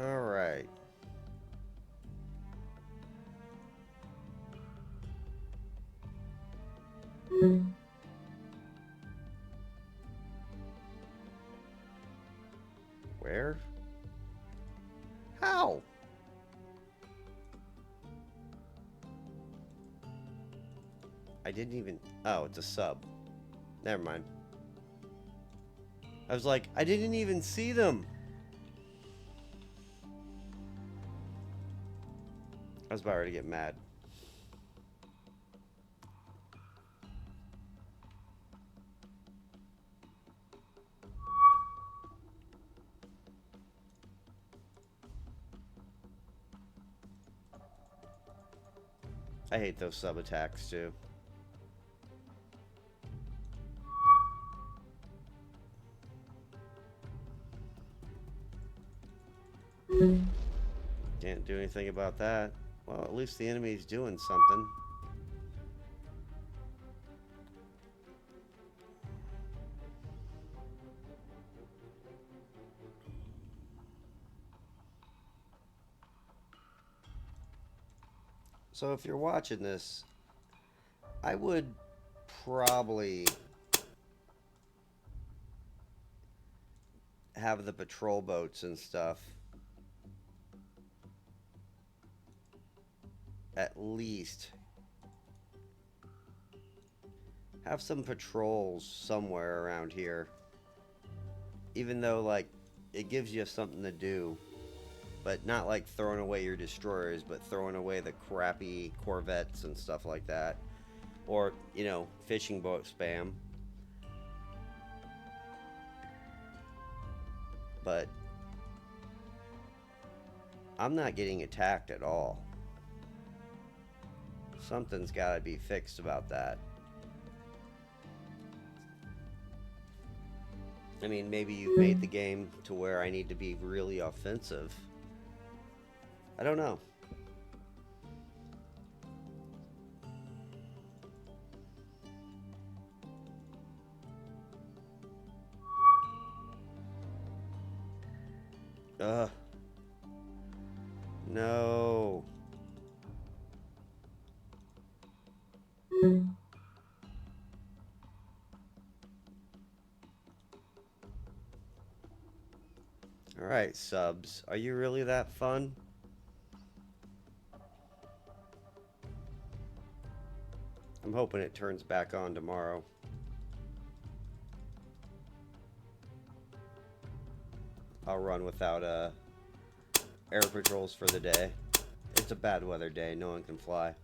Alright. Where? How? I didn't even... Oh, it's a sub. Never mind. I was like, I didn't even see them. I was about ready to get mad. I hate those sub attacks too. Can't do anything about that. Well, at least the enemy's doing something. So if you're watching this, I would probably have the patrol boats and stuff at least have some patrols somewhere around here, even though like it gives you something to do, but not like throwing away your destroyers, but throwing away the crappy corvettes and stuff like that, or you know, fishing boat spam. But I'm not getting attacked at all. Something's got to be fixed about that. I mean, maybe you've made the game to where I need to be really offensive. I don't know. Ugh. No. Alright, subs. Are you really that fun? I'm hoping it turns back on tomorrow. I'll run without air patrols for the day. It's a bad weather day. No one can fly.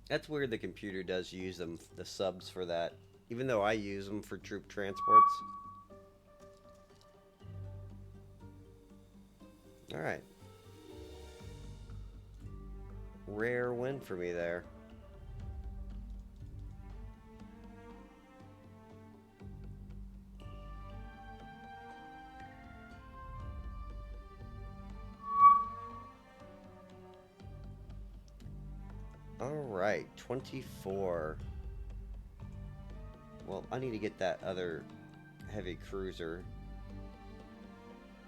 That's weird the computer does use them, the subs for that. Even though I use them for troop transports. Alright. Rare win for me there. Alright, 24. Well, I need to get that other heavy cruiser.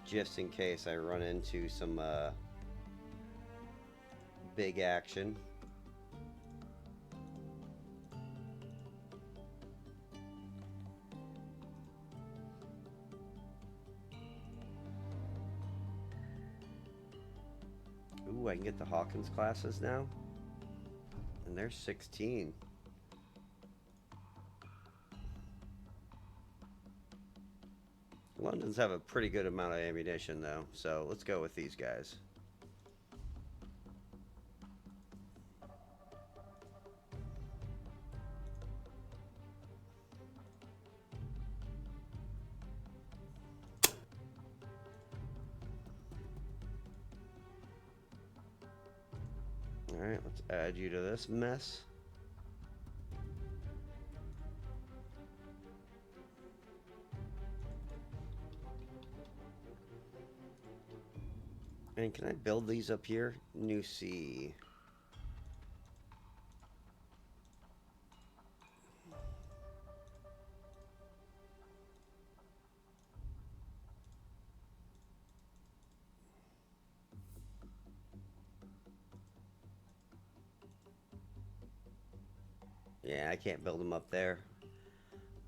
Just in case I run into some big action. Ooh, I can get the Hawkins classes now. And they're 16. London's have a pretty good amount of ammunition though, so let's go with these guys. Alright, let's add you to this mess. And can I build these up here? New sea. Yeah, I can't build him up there.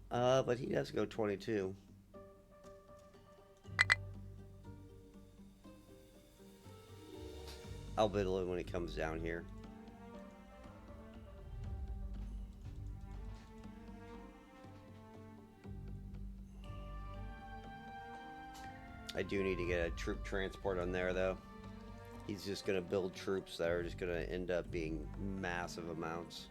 But he does go 22. I'll build him when he comes down here. I do need to get a troop transport on there, though. He's just going to build troops that are just going to end up being massive amounts.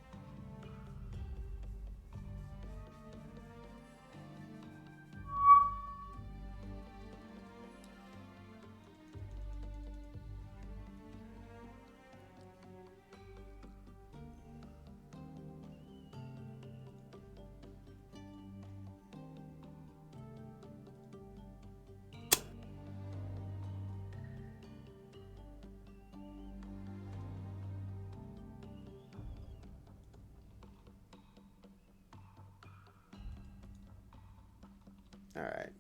Alright.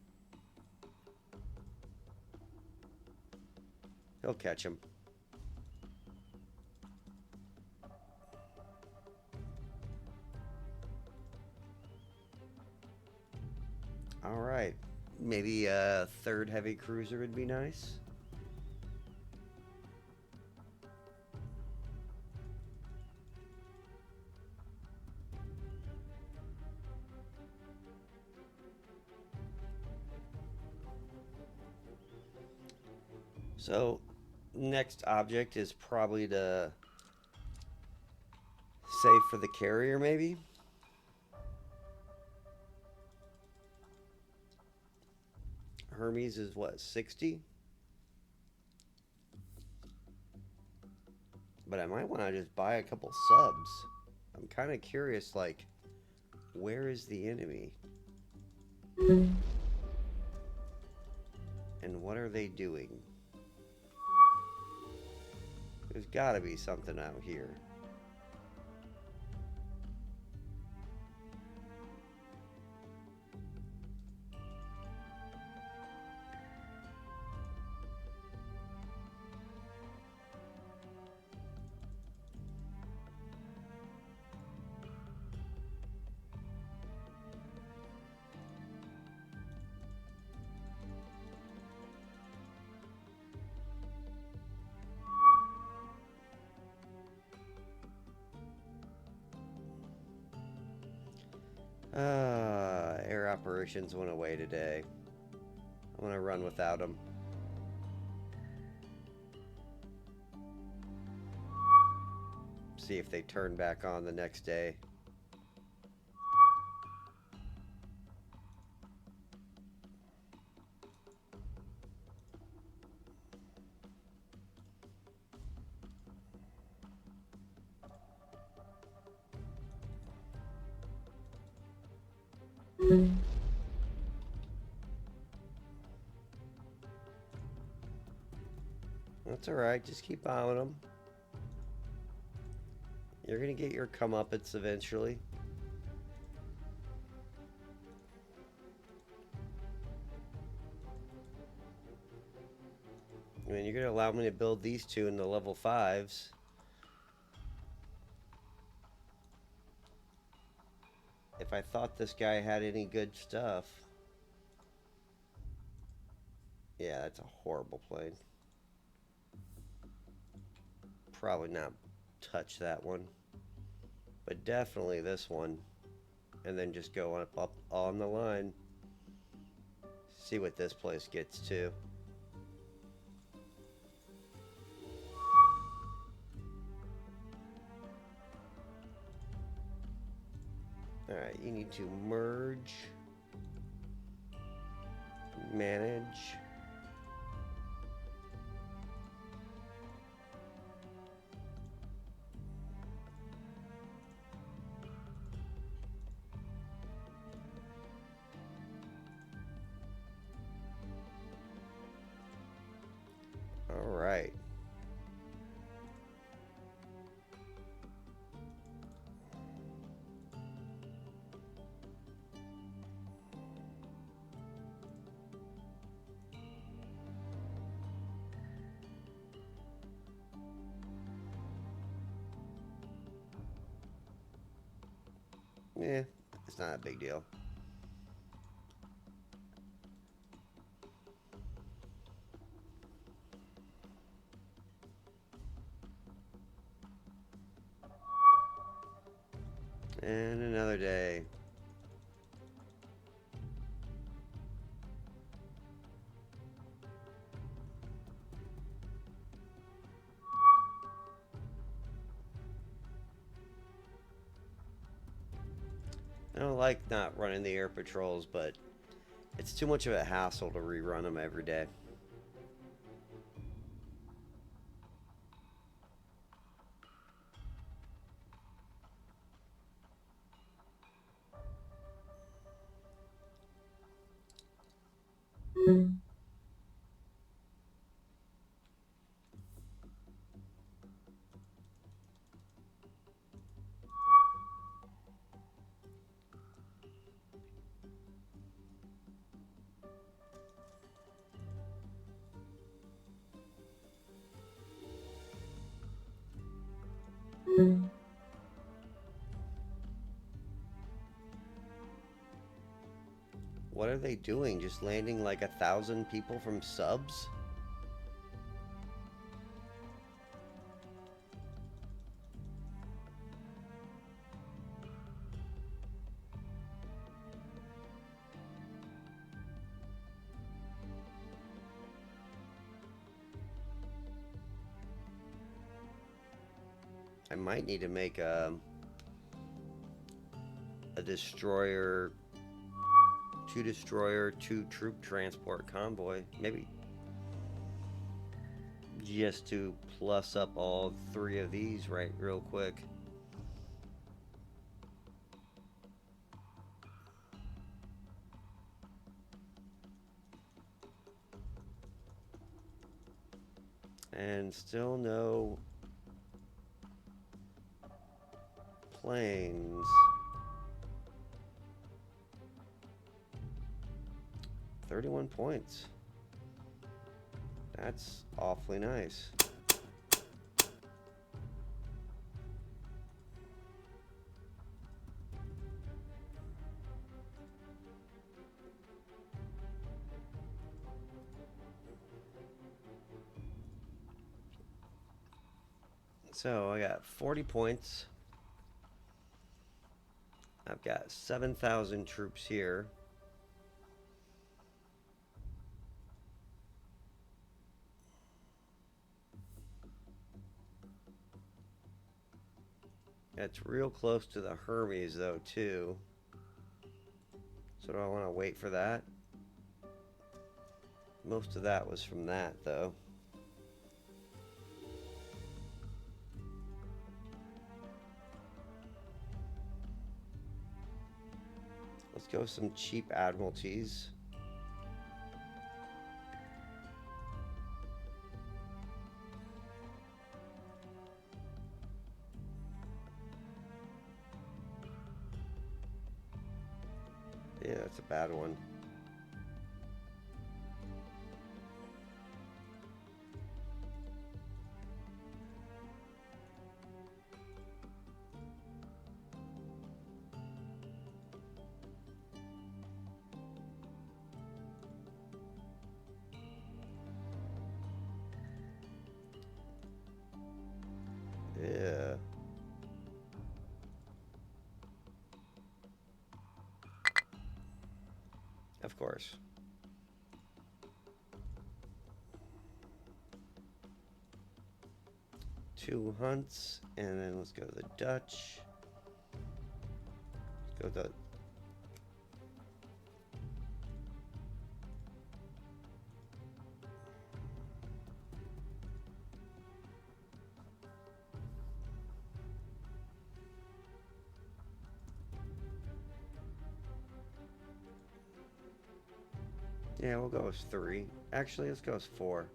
He'll catch him. Alright. Maybe a third heavy cruiser would be nice. So, next object is probably to save for the carrier, maybe? Hermes is what, 60? But I might want to just buy a couple subs. I'm kind of curious, like, where is the enemy? And what are they doing? There's gotta be something out here. Air operations went away today. I'm gonna run without them. See if they turn back on the next day. That's alright, just keep bombing them. You're gonna get your comeuppance eventually. I mean, you're gonna allow me to build these two into level 5s. If I thought this guy had any good stuff. Yeah, that's a horrible plane. Probably not touch that one. But definitely this one. And then just go up on the line. See what this place gets to. Alright, you need to merge. Manage. Alright. Yeah, it's not a big deal. And another day. I don't like not running the air patrols, but it's too much of a hassle to rerun them every day. What are they doing? Just landing like 1,000 people from subs? I might need to make a destroyer, two troop transport convoy. Maybe just to plus up all three of these right real quick. And still no planes. 31 points. That's awfully nice. So I got 40 points. I've got 7,000 troops here. It's real close to the Hermes though too. So do I want to wait for that? Most of that was from that though. Let's go with some cheap admiralties. Yeah, that's a bad one. Yeah. Of course. Two hunts, and then let's go to the Dutch. Let's go to yeah, we'll go with 3. Actually, let's go with 4.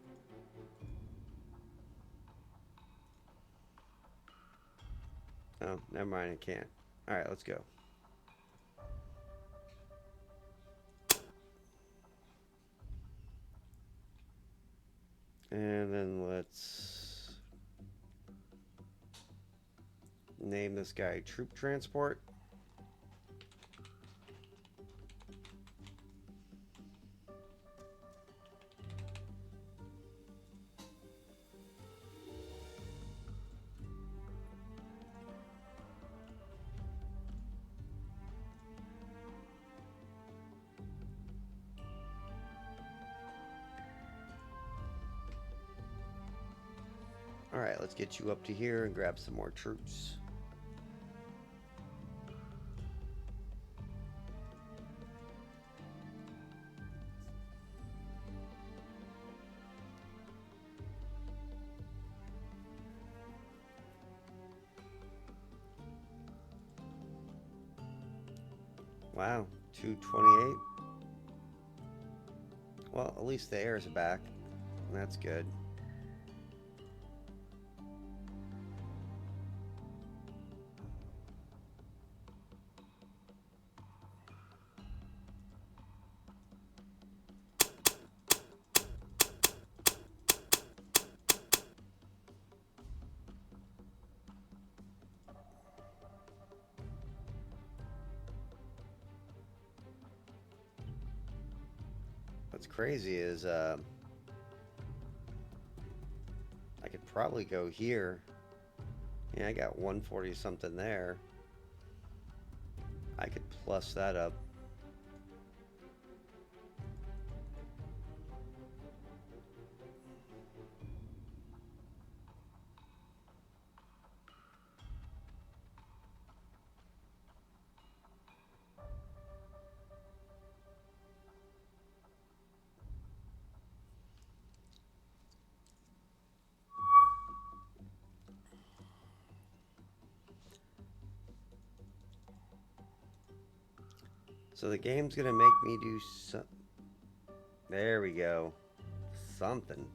Oh, never mind, I can't. Alright, let's go. And then let's name this guy Troop Transport. Alright, let's get you up to here and grab some more troops. Wow, 228. Well, at least the air's back. That's good. What's crazy is I could probably go here. Yeah, I got 140 something there. I could plus that up. So the game's gonna make me do some. There we go. Something.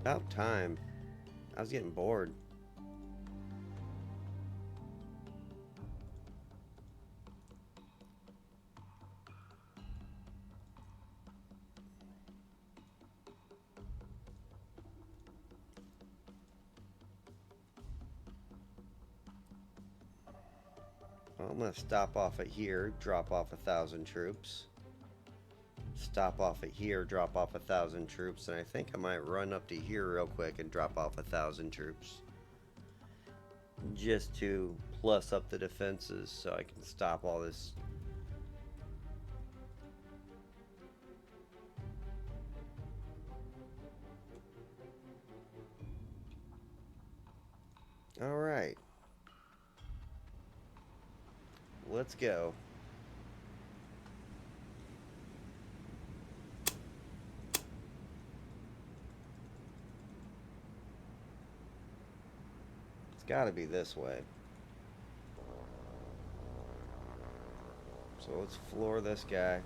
About time. I was getting bored. Well, I'm gonna stop off at here, drop off 1,000 troops. Stop off at here, drop off 1,000 troops, and I think I might run up to here real quick and drop off 1,000 troops. Just to plus up the defenses so I can stop all this. Alright. Let's go. It's gotta be this way. So let's floor this guy.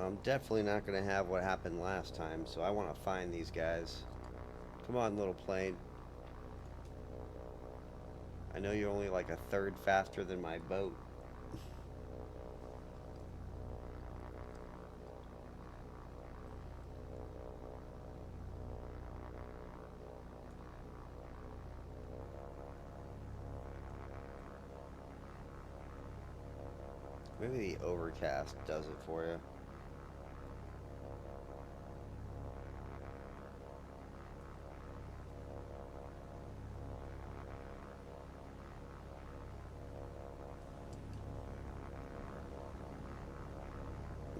I'm definitely not going to have what happened last time, so I want to find these guys. Come on, little plane. I know you're only like a third faster than my boat. Maybe the overcast does it for you.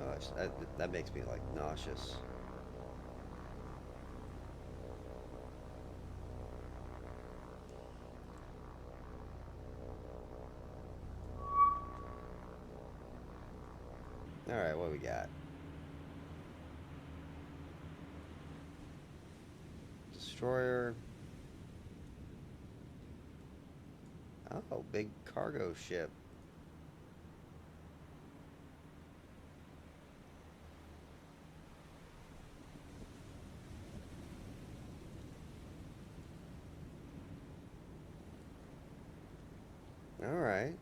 Oh, that makes me like nauseous. Alright, what we got? Destroyer. Oh, big cargo ship. Alright.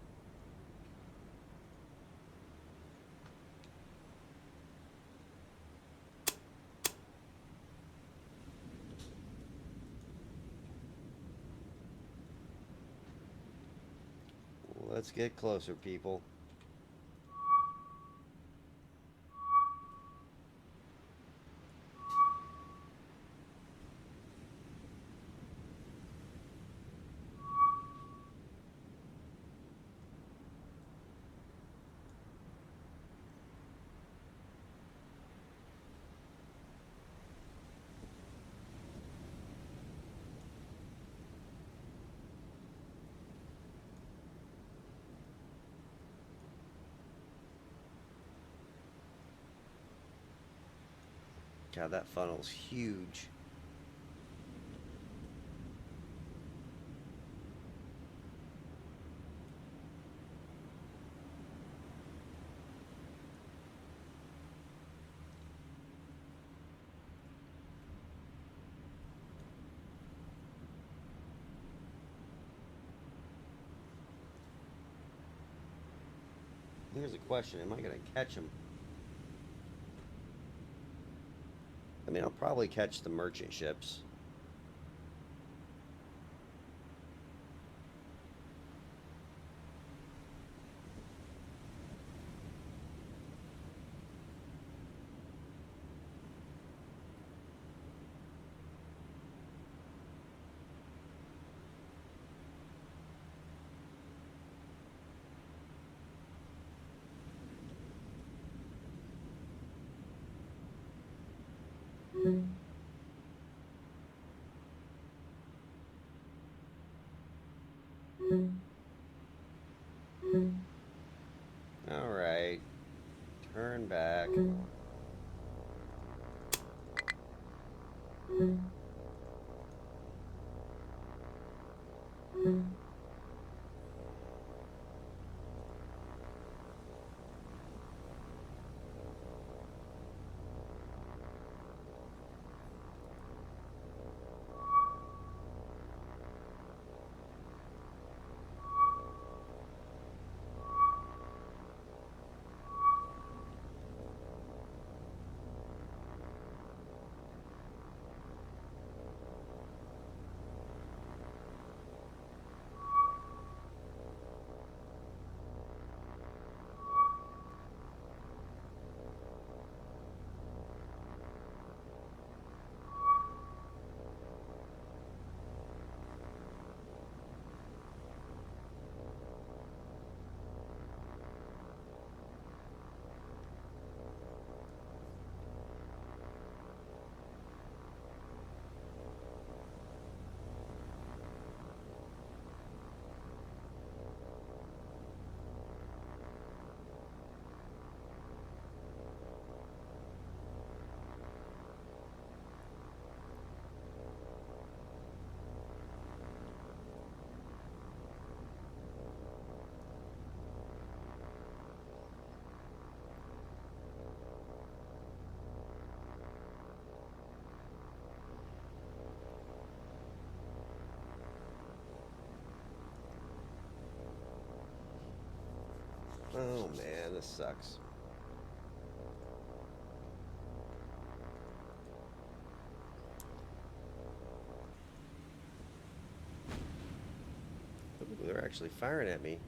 Let's get closer, people. God, that funnel's huge. Here's a question. Am I going to catch him? I mean, I'll probably catch the merchant ships. All right. Turn back. Oh man, this sucks. Ooh, they're actually firing at me.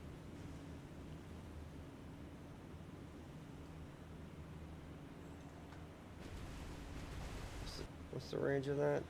What's the range of that?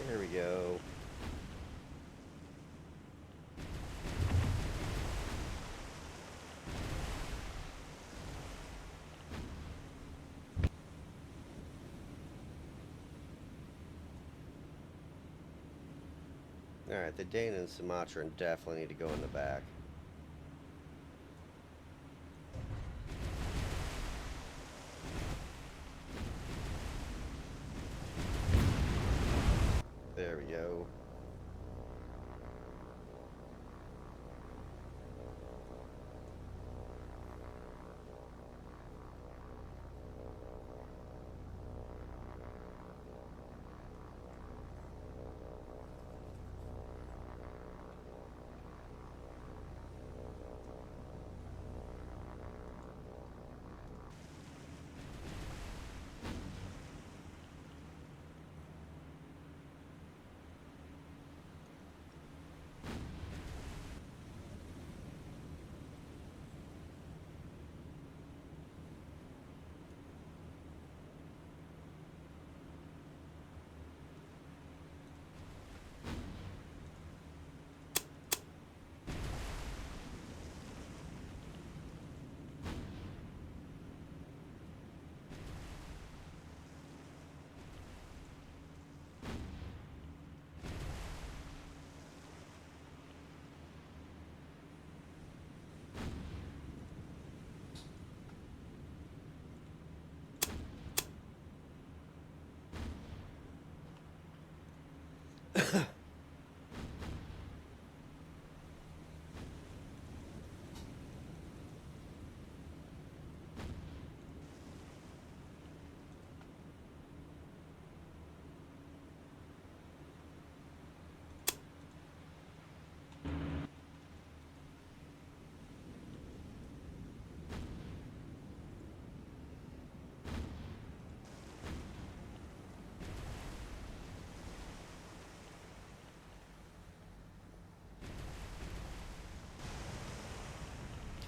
There we go. Alright, the Dane and Sumatran definitely need to go in the back. There we go.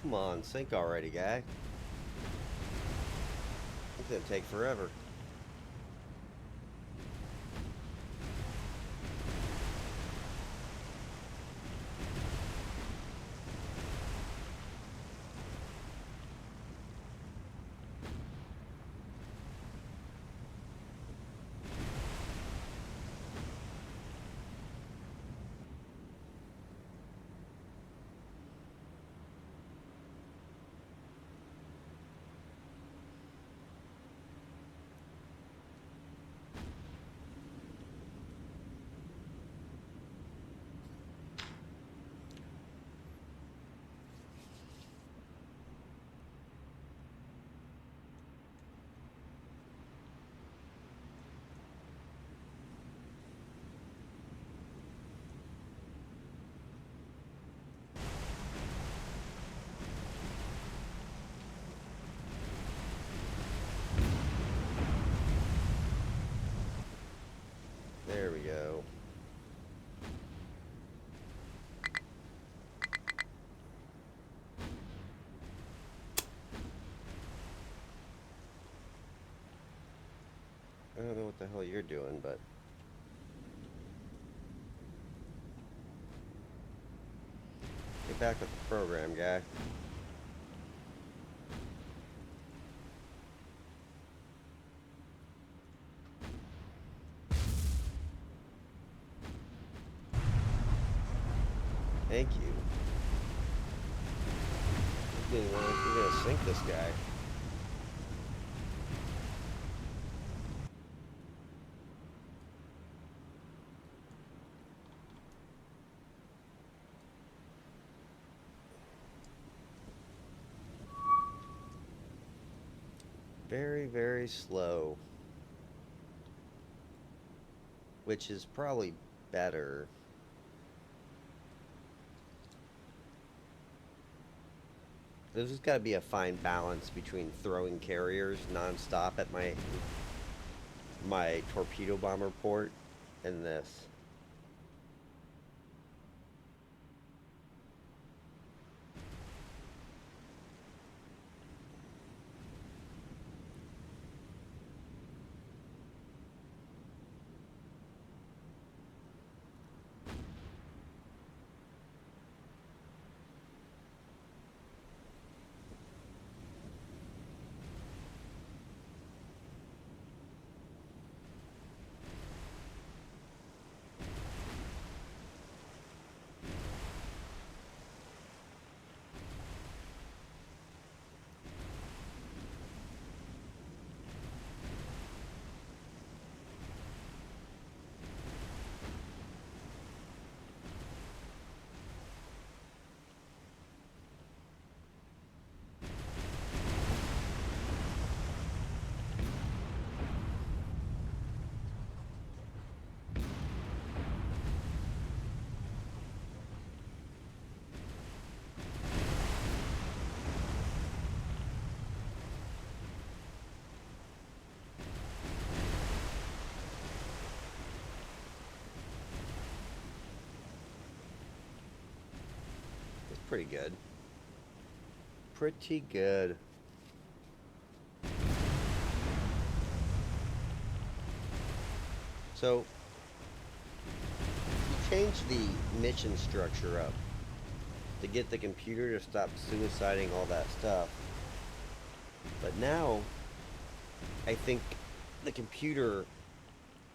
Come on, sink already, guy. It's gonna take forever. There we go. I don't know what the hell you're doing, but get back with the program, guy. Thank you. You're gonna sink this guy. Very, very slow. Which is probably better. There's just got to be a fine balance between throwing carriers nonstop at my torpedo bomber port and this. Pretty good. Pretty good. So, you change the mission structure up to get the computer to stop suiciding all that stuff. But now, I think the computer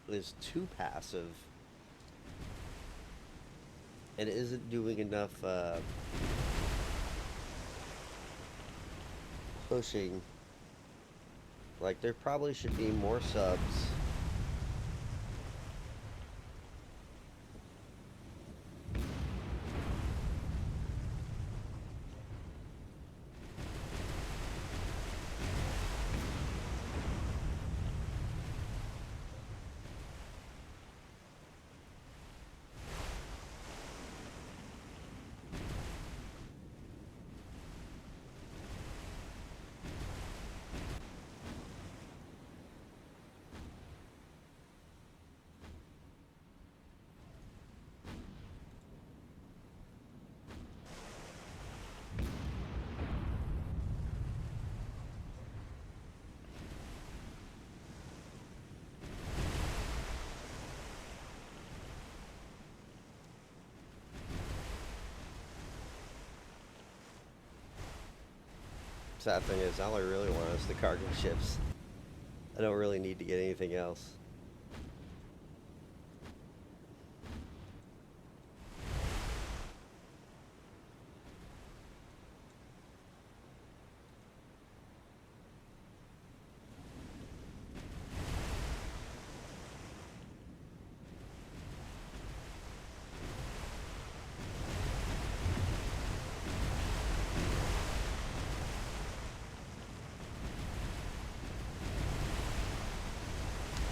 is too passive and it isn't doing enough pushing. Like, there probably should be more subs. Sad thing is, all I really want is the cargo ships. I don't really need to get anything else.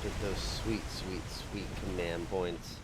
Get those sweet, sweet, sweet command points.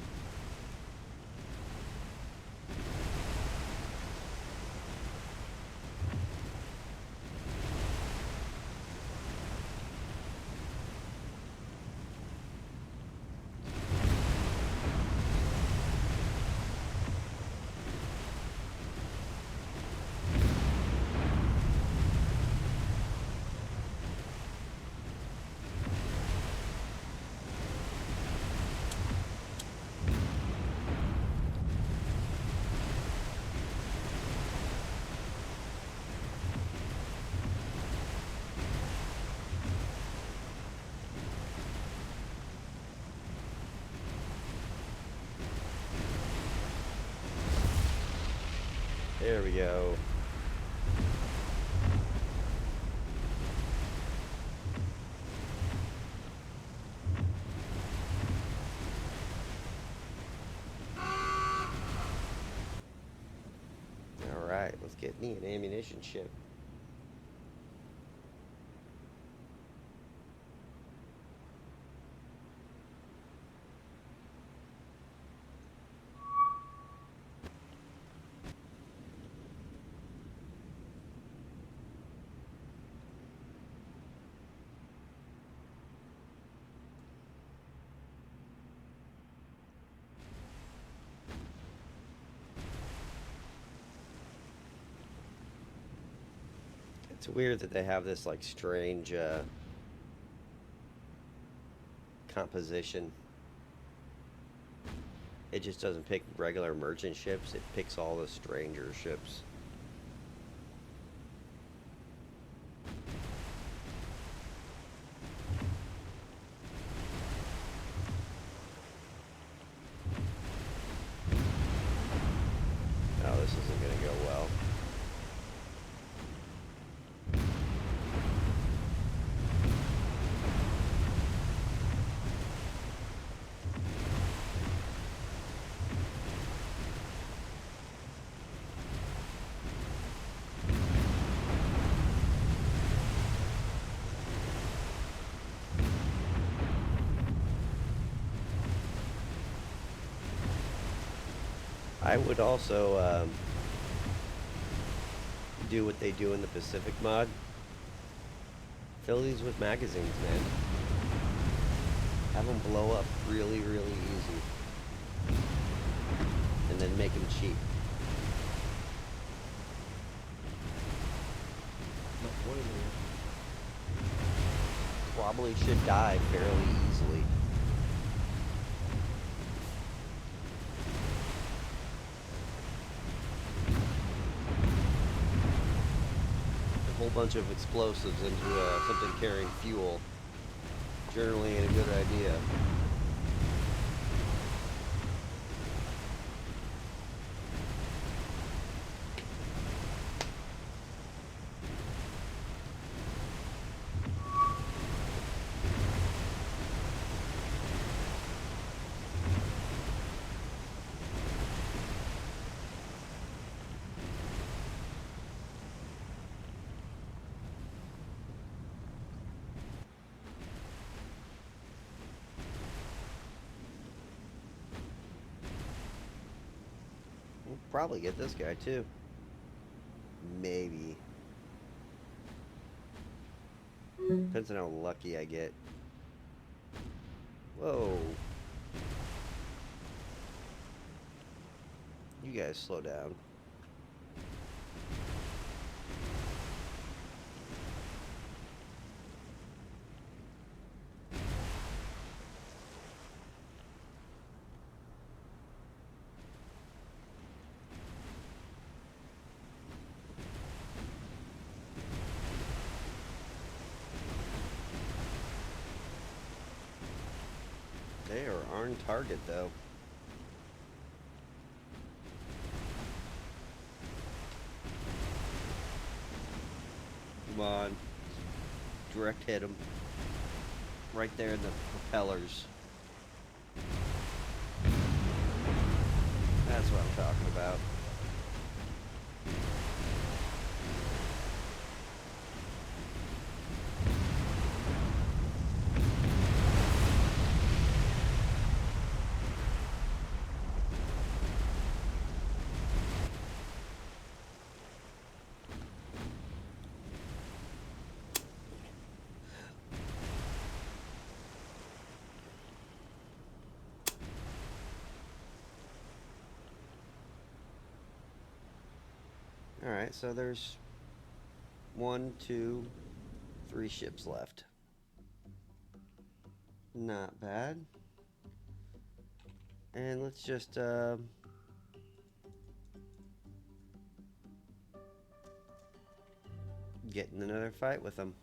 There we go. Alright, let's get me an ammunition ship. It's weird that they have this like strange composition. It just doesn't pick regular merchant ships, it picks all the stranger ships. Oh, this isn't gonna go well. I would also do what they do in the Pacific mod. Fill these with magazines, man. Have them blow up really, really easy. And then make them cheap. in here. Probably should die fairly easily. A whole bunch of explosives into something carrying fuel. Generally ain't a good idea. We'll probably get this guy too. Maybe. Depends on how lucky I get. Whoa. You guys slow down. They are on target though. Come on. Direct hit them. Right there in the propellers. That's what I'm talking about. Alright, so there's 1, 2, 3 ships left. Not bad. And let's just get in another fight with them.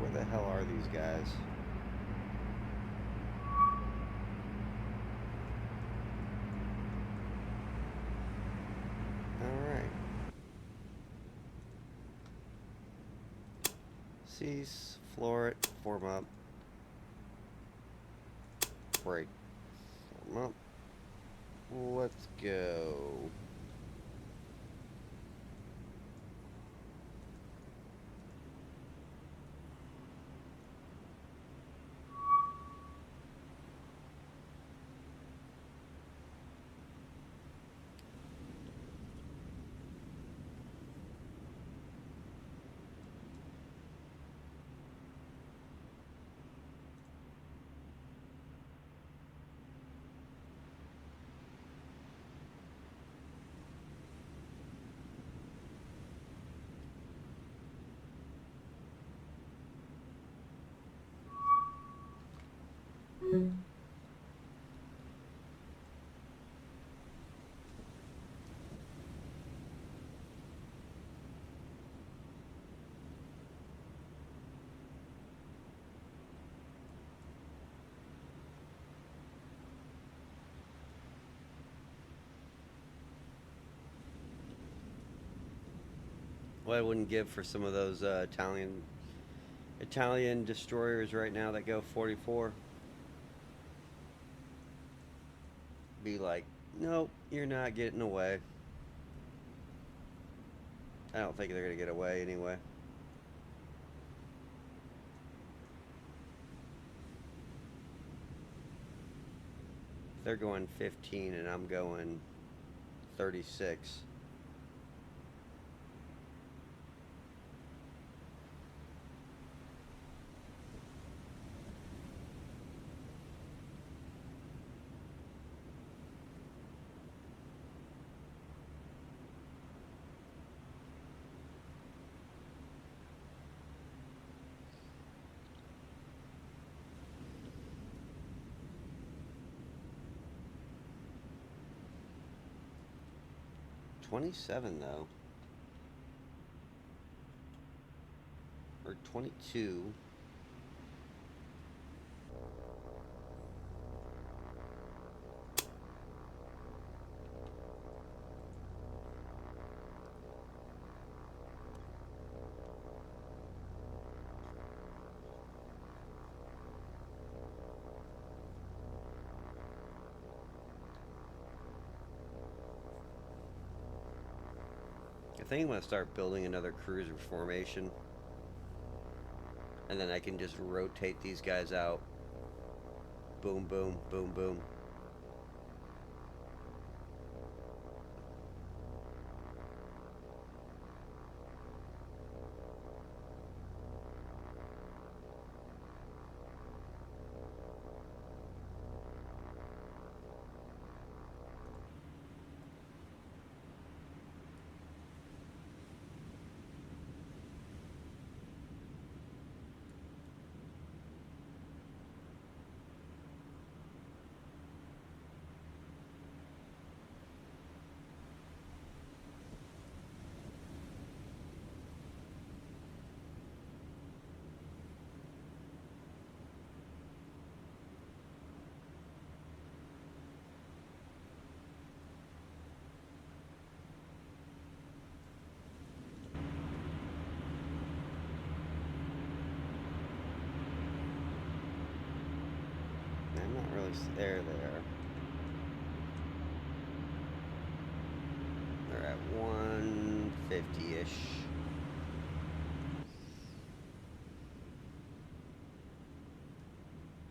Where the hell are these guys? Alright. Cease, floor it, form up. Break. Form up. Let's go. What I wouldn't give for some of those Italian destroyers right now that go 44. Be like, nope, you're not getting away. I don't think they're gonna get away anyway. They're going 15 and I'm going 36. $27 though, or 22. I think I'm gonna start building another cruiser formation, and then I can just rotate these guys out. Boom, boom, boom, boom. I'm not really there. They're at 150-ish.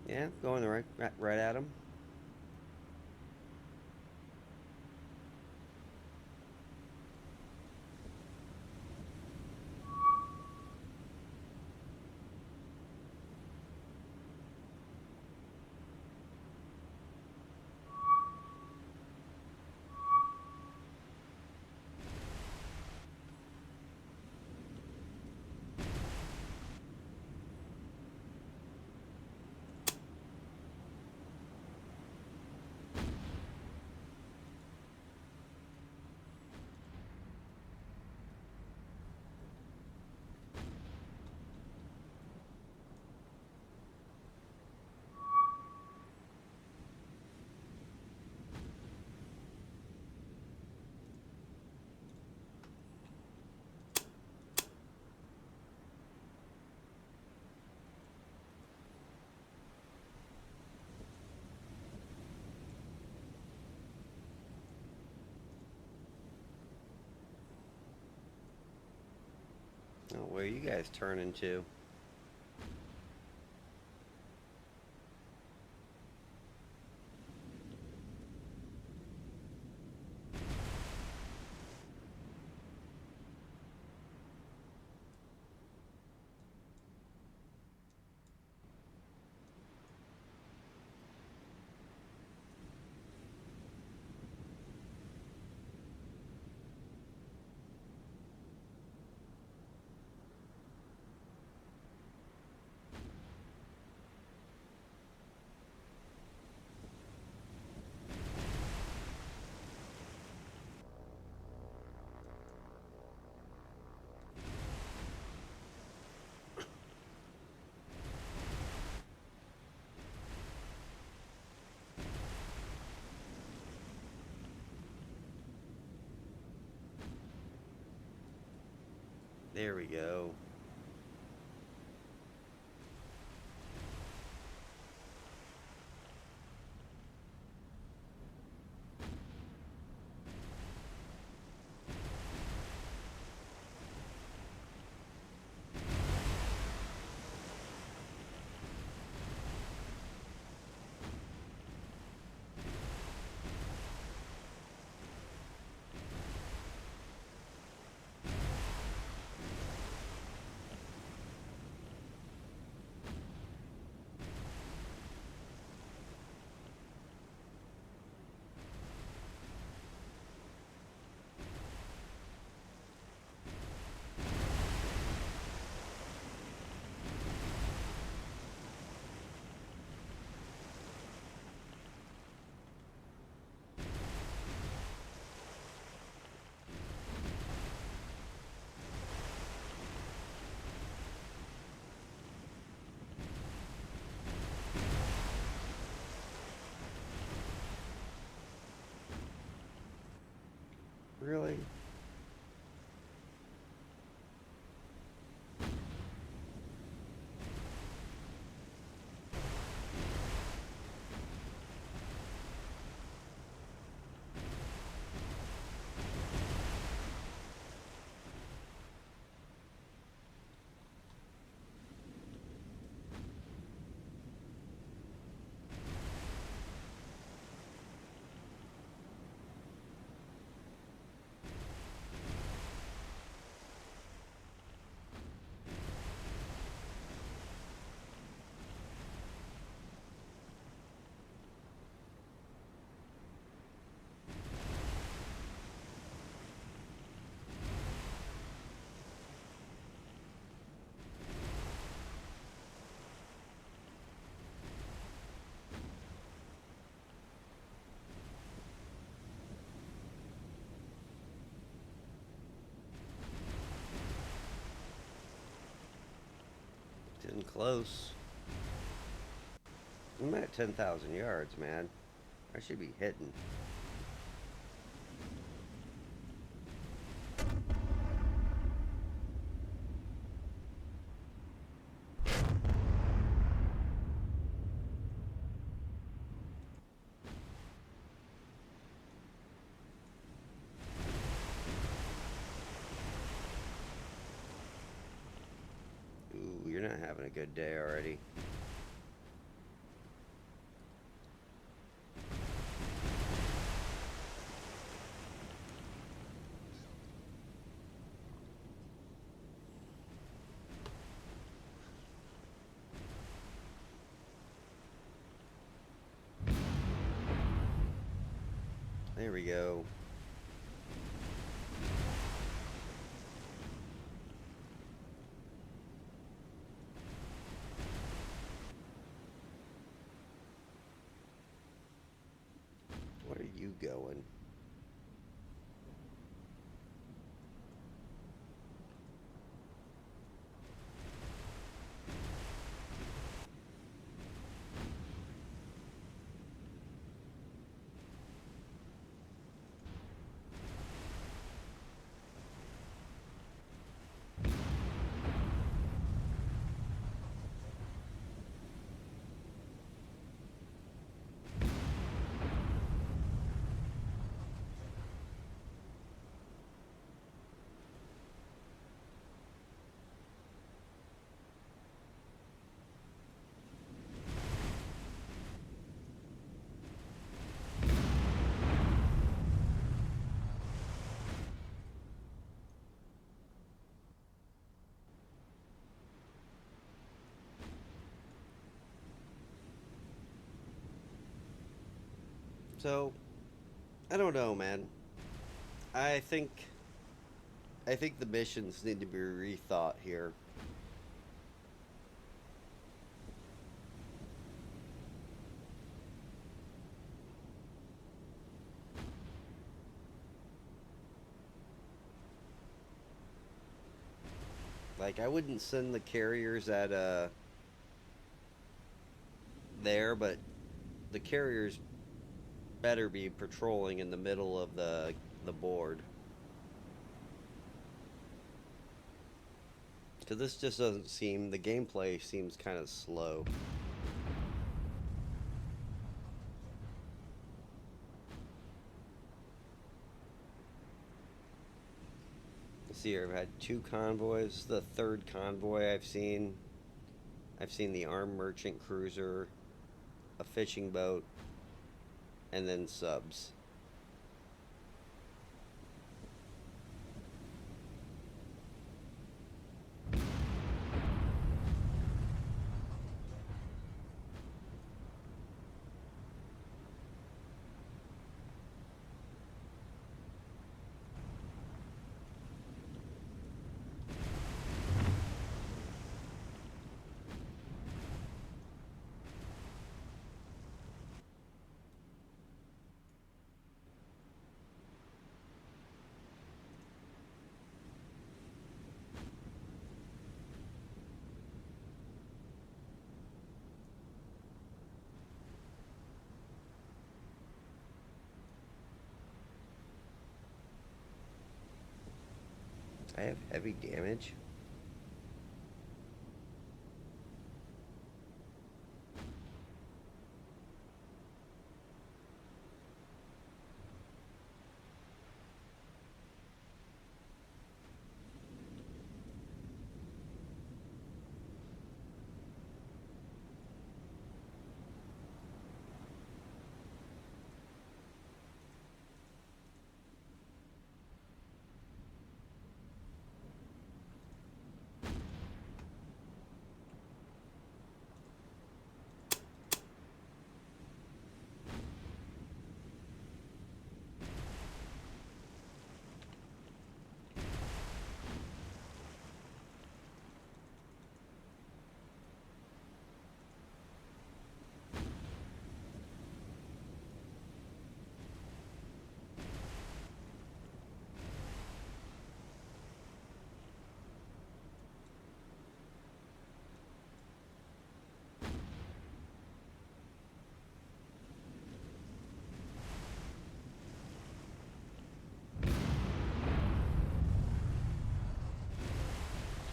Yeah, going the right at them. Oh, where are you guys turning to? There we go. Really? Getting close. I'm at 10,000 yards, man. I should be hitting. Ooh, you're not having a good day already. There we go. Where are you going? So, I don't know, man. I think I think the missions need to be rethought here. Like I wouldn't send the carriers at there, but the carriers better be patrolling in the middle of the board. Because this just doesn't seem, the gameplay seems kind of slow. See here, I've had 2 convoys. The third convoy I've seen. I've seen the armed merchant cruiser, a fishing boat, and then subs. I have heavy damage.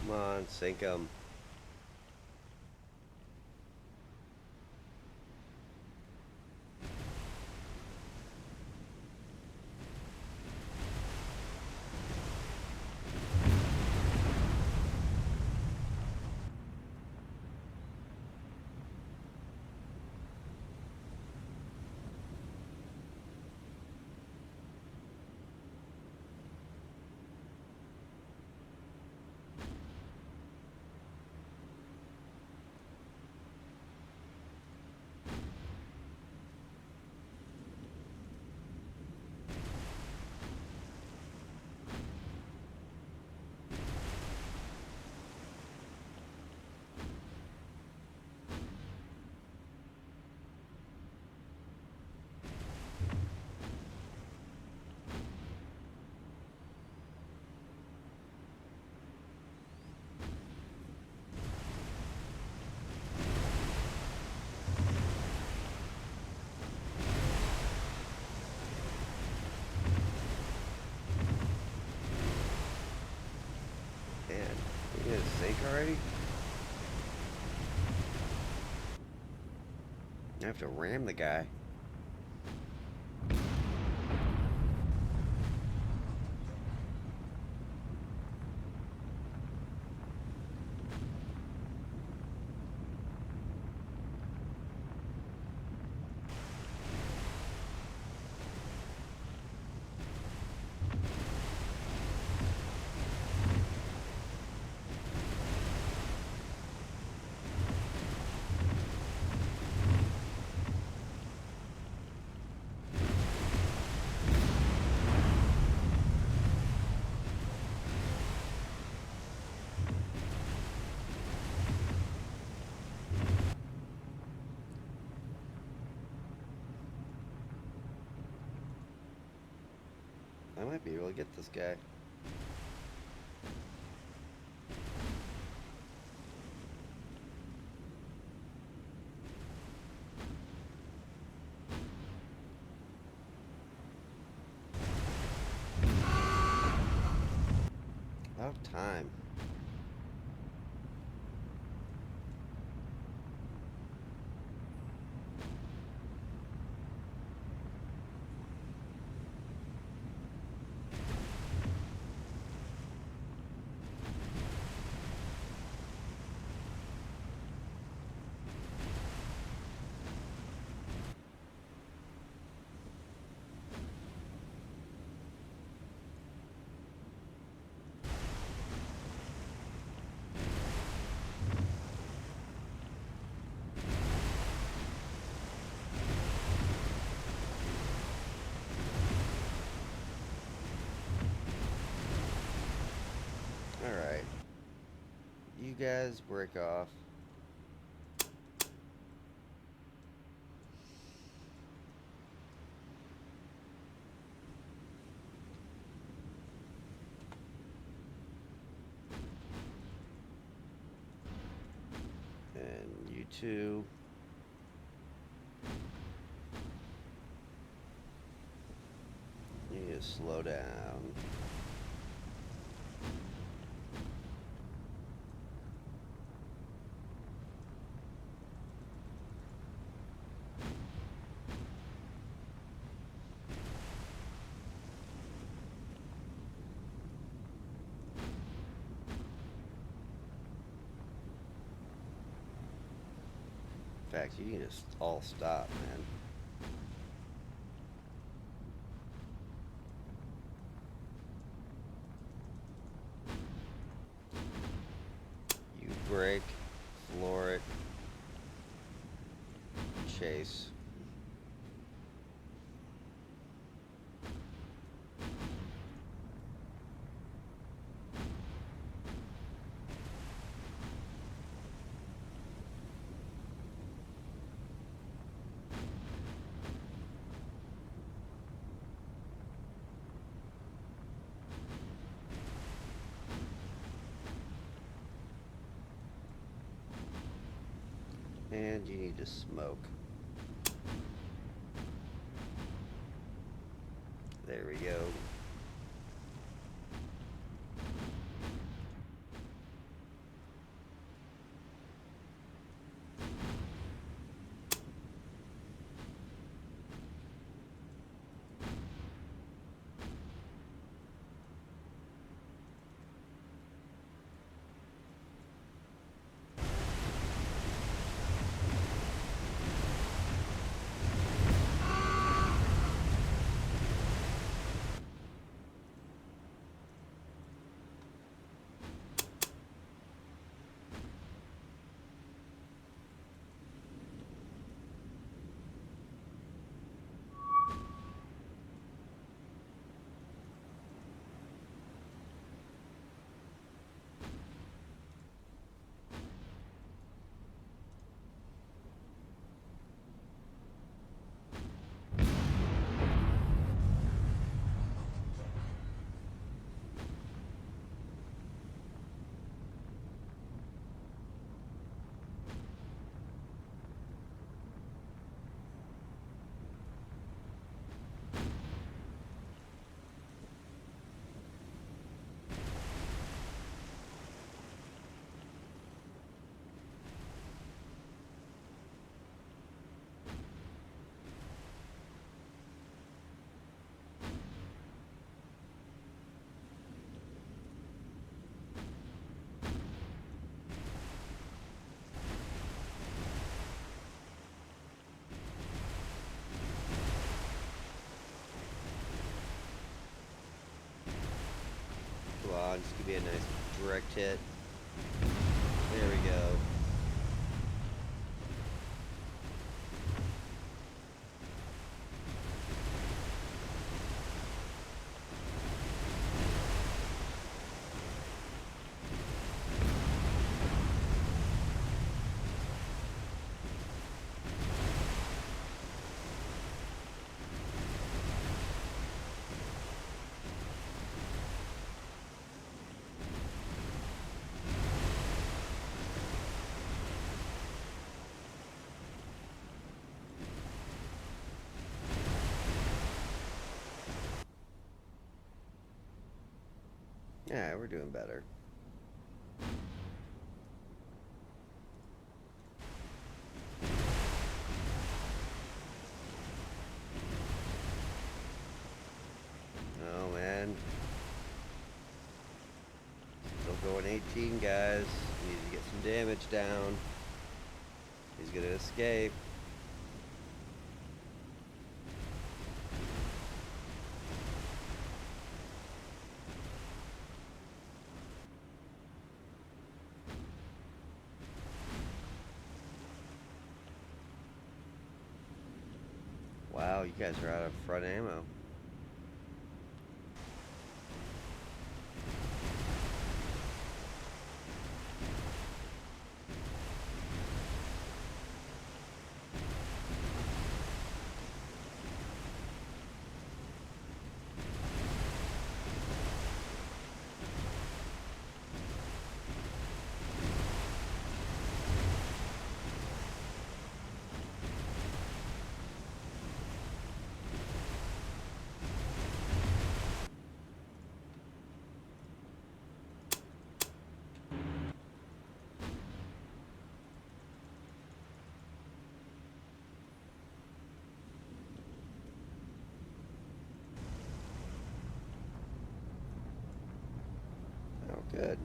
Come on, sink 'em. Man, you gonna sink already? I have to ram the guy. I might be able to get this guy. About time. guys break off. And you two. You need to slow down. In fact, you need to all stop, man. You break, floor it, chase. And you need to smoke. There we go. Come on, just give me a nice direct hit. There we go. Yeah, we're doing better. Oh, man. Still going 18, guys. Need to get some damage down. He's gonna escape. Wow, you guys are out of front ammo. Good.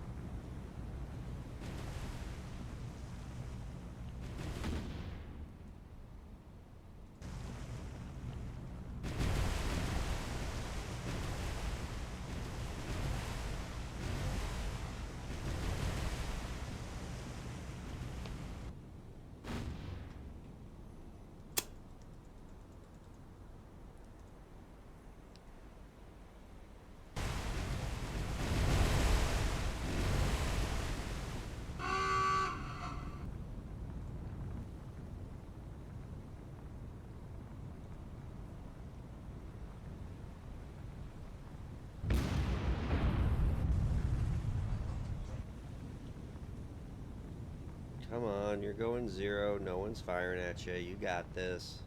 Come on, you're going 0. No one's firing at you. You got this.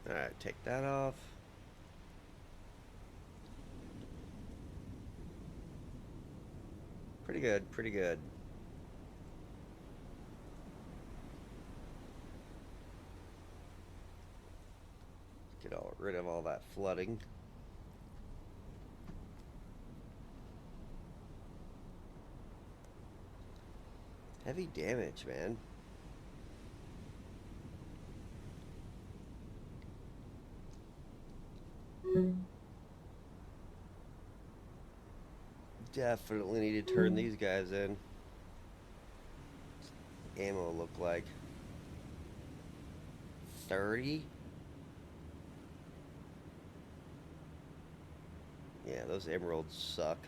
Alright, take that off. Pretty good, pretty good. Get rid of all that flooding. Heavy damage, man. Definitely need to turn these guys in. Ammo look like 30. Yeah, those emeralds suck.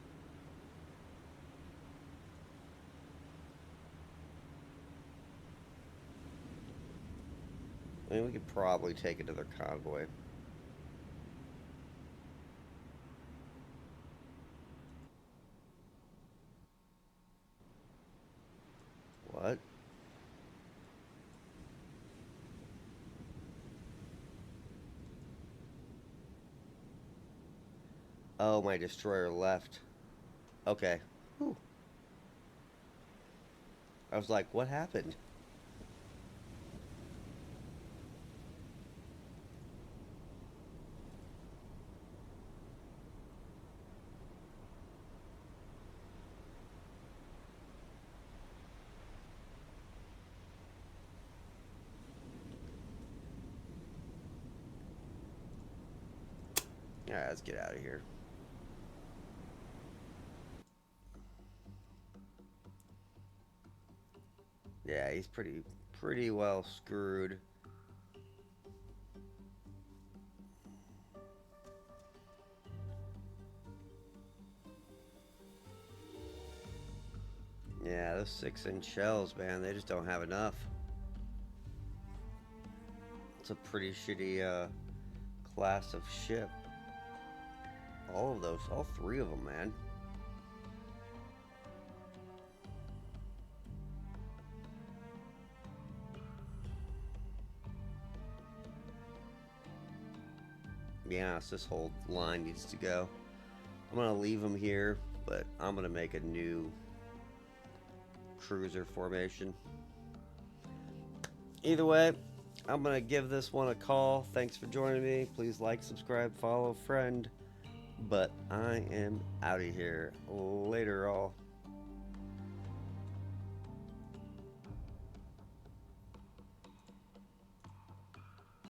I mean, we could probably take another convoy. What? Oh, my destroyer left. Okay. Whew. I was like, what happened? Alright, let's get out of here. Yeah, he's pretty well screwed. Yeah, those 6-inch shells, man, they just don't have enough. It's a pretty shitty class of ship. All of those, all 3 of them, man. Yeah, so this whole line needs to go. I'm gonna leave them here, but I'm gonna make a new cruiser formation. Either way, I'm gonna give this one a call. Thanks for joining me. Please like, subscribe, follow, friend. But I am out of here. Later, all.